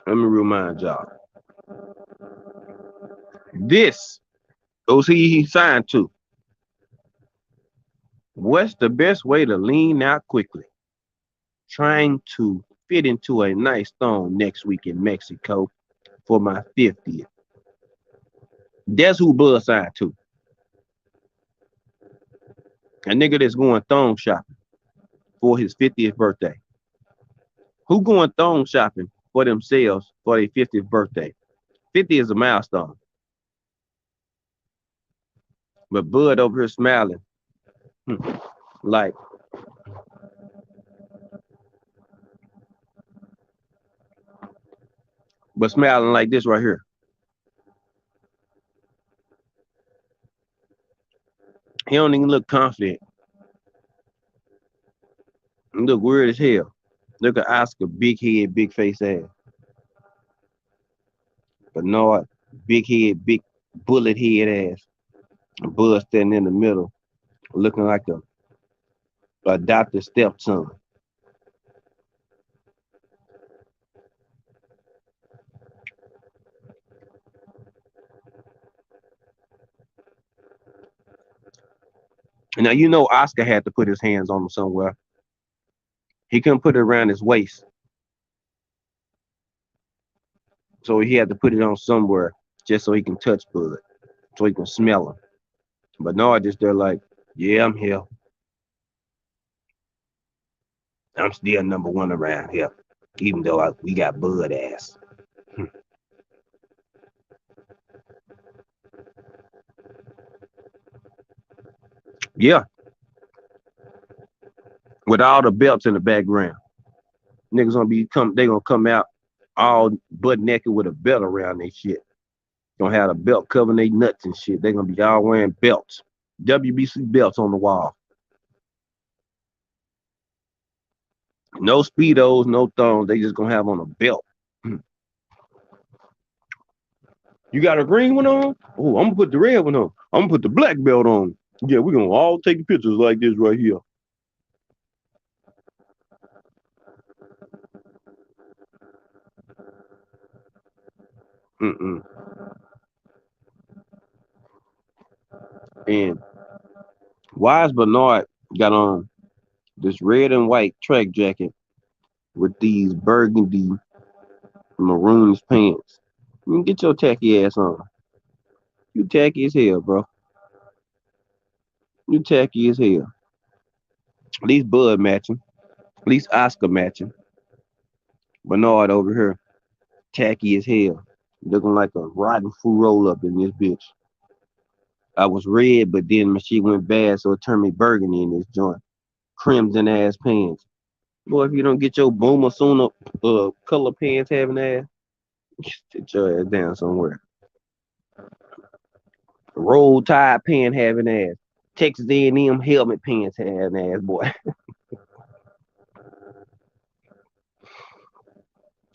Speaker 2: Let me remind y'all. This was he signed to. What's the best way to lean out quickly? Trying to fit into a nice thong next week in Mexico for my 50th. That's who Bud signed to. A nigga that's going thong shopping. for his 50th birthday. Who going thong shopping for themselves for their 50th birthday? 50 is a milestone. But Bud over here smiling. Like, but smiling like this right here. He don't even look confident. He look weird as hell. Look at Oscar, big head, big face ass. But no, big head, big bullet head ass. Bud standing in the middle, looking like a adopted stepson. Now you know Oscar had to put his hands on him somewhere. He couldn't put it around his waist, so he had to put it on somewhere just so he can touch Bud, so he can smell him. But no, I just they're like, yeah, I'm here. I'm still number one around here, even though we got Bud ass. Yeah, with all the belts in the background, niggas they gonna come out all butt naked with a belt around their shit. Gonna have a belt covering their nuts and shit. They gonna be all wearing belts, WBC belts on the wall. No speedos, no thongs. They just gonna have on a belt. You got a green one on? Oh, I'm gonna put the red one on. I'm gonna put the black belt on. Yeah, we're gonna all take pictures like this right here. Mm-mm. And why is Bernard got on this red and white track jacket with these burgundy maroon pants? You get your tacky ass on. You tacky as hell, bro. You tacky as hell. At least Bud matching. At least Oscar matching. Bernard over here, tacky as hell. Looking like a rotten fruit roll up in this bitch. I was red, but then my shit went bad, so it turned me burgundy in this joint. Crimson ass pants. Boy, if you don't get your boomer sooner color pants having ass, sit your ass down somewhere. Roll tide pant having ass. Texas A&M helmet pants having ass, boy.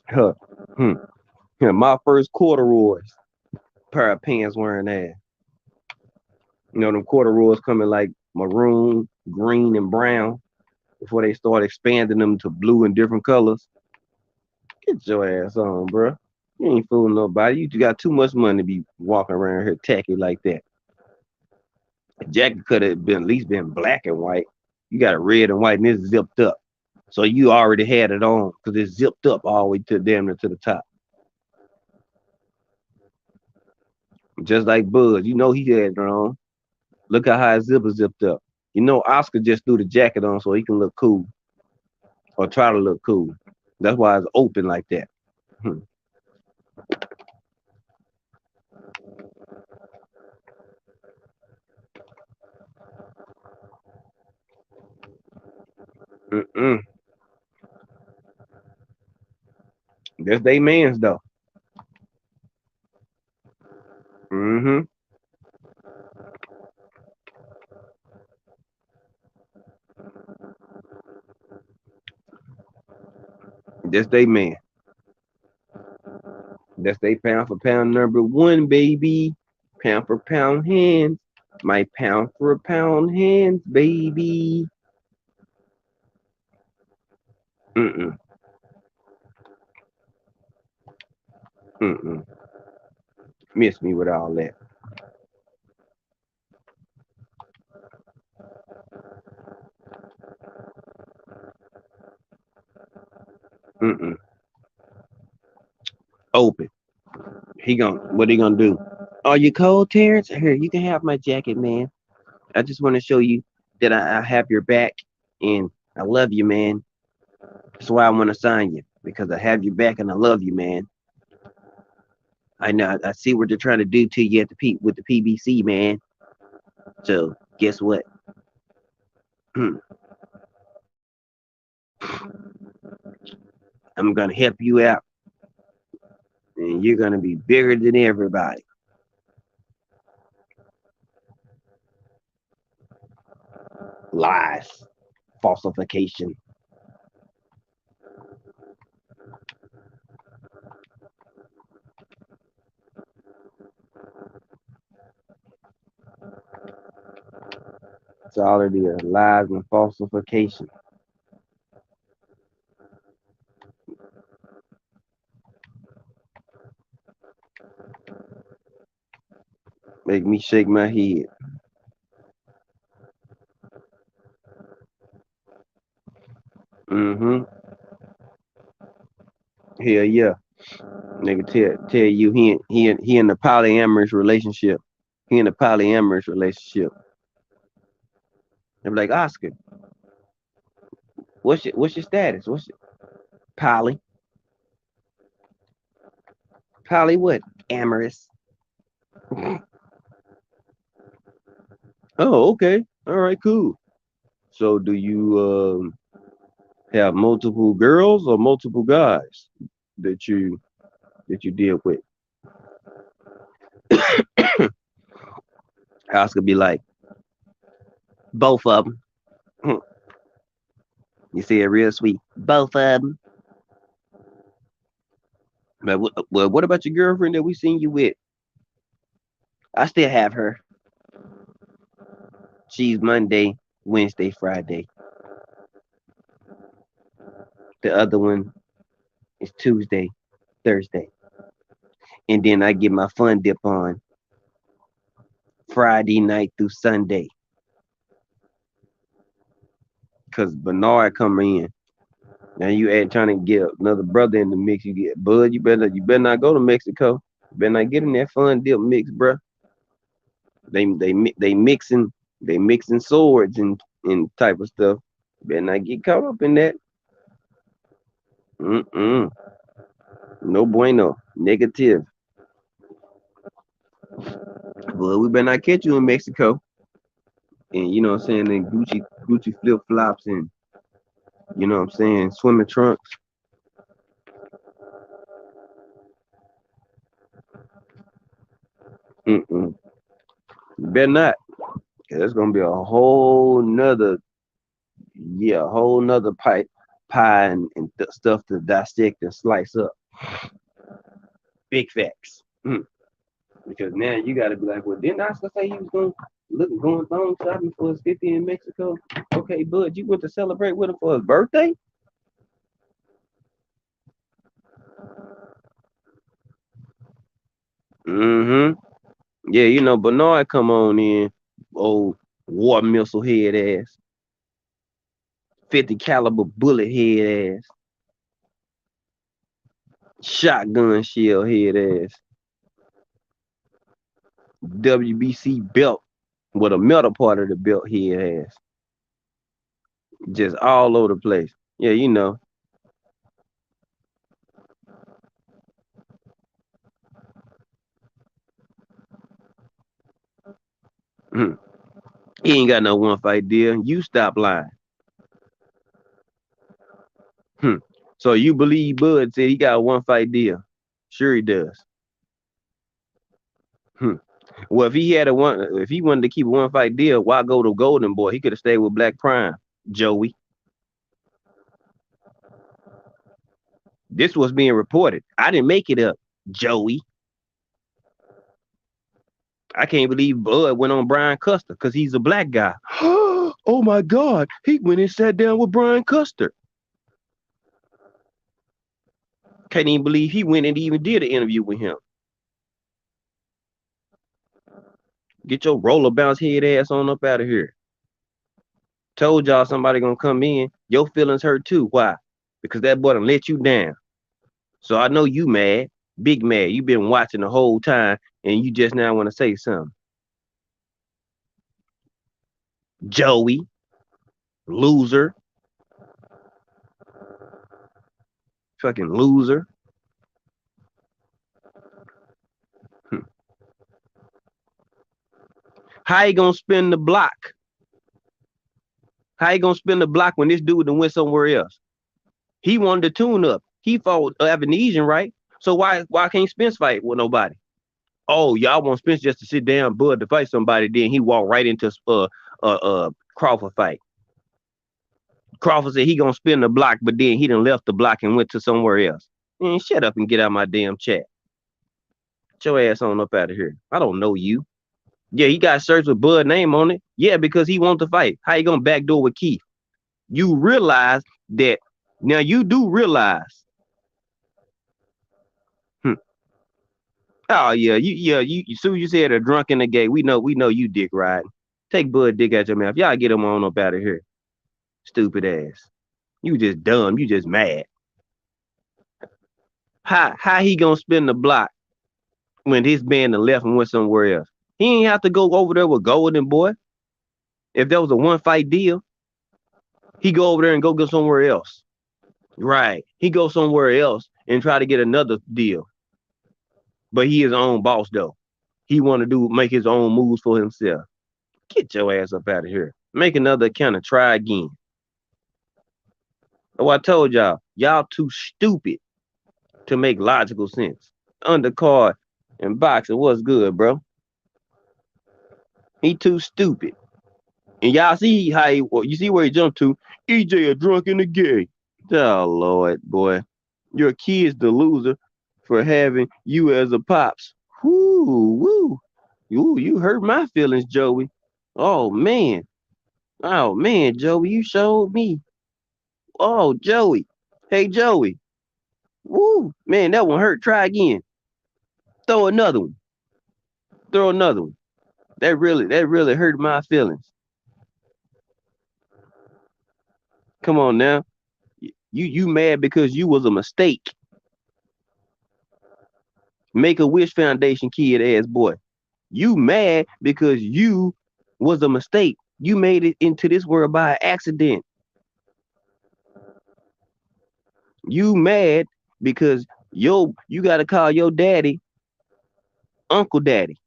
Speaker 2: Huh. Hmm. Yeah, my first corduroys pair of pants wearing ass. You know, them corduroys coming like maroon, green, and brown before they start expanding them to blue and different colors. Get your ass on, bro. You ain't fooling nobody. You got too much money to be walking around here tacky like that. The jacket could have been at least been black and white. You got a red and white and it's zipped up. So you already had it on because it's zipped up all the way to damn near to the top. Just like Buzz, you know he had it on. Look at how his zipper zipped up. You know Oscar just threw the jacket on so he can look cool or try to look cool. That's why it's open like that. Hmm. Mm-mm. That's they man's though. Mm-hmm. That's they man. That's they pound for pound number one, baby. Pound for pound hands. My pound for pound hands, baby. Mm-mm. Mm-mm. Miss me with all that. Mm-mm. Open. What he gonna do? Are you cold, Terrence? Here, you can have my jacket, man. I just want to show you that I have your back and
Speaker 3: I love you, man. That's why I want to sign you because I have your back and I love you, man. I know. I see what they're trying to do to you at the with the PBC, man. So guess what? I'm gonna help you out, and you're gonna be bigger than everybody. Lies, falsification. It's all of the lies and falsification. Make me shake my head. Mm-hmm. Hell yeah. Nigga tell you he in a polyamorous relationship. He in a polyamorous relationship. They be like, Oscar, what's your status? What's your poly? Poly what? Amorous. Oh, okay. All right, cool. So do you have multiple girls or multiple guys that you deal with? Oscar be like, both of them. You see it real sweet. Both of them. But well, what about your girlfriend that we seen you with? I still have her. She's Monday, Wednesday, Friday. The other one is Tuesday, Thursday. And then I get my fun dip on Friday night through Sunday. Cause Bernard come in. Now you ain't trying to get another brother in the mix. You get Bud. You better not go to Mexico. You better not get in that fun dip mix, bruh. They mixing swords and type of stuff. Better not get caught up in that. Mm-mm. No bueno. Negative. But we better not catch you in Mexico. And you know what I'm saying, and Gucci flip flops and you know what I'm saying, swimming trunks. Mm-mm. You better not. 'Cause that's gonna be a whole nother, yeah, a whole nother pie and stuff to dissect and slice up. Big facts. Because now you gotta be like, well, didn't Oscar say he was going thong shopping for his 50 in Mexico? Okay, bud, you went to celebrate with him for his birthday? Mm-hmm. Yeah, you know, Bernard come on in, old war missile head ass, 50 caliber bullet head ass, shotgun shell head ass, WBC belt with a metal part of the belt head ass, just all over the place. Yeah, you know, he ain't got no one fight deal. You stop lying. Hmm. So you believe Bud said he got a one fight deal? Sure he does. Hmm. Well, if he wanted to keep a one fight deal, why go to Golden Boy? He could have stayed with Black Prime, Joey. This was being reported. I didn't make it up, Joey. I can't believe Bud went on Brian Custer because he's a black guy. Oh my God, he went and sat down with Brian Custer. Can't even believe he went and even did an interview with him. Get your roller bounce head ass on up out of here. Told y'all somebody gonna come in. Your feelings hurt too. Why? Because that boy done let you down. So I know you mad, big mad. You been watching the whole time, and you just now want to say something. Joey, loser. Fucking loser. How you gonna spin the block? How you gonna spin the block when this dude done went somewhere else? He wanted to tune up. He fought Avenesian, right? So why can't Spence fight with nobody? Oh, y'all want Spence just to sit down, Bud, to fight somebody, then he walked right into Crawford fight. Crawford said he gonna spin the block, but then he done left the block and went to somewhere else. Man, shut up and get out my damn chat. Get your ass on up out of here. I don't know you. Yeah, he got shirts with Bud name on it. Yeah, because he wants to fight. How you gonna backdoor with Keith? You realize that now you do realize. Oh yeah, you soon as you said a drunk in the gay, we know you dick riding. Take Bud dick out your mouth. Y'all get him on up out of here. Stupid ass. You just dumb. You just mad. How he gonna spin the block when his band left and went somewhere else? He ain't have to go over there with Golden Boy. If there was a one fight deal, he go over there and go somewhere else. Right. He go somewhere else and try to get another deal. But he his own boss though. He want to make his own moves for himself. Get your ass up out of here. Make another account and try again. Oh, I told y'all too stupid to make logical sense. Undercard and boxing, what's good, bro? He too stupid. And y'all see how you see where he jumped to? EJ a drunk in the gay. Oh Lord, boy. Your kid's the loser for having you as a pops. Woo. You hurt my feelings, Joey. Oh man, Joey, you showed me. Oh, Joey. Hey, Joey. Woo, man, that one hurt. Try again. Throw another one. That really hurt my feelings. Come on now. You mad because you was a mistake. Make-A-Wish Foundation kid ass boy. You mad because you was a mistake. You made it into this world by accident. You mad because you gotta call your daddy Uncle Daddy.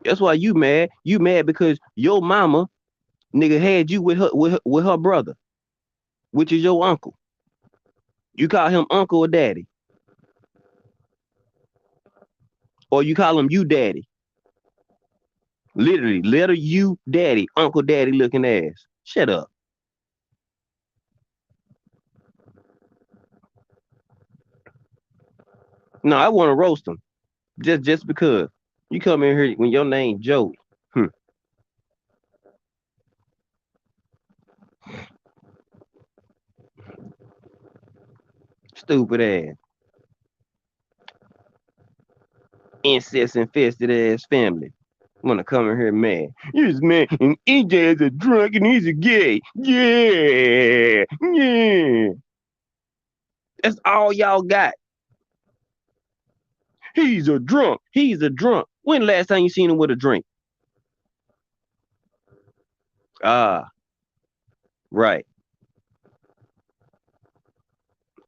Speaker 3: That's why you mad. You mad because your mama nigga had you with her brother, which is your uncle. You call him uncle or daddy. Or you call him you daddy. Literally, letter you daddy, Uncle Daddy looking ass. Shut up. No, I want to roast him. Just because. You come in here when your name Joey. Stupid ass. Incest infested ass family. Wanna come in here mad. This man and EJ is a drunk and he's a gay. Yeah. That's all y'all got. He's a drunk. When the last time you seen him with a drink? Ah, right.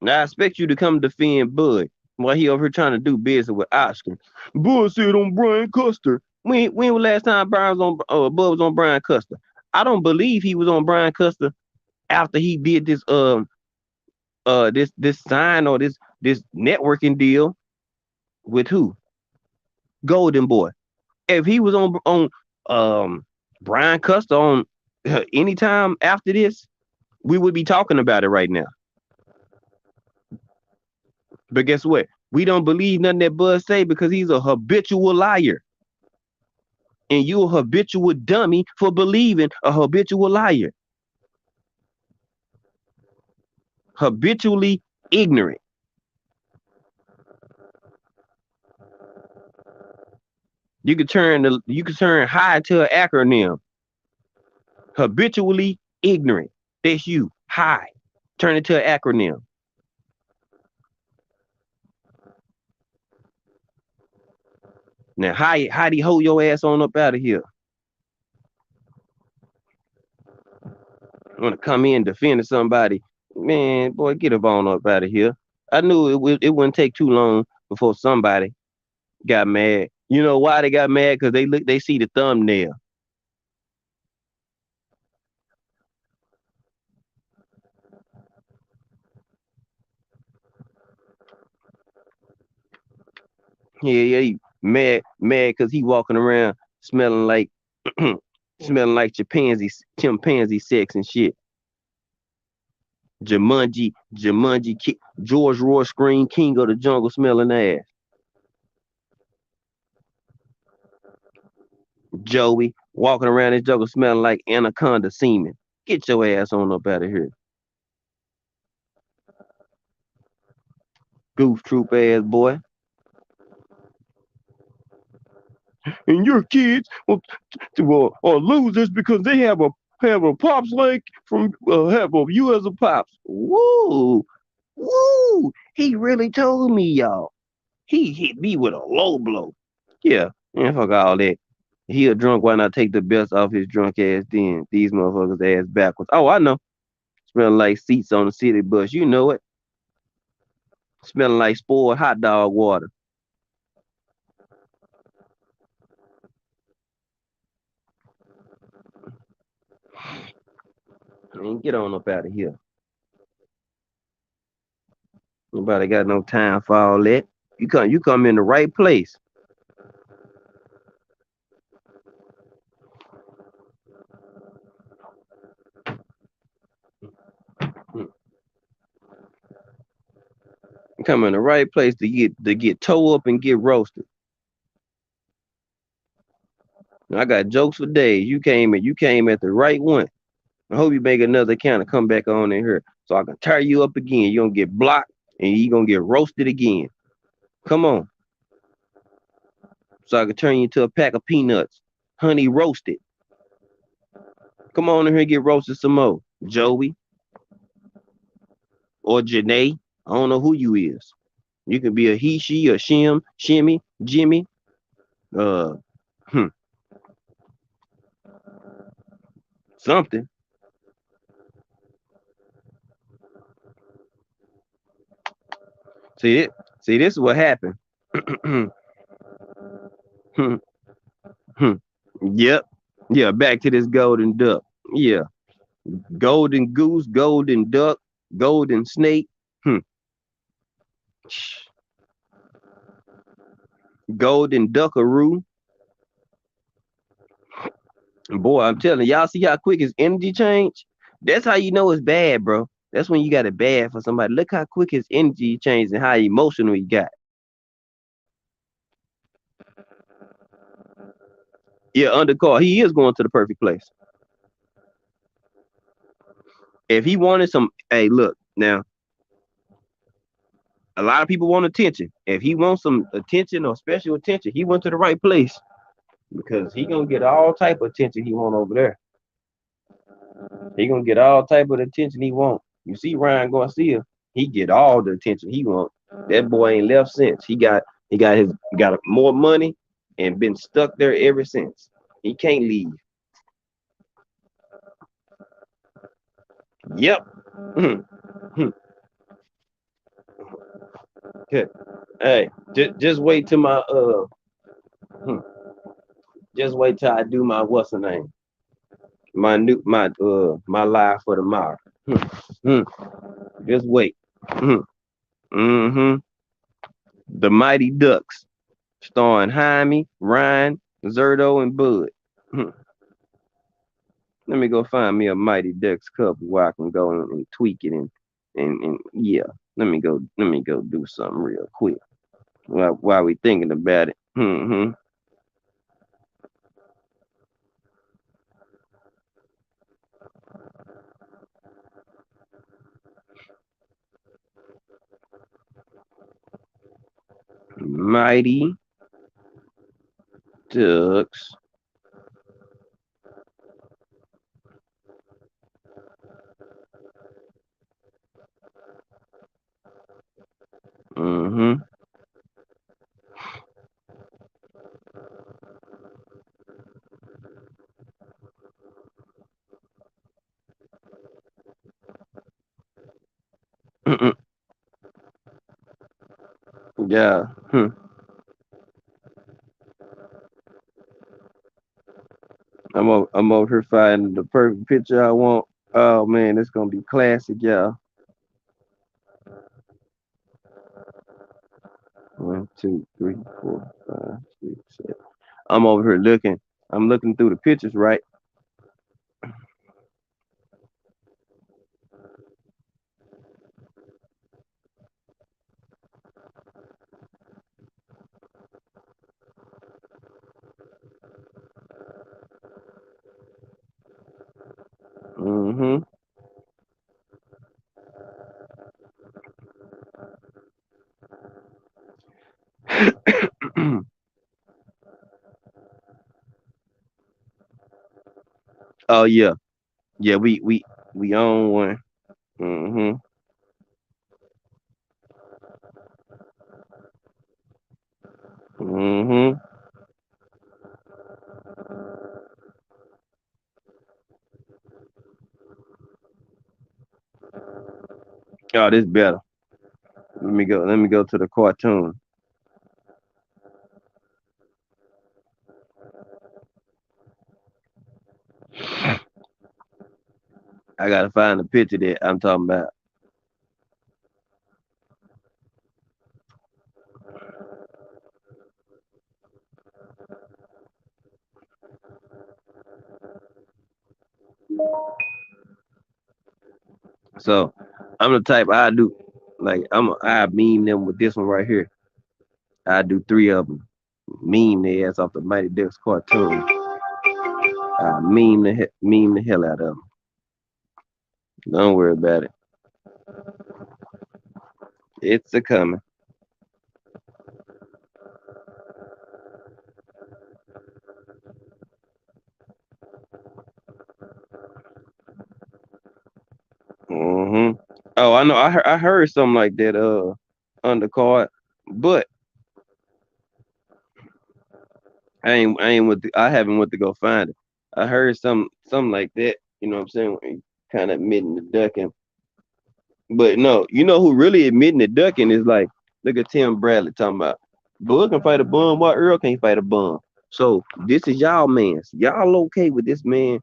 Speaker 3: Now I expect you to come defend Bud while he over here trying to do business with Oscar. Bud said on Brian Custer. When was last time Bud was on Brian Custer? I don't believe he was on Brian Custer after he did this this sign or this networking deal with who? Golden Boy. If he was on Brian Custer on anytime after this, we would be talking about it right now. But guess what? We don't believe nothing that Bud say because he's a habitual liar. And you a habitual dummy for believing a habitual liar. Habitually ignorant. You could turn high to an acronym. Habitually ignorant. That's you. High. Turn it to an acronym. Now, how do you hold your ass on up out of here? Want to come in defending somebody? Man, boy, get up on up out of here. I knew it wouldn't take too long before somebody got mad. You know why they got mad? Because they see the thumbnail. Yeah, he mad because he walking around smelling like smelling like chimpanzee sex and shit. George Roy Screen King of the Jungle smelling ass. Joey walking around this jungle smelling like anaconda semen. Get your ass on up out of here. Goof troop ass boy. And your kids are losers because they have a pops like from have a you as a pops. Woo, woo. He really told me, y'all. He hit me with a low blow. Yeah, man, fuck all that. He a drunk. Why not take the best off his drunk ass? Then these motherfuckers ass backwards. Oh, I know. Smelling like seats on the city bus. You know it. Smelling like spoiled hot dog water. Man, get on up out of here. Nobody got no time for all that. You come in the right place. You come in the right place to get toe up and get roasted. I got jokes for days. You came at the right one. I hope you make another account and come back on in here so I can tear you up again. You're gonna get blocked and you're gonna get roasted again. Come on. So I can turn you into a pack of peanuts. Honey roasted. Come on in here and get roasted some more. Joey or Janae. I don't know who you is. You can be a he, she, a shim, shimmy, Jimmy. Uh hmm, something. See it? See, this is what happened. Yep. Yeah, back to this golden duck. Yeah. Golden goose, golden duck, golden snake. Hmm. Golden duckaroo. Boy, I'm telling y'all, see how quick his energy change? That's how you know it's bad, bro. That's when you got it bad for somebody. Look how quick his energy changed and how emotional he got. Yeah, undercard. He is going to the perfect place. If he wanted some, hey, look, now a lot of people want attention. If he wants some attention or special attention, he went to the right place because he gonna get all type of attention he want over there. He gonna get all type of attention he want. You see Ryan Garcia, he get all the attention he want. That boy ain't left since. He got more money and been stuck there ever since. He can't leave. Yep. Hey, just wait till my hmm, just wait till I do my what's the name? My live for tomorrow. Hmm, just wait. Mm-hmm. The Mighty Ducks, starring Jaime, Ryan, Zerto, and Bud. Let me go find me a Mighty Ducks cup where I can go and tweak it and yeah. Let me go do something real quick while we thinking about it. Mighty Ducks. Mm-hmm. Yeah. I'm over here finding the perfect picture I want. Oh man, it's gonna be classic, yeah. 1, 2, 3, 4, 5, 6, 7. I'm over here looking. I'm looking through the pictures, right? Mm-hmm. Oh yeah, yeah. We own one. Mm-hmm. Mm-hmm. Oh, this better. Let me go. Let me go to the cartoon. I gotta find the picture that I'm talking about. So I'm the type I do. Like I meme them with this one right here. I do three of them. Meme their ass off the Mighty Ducks cartoon. I meme the hell out of them. Don't worry about it. It's a coming. Hmm. Oh, I know. I heard something like that. Undercard, but I haven't went to go find it. I heard something like that. You know what I'm saying? Kind of admitting the ducking, but no. You know who really admitting the ducking is like look at Tim Bradley talking about. Bud can fight a bum, why Earl can't fight a bum? So this is y'all man's. Y'all okay with this man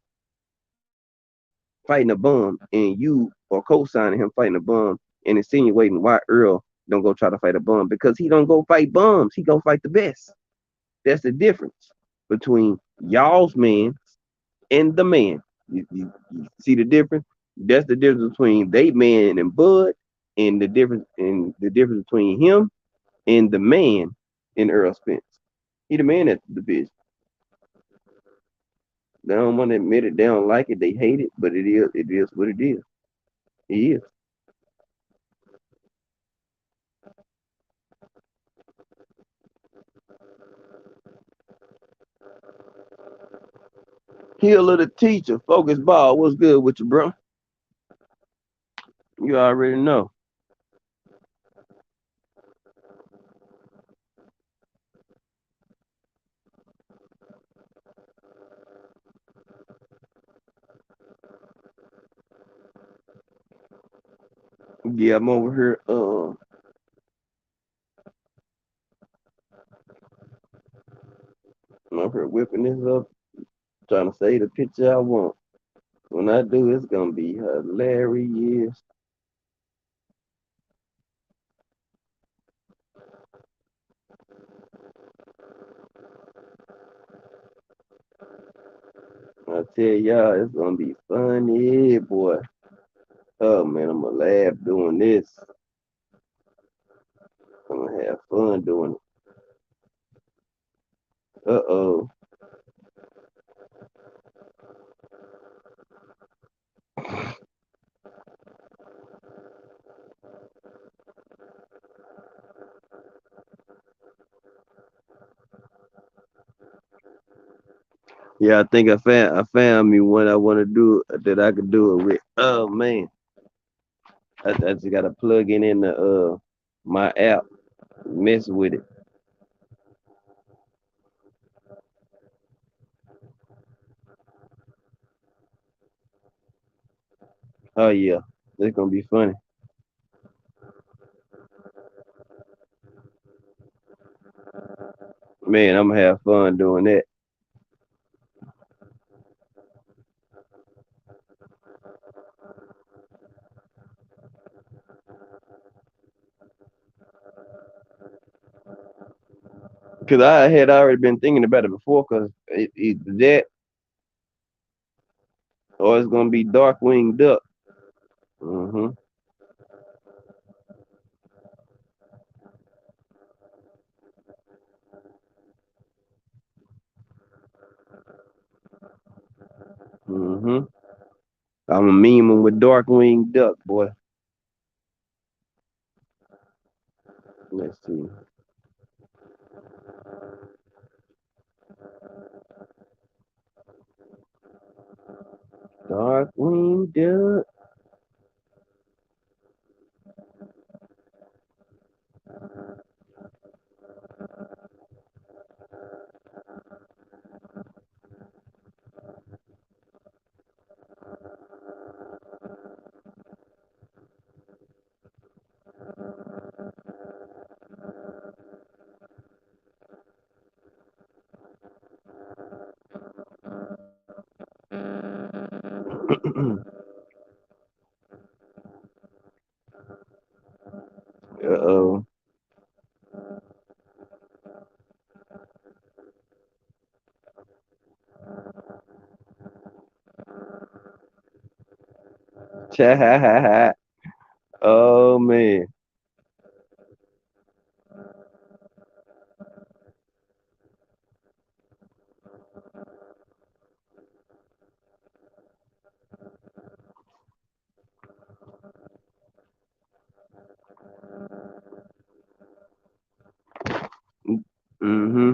Speaker 3: fighting a bum, and you are co-signing him fighting a bum and insinuating why Earl don't go try to fight a bum because he don't go fight bums. He go fight the best. That's the difference between y'all's man and the man. You see the difference? That's the difference between they man and Bud, and the difference between him and the man in Earl Spence. He the man at the division. They don't want to admit it. They don't like it. They hate it. But it is what it is. He is. He a little teacher. Focus ball. What's good with you, bro? You already know. Yeah, I'm over here. I'm over here whipping this up, trying to say the picture I want. When I do, it's gonna be hilarious. I tell y'all, it's gonna be funny, boy. Oh man, I'm gonna laugh doing this. I'm gonna have fun doing it. Uh-oh. Yeah, I think I found me what I want to do that I could do it with. Oh man, I just gotta plug it in the my app, mess with it. Oh yeah, it's gonna be funny. Man, I'm gonna have fun doing that. Cause I had already been thinking about it before. Cause either that or it's gonna be dark winged duck. Mm-hmm. Mm-hmm. I'm a meme with dark winged duck, boy. Let's see. Dark winged duck. Uh-oh. Oh man. Mm-hmm.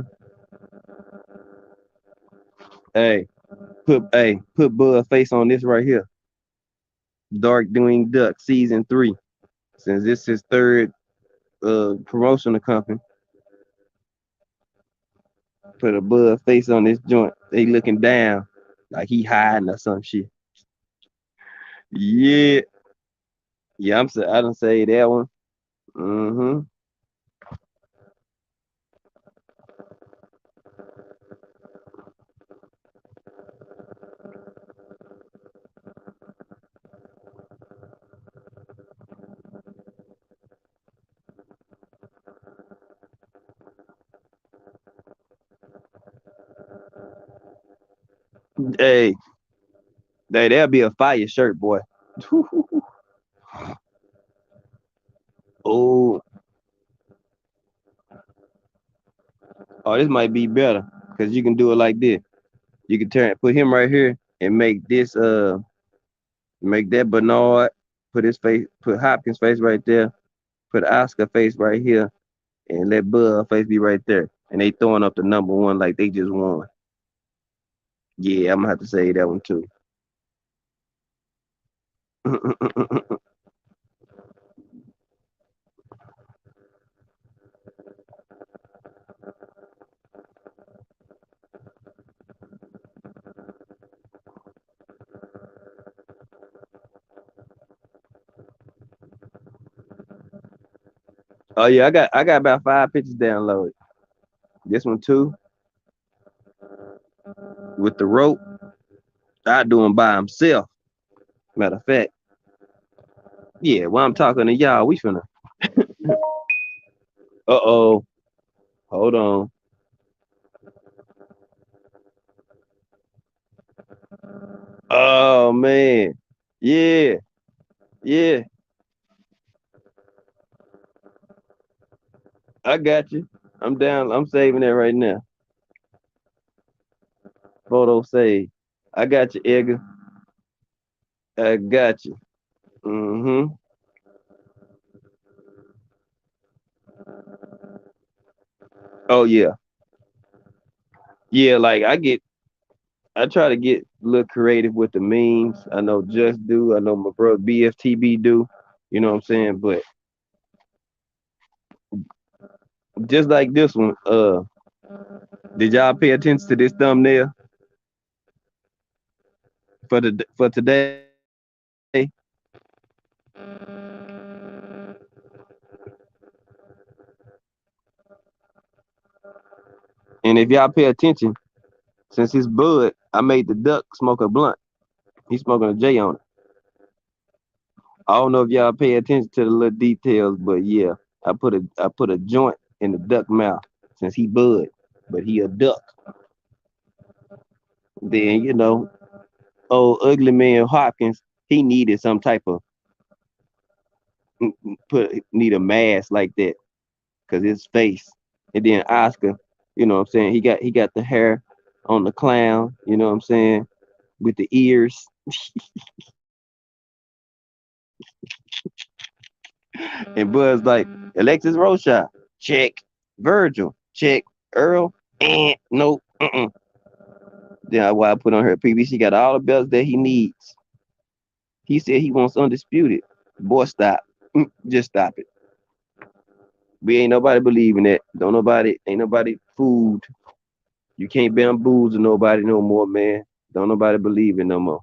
Speaker 3: Put Bud face on this right here. Dark winged duck season 3. Since this is third promotional company, put a Bud face on this joint. They looking down like he hiding or some shit. Yeah. Yeah, I don't say that one. Mm-hmm. Hey, that'll be a fire shirt, boy. Oh, oh, this might be better because you can do it like this. You can put him right here and make that Bernard, put Hopkins face right there, put Oscar face right here, and let Bud face be right there. And they throwing up the number one like they just won. Yeah, I'm gonna have to say that one too. Oh yeah, I got about 5 pictures downloaded. This one too, with the rope. I do him by himself. Matter of fact, yeah. While I'm talking to y'all, we finna. Uh-oh, hold on. Oh man, yeah, yeah. I got you. I'm down. I'm saving that right now. Photo save. I got you, Edgar. I got you. Mm-hmm. Oh yeah. Yeah, like I try to get a little creative with the memes. I know Just do. I know my brother BFTB do. You know what I'm saying? But just like this one, did y'all pay attention to this thumbnail for today? And if y'all pay attention, since his bud, I made the duck smoke a blunt. He's smoking a J on it. I don't know if y'all pay attention to the little details, but yeah, I put a joint in the duck mouth since he bud, but he a duck. Then old ugly man Hopkins, he needed some type of need a mask like that because his face. And then Oscar, what I'm saying, he got the hair on the clown, what I'm saying, with the ears. And Buzz like Alexis Rocha, check. Virgil, check. Earl, no, Then why I put on her PBC got all the belts that he needs. He said he wants undisputed. Boy, stop. Just stop it. We ain't nobody believing that. Ain't nobody fooled. You can't bamboozle nobody no more, man. Don't nobody believe it no more.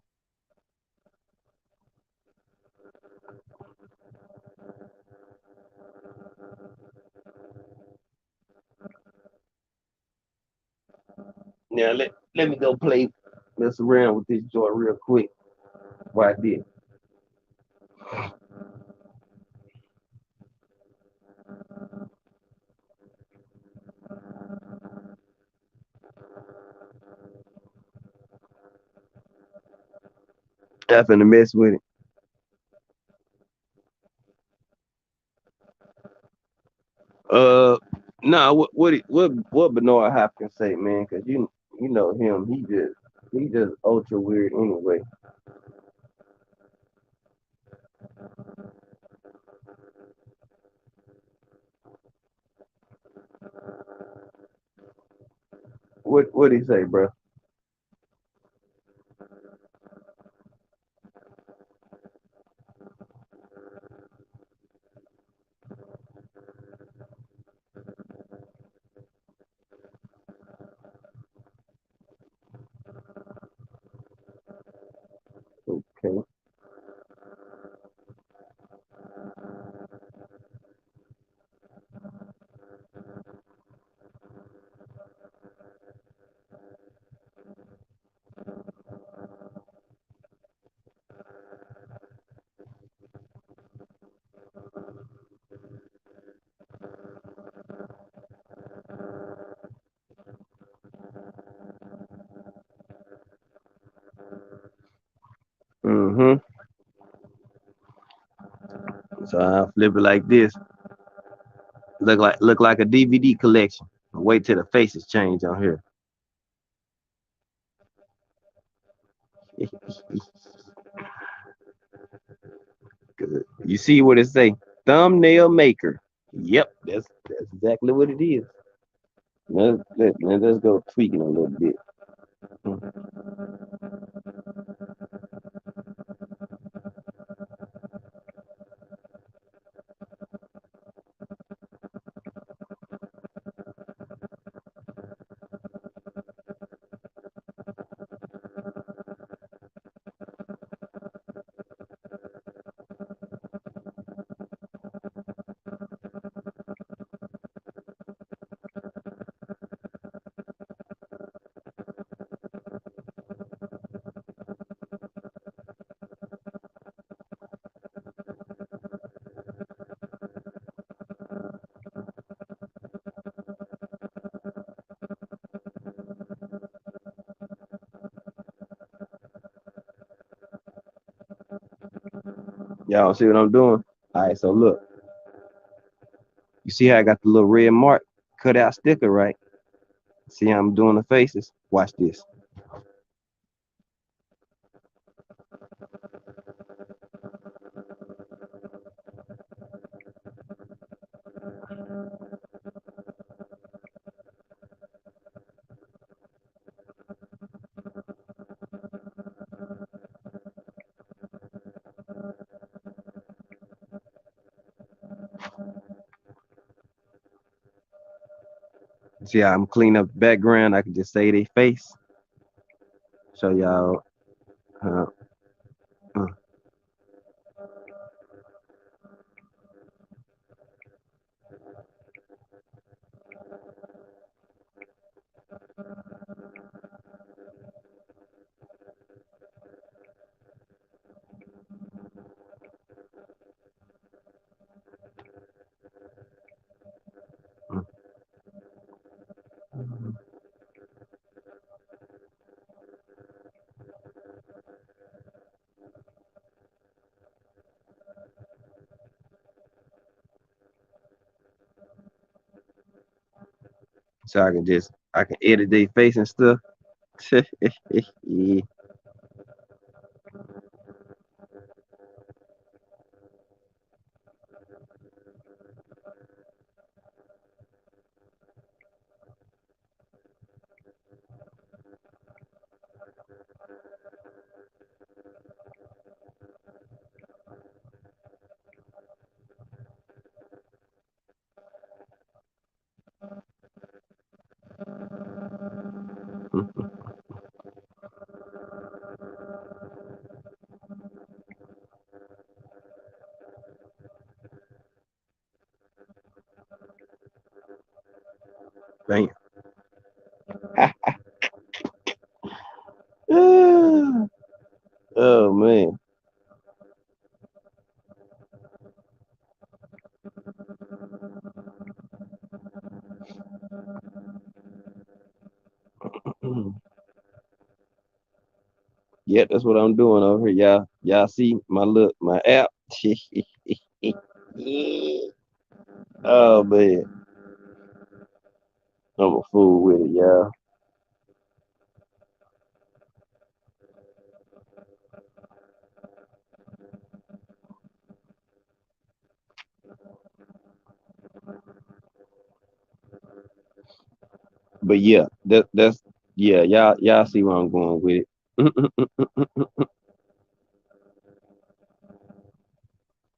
Speaker 3: Now let me go mess around with this joint real quick. Why I did. I finna mess with it. Uh, nah. What Benoit Hopkins say, man? Cause you know him. He just ultra weird anyway. 'What he say, bro? Okay. Mm-hmm. So I flip it like this. Look like a DVD collection. Wait till the faces change on here. You see what it say? Thumbnail maker. Yep, that's exactly what it is. Let's go tweaking a little bit. Y'all see what I'm doing? All right, so look, you see how I got the little red mark cut out sticker, right? See how I'm doing the faces? Watch this. See how I'm cleaning up the background? I can just say their face. Show y'all. Uh, uh. so I can edit their face and stuff. Yeah, bam. Oh man. Yeah, that's what I'm doing over here. Y'all see my app. Oh man, I'm a fool with it, y'all. But yeah, that's yeah, y'all see where I'm going with it.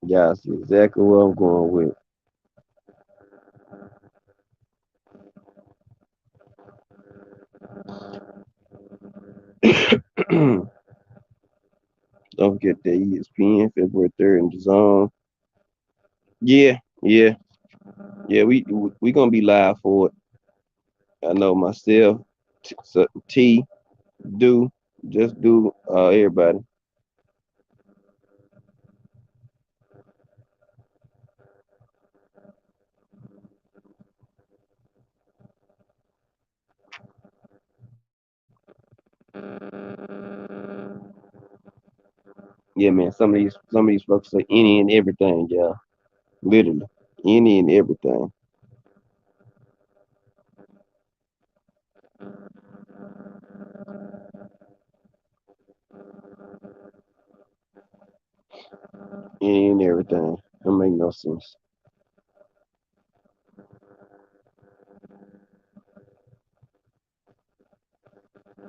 Speaker 3: Y'all see exactly where I'm going with it. Don't forget the ESPN February 3rd in the zone. Yeah, yeah, yeah. We gonna be live for it. I know myself, T, do, just do, everybody. Yeah, man. Some of these folks say any and everything, yeah. Literally, any and everything. Any and everything. That make no sense.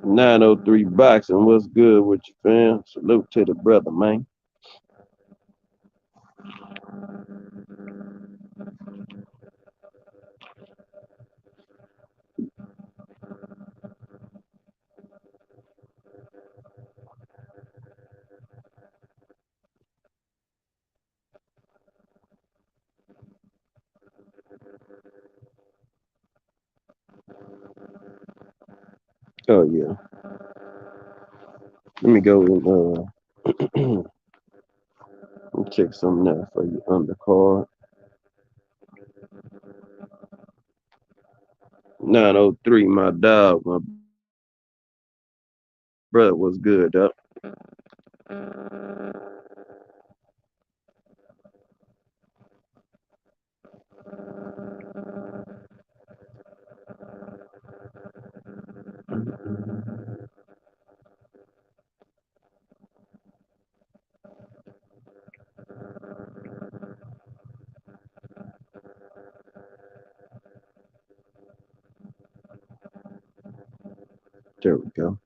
Speaker 3: 903 boxing. What's good with you, fam? Salute to the brother, man. Oh yeah. Let me go and let me check something out for you. Undercard. 903, my dog, my brother was good, up. There we go.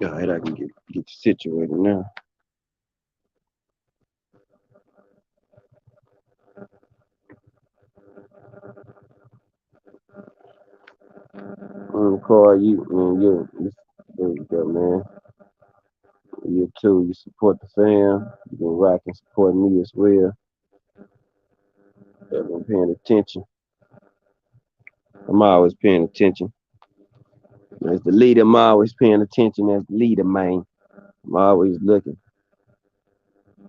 Speaker 3: All right, I can get you situated now. Call you, man. There you go, man. You too. You support the fam. You been rocking, supporting me as well. I've been paying attention. I'm always paying attention. As the leader, I'm always paying attention. As the leader, man, I'm always looking.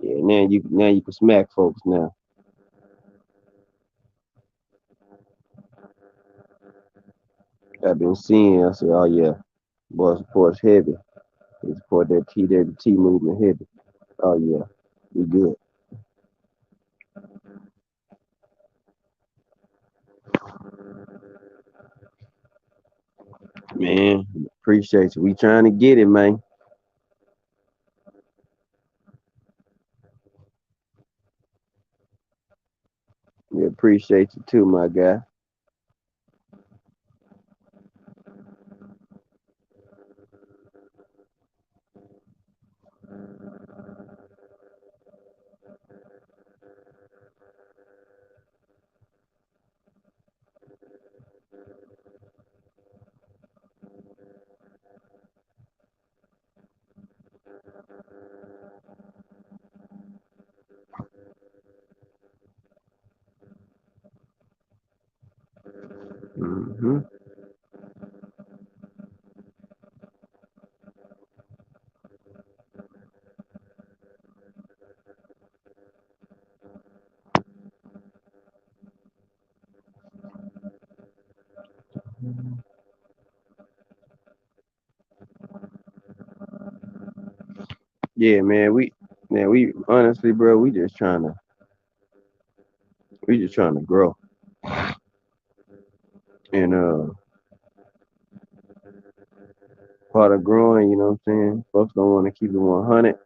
Speaker 3: Yeah, now you can smack folks now. I've been seeing. I say, oh yeah, boy supports heavy. They support that T movement heavy. Oh yeah, we good. Man, appreciate you. We trying to get it, man. We appreciate you too, my guy. Hmm. Yeah, we honestly, bro, we just trying to grow. And part of growing, you know what I'm saying? Folks don't want to keep it 100.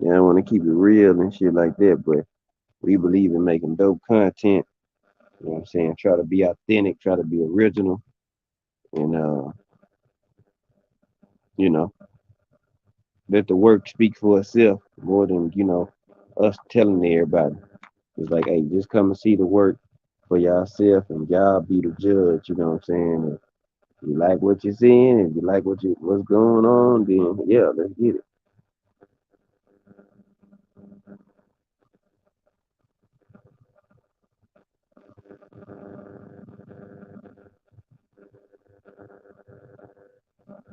Speaker 3: They don't want to keep it real and shit like that. But we believe in making dope content. You know what I'm saying? Try to be authentic, try to be original, and you know, let the work speak for itself more than us telling everybody. It's like, hey, just come and see the work for yourself, and y'all be the judge. You know what I'm saying? If you like what you're seeing, if you like what's going on, then yeah, let's get it.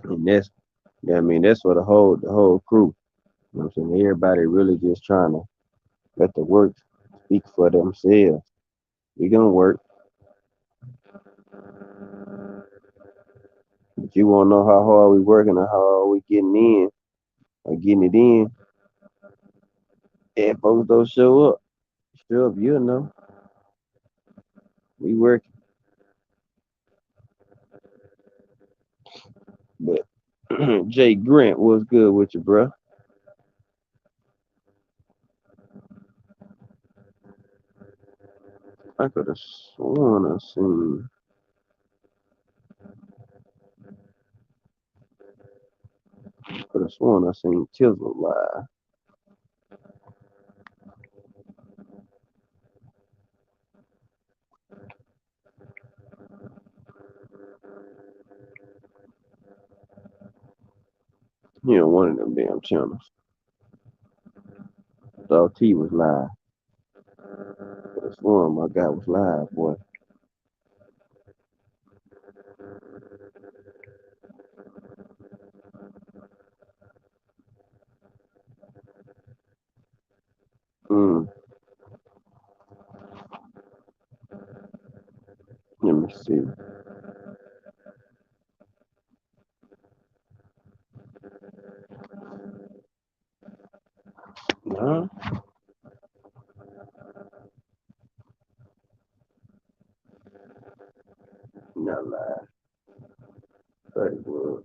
Speaker 3: And that's, yeah, I mean, that's for the whole crew. You know what I'm saying? Everybody really just trying to let the work speak for themselves. We gonna work, but you wanna know how hard we working or how hard we getting in or getting it in. And folks don't show up, you'll know. We working, but Jay Grant, what's good with you, bro? I could have sworn I seen Tizzle live. You know, one of them damn channels. Thought T was live. Could have sworn my guy was live, boy. Mm, let me see. Nah, not live. Thought it was.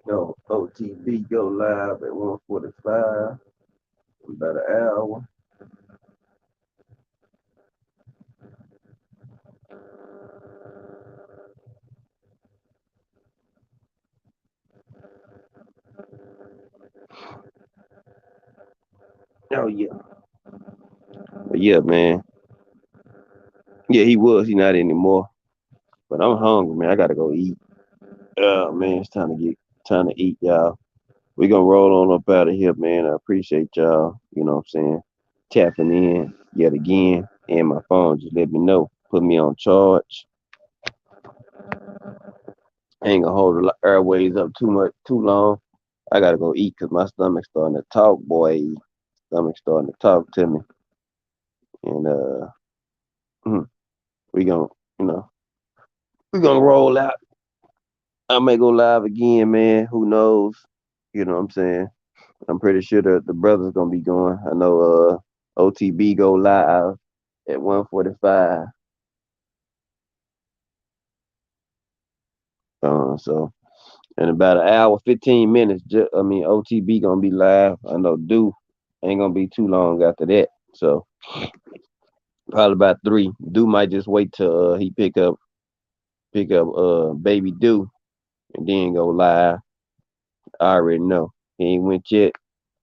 Speaker 3: No, OTB go live at 1:45. About an hour. Oh yeah. But yeah, man. Yeah, he was. He not anymore. But I'm hungry, man. I gotta go eat. Oh man, it's time to eat, y'all. We gonna roll on up out of here, man. I appreciate y'all. You know what I'm saying? Tapping in yet again. And my phone just let me know. Put me on charge. I ain't gonna hold the airways up too long. I gotta go eat because my stomach's starting to talk, boy. Stomach's starting to talk to me. And we gonna, you know, we gonna roll out. I may go live again, man. Who knows? You know what I'm saying? I'm pretty sure the brothers gonna be going. I know OTB go live. at 1:45. So in about an hour, 15 minutes, OTB gonna be live. I know Do ain't gonna be too long after that. So probably about 3. Do might just wait till he pick up baby Do and then go live. I already know. He ain't went yet.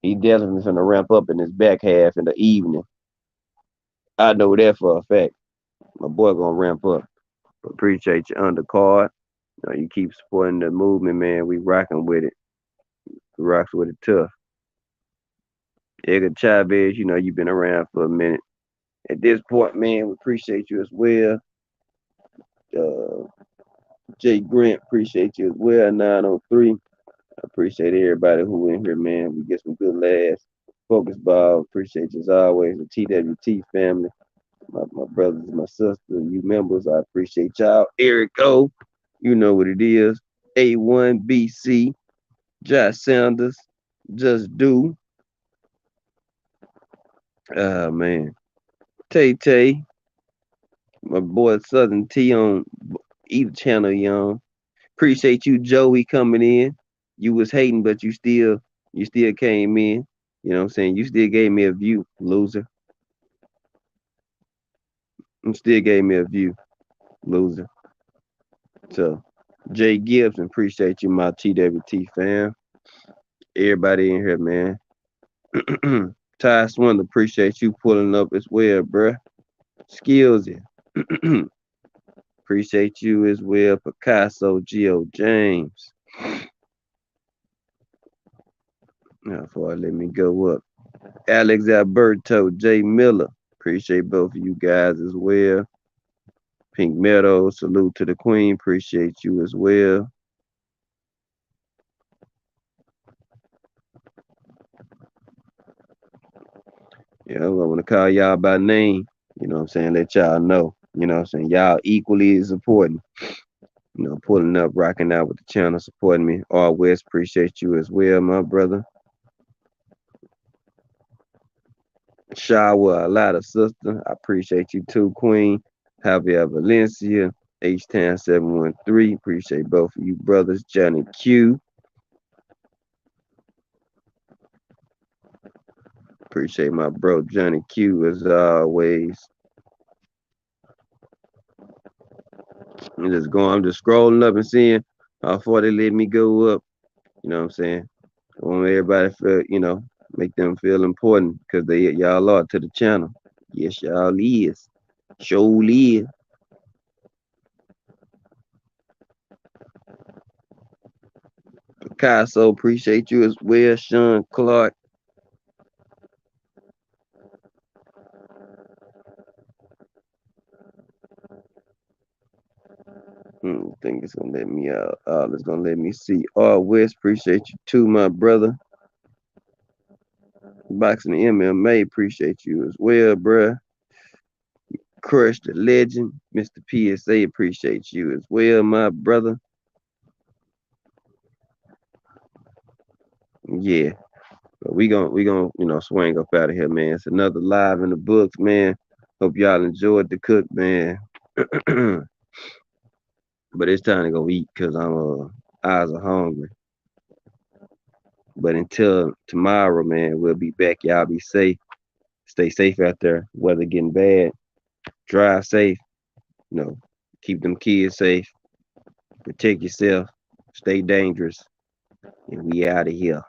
Speaker 3: He definitely finna ramp up in his back half in the evening. I know that for a fact. My boy gonna ramp up. Appreciate your undercard. You keep supporting the movement, man. We rocking with it. We rocks with it tough. Edgar Chavez, you've been around for a minute. At this point, man, we appreciate you as well. Uh, Jay Grant, appreciate you as well. 903. I appreciate everybody who in here, man. We get some good laughs. Focus Ball, appreciate you as always. The TWT family, my brothers, my sisters, you members, I appreciate y'all. Eric O, you know what it is. A1BC, Josh Sanders, Just Do. Man. Tay Tay, my boy Southern T on either channel you on. Appreciate you, Joey, coming in. You was hating, but you still came in. You know what I'm saying? You still gave me a view, loser. You still gave me a view, loser. So, Jay Gibson, appreciate you, my TWT fam. Everybody in here, man. Ty Swindle, appreciate you pulling up as well, bruh. Skills, appreciate you as well. Picasso, Geo James. Now, before I let me go up. Alex Alberto, Jay Miller. Appreciate both of you guys as well. Pink Meadow, salute to the Queen. Appreciate you as well. Yeah, I want to call y'all by name. You know what I'm saying? Let y'all know. You know what I'm saying? Y'all equally as important. Pulling up, rocking out with the channel, supporting me. All West, appreciate you as well, my brother. Shower, a lot of sister. I appreciate you too, Queen. Javier Valencia, H-Town 713. Appreciate both of you brothers. Johnny Q. Appreciate my bro Johnny Q as always. I'm just scrolling up and seeing how far they let me go up. You know what I'm saying? I want everybody feel, make them feel important because y'all are to the channel. Yes, y'all is. Show is. Picasso, appreciate you as well. Sean Clark. I think it's gonna let me out. It's gonna let me see. West, appreciate you too, my brother. Boxing and MMA, appreciate you as well, bruh. Crush the legend, Mr. PSA, appreciate you as well, my brother. Yeah, but we gonna swing up out of here, man. It's another live in the books, man. Hope y'all enjoyed the cook, man. But it's time to go eat because eyes are hungry. But until tomorrow, man, we'll be back. Y'all be safe. Stay safe out there. Weather getting bad. Drive safe. Keep them kids safe. Protect yourself. Stay dangerous. And we out of here.